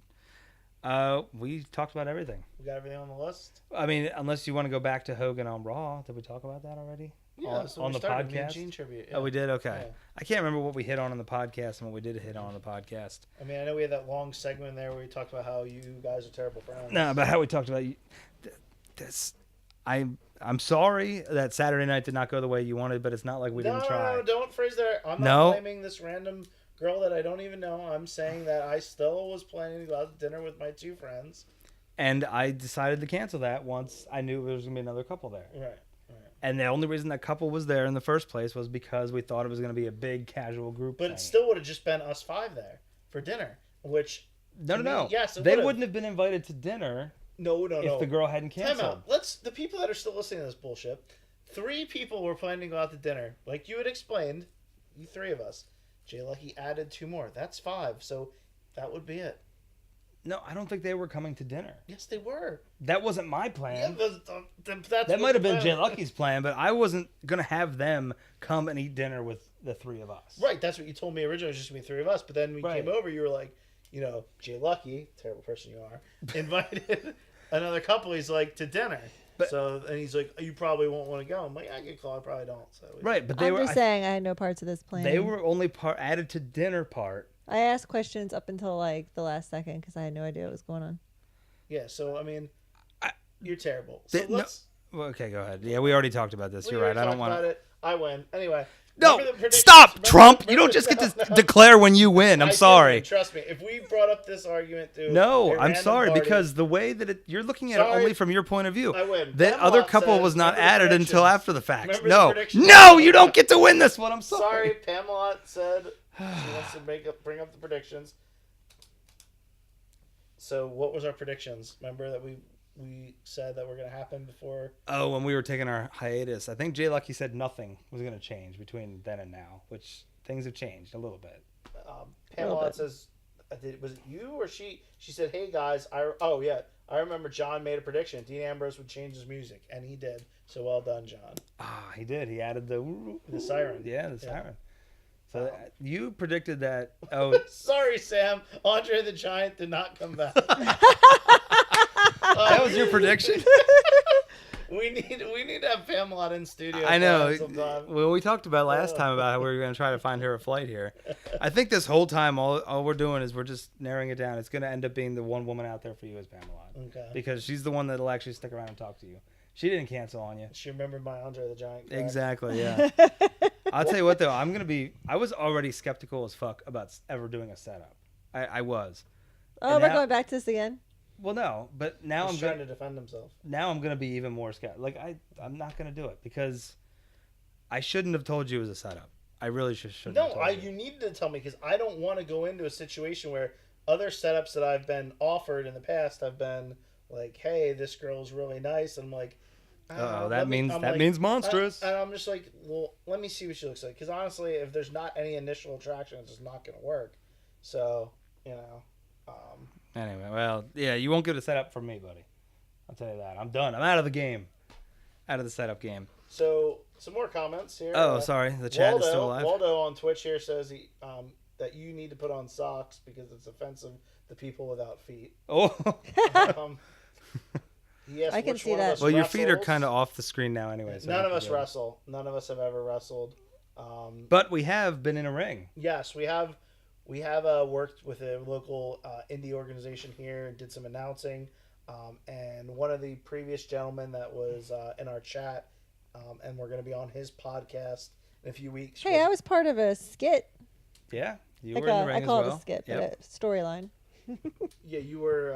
We talked about everything. We got everything on the list. I mean, unless you want to go back to Hogan on Raw. Did we talk about that already? Yeah, so on we the started podcast. Gene tribute. Oh, we did. Okay, Yeah. I can't remember what we hit on the podcast and what we did hit on the podcast. I mean, I know we had that long segment there where we talked about how you guys are terrible friends. No, but how we talked about this. I'm sorry that Saturday night did not go the way you wanted, but it's not like we didn't try. No, don't phrase that. I'm No. not blaming this random girl that I don't even know. I'm saying that I still was planning to go out to dinner with my 2 friends. And I decided to cancel that once I knew there was going to be another couple there. Right. And the only reason that couple was there in the first place was because we thought it was going to be a big casual group But thing. it still would have just been us 5 there for dinner, which No. yes, it they would've. wouldn't have been invited to dinner no. if the girl hadn't Time canceled. out. The people that are still listening to this bullshit. 3 people were planning to go out to dinner, like you had explained. You 3 of us. Jay Lucky added 2 more. That's 5. So that would be it. No, I don't think they were coming to dinner. Yes, they were. That wasn't my plan. Yeah, that's That what might have the been plan Jay was. Lucky's plan, but I wasn't going to have them come and eat dinner with the 3 of us. Right, that's what you told me originally. It was just going to be 3 of us. But then we Right. came over, you were like, Jay Lucky, terrible person you are, invited another couple. He's like, to dinner. But- And he's like, you probably won't want to go. I'm like, I get called. I probably don't. So Right, but they I'm were just saying I had no parts of this plan. they were only added to dinner part. I asked questions up until like the last second because I had no idea what was going on. Yeah, so, I mean, you're terrible. They- So no- let's... Well, okay, go ahead. Yeah, we already talked about this. we You're right. already I don't talked want about it. I win. Anyway. No, remember the predictions? stop, Remember- Trump. You remember don't just get the- to declare when you win. I'm I sorry. didn't. Trust me. If we brought up this argument to No, a I'm random sorry party, because the way that you're looking at it Sorry. only from your point of view. I win. That Pam other Lott couple said- was not remember the added until predictions? after the fact. Remember the No, predictions? no, you don't get to win this one. I'm sorry. Sorry, Pamela said she wants to bring up the predictions. So, what was our predictions? Remember that we said that were going to happen before. Oh, when we were taking our hiatus, I think Jay Lucky said nothing was going to change between then and now, which things have changed a little bit. Pamela bit. says, was it you or she? She said, "Hey guys, I remember John made a prediction. Dean Ambrose would change his music, and he did. So well done, John." Ah, he did. He added the siren. Yeah, the Yeah. siren. So you predicted that. Oh, Sorry, Sam. Andre the Giant did not come back. that was your prediction. We need to have Pamela in studio. I know. sometime. Well, we talked about last time about how we were going to try to find her a flight here. I think this whole time, all we're doing is we're just narrowing it down. It's going to end up being the one woman out there for you is Pamela. Okay. Because she's the one that'll actually stick around and talk to you. She didn't cancel on you. She remembered my Andre the Giant. correct? Exactly, yeah. I'll tell you what, though. I was already skeptical as fuck about ever doing a setup. I was. Oh, And we're now- going back to this again. Well, no, but now He's I'm trying going to defend himself. now I'm going to be even more skeptical. Like, I'm not going to do it because I shouldn't have told you it was a setup. I really shouldn't have No, told you. you needed to tell me because I don't want to go into a situation where other setups that I've been offered in the past have been like, "Hey, this girl's really nice," and I'm like, Oh, let that me- means I'm that like, means monstrous. and I'm just like, well, let me see what she looks like. Because honestly, if there's not any initial attraction, it's just not going to work. So, Anyway, well, yeah, you won't get a setup from me, buddy. I'll tell you that. I'm done. I'm out of the game. Out of the setup game. So some more comments here. Oh, sorry. The chat is still alive. Waldo on Twitch here says that you need to put on socks because it's offensive to people without feet. Oh. He asked I can which see one of that. us Well, your feet are wrestles. kind of off the screen now anyway. So None of don't us forget. wrestle. None of us have ever wrestled. But we have been in a ring. Yes, we have worked with a local indie organization here and did some announcing. And one of the previous gentlemen that was in our chat, and we're going to be on his podcast in a few weeks. Hey, I was part of a skit. Yeah. You Like were in the ring I call as it well. a skit, Yep. but a storyline. Yeah, you were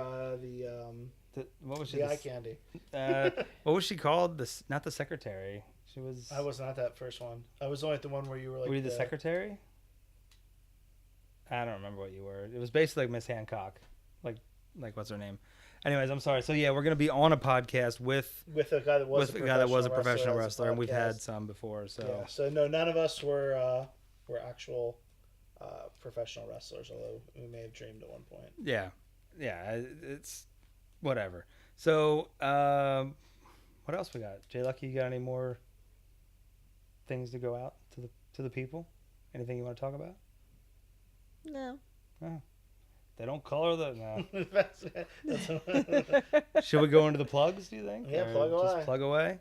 What was she? the eye candy. What was she called? Not the secretary. She was. I was not that first one. I was only at the one where you were like. Were you the secretary? I don't remember what you were. It was basically like Miss Hancock, like what's her name? Anyways, I'm sorry. So yeah, we're gonna be on a podcast with a guy that was a guy that was a professional as a wrestler, and we've had podcast. some before. So Yeah. So no, none of us were actual professional wrestlers, although we may have dreamed at one point. yeah, it's whatever. So what else we got? Jay Lucky, you got any more things to go out to the people? Anything you want to talk about? No. They don't color the. No. That's Should we go into the plugs? Do you think? Yeah, Or plug away. Just plug away.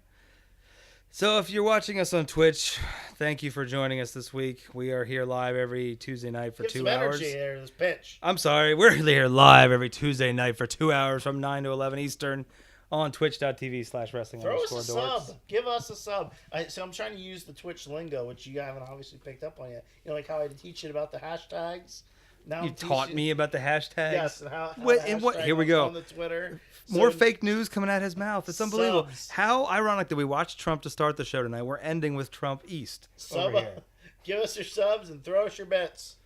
So if you're watching us on Twitch, thank you for joining us this week. We are here live every Tuesday night for Give 2 some hours. energy here, this pitch. I'm sorry, we're here live every Tuesday night for 2 hours from 9 to 11 Eastern on twitch.tv/wrestling_dorks. Throw us a sub. Give us a sub. So I'm trying to use the Twitch lingo, which you haven't obviously picked up on yet. You know, like how I teach you about the hashtags. Now You I'm taught teaching- me about the hashtags. Yes, and how What- the and what- hashtag here we was go. on the Twitter. More So- fake news coming out his mouth. It's unbelievable. Subs. How ironic that we watched Trump to start the show tonight. We're ending with Trump East. Sub, over here. give us your subs and throw us your bets.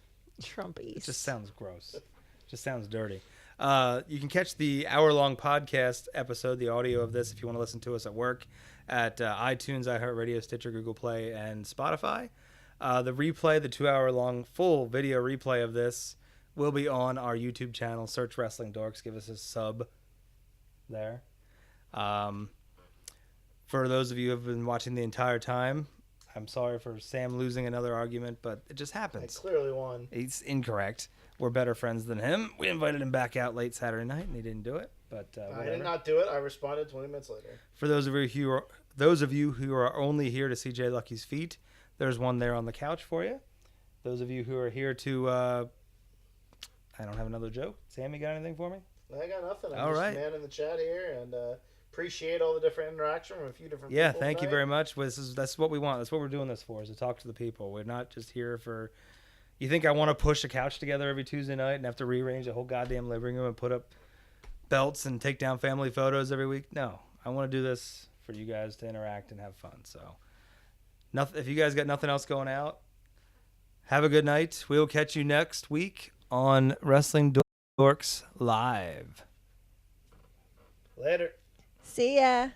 Trumpies. It just sounds gross. Just sounds dirty. You can catch the hour-long podcast episode, the audio of this, if you want to listen to us at work, at iTunes, iHeartRadio, Stitcher, Google Play, and Spotify. The replay, the 2-hour-long full video replay of this, will be on our YouTube channel. Search Wrestling Dorks. Give us a sub there. For those of you who have been watching the entire time, I'm sorry for Sam losing another argument, but it just I happens. clearly won. He's incorrect. We're better friends than him. We invited him back out late Saturday night, and he didn't do it. But I whatever. did not do it. I responded 20 minutes later. For those of you who are only here to see Jay Lucky's feet, there's one there on the couch for you. Those of you who are here to, I don't have another joke. Sam, you got anything for me? I got nothing. I'm All just right. a man in the chat here, and appreciate all the different interaction from a few different Yeah, people. thank you tonight. very much. Well, that's what we want. That's what we're doing this for, is to talk to the people. We're not just here for... You think I want to push a couch together every Tuesday night and have to rearrange the whole goddamn living room and put up belts and take down family photos every week? No. I want to do this for you guys to interact and have fun. So, if you guys got nothing else going out, have a good night. We will catch you next week on Wrestling Dorks Live. Later. See ya.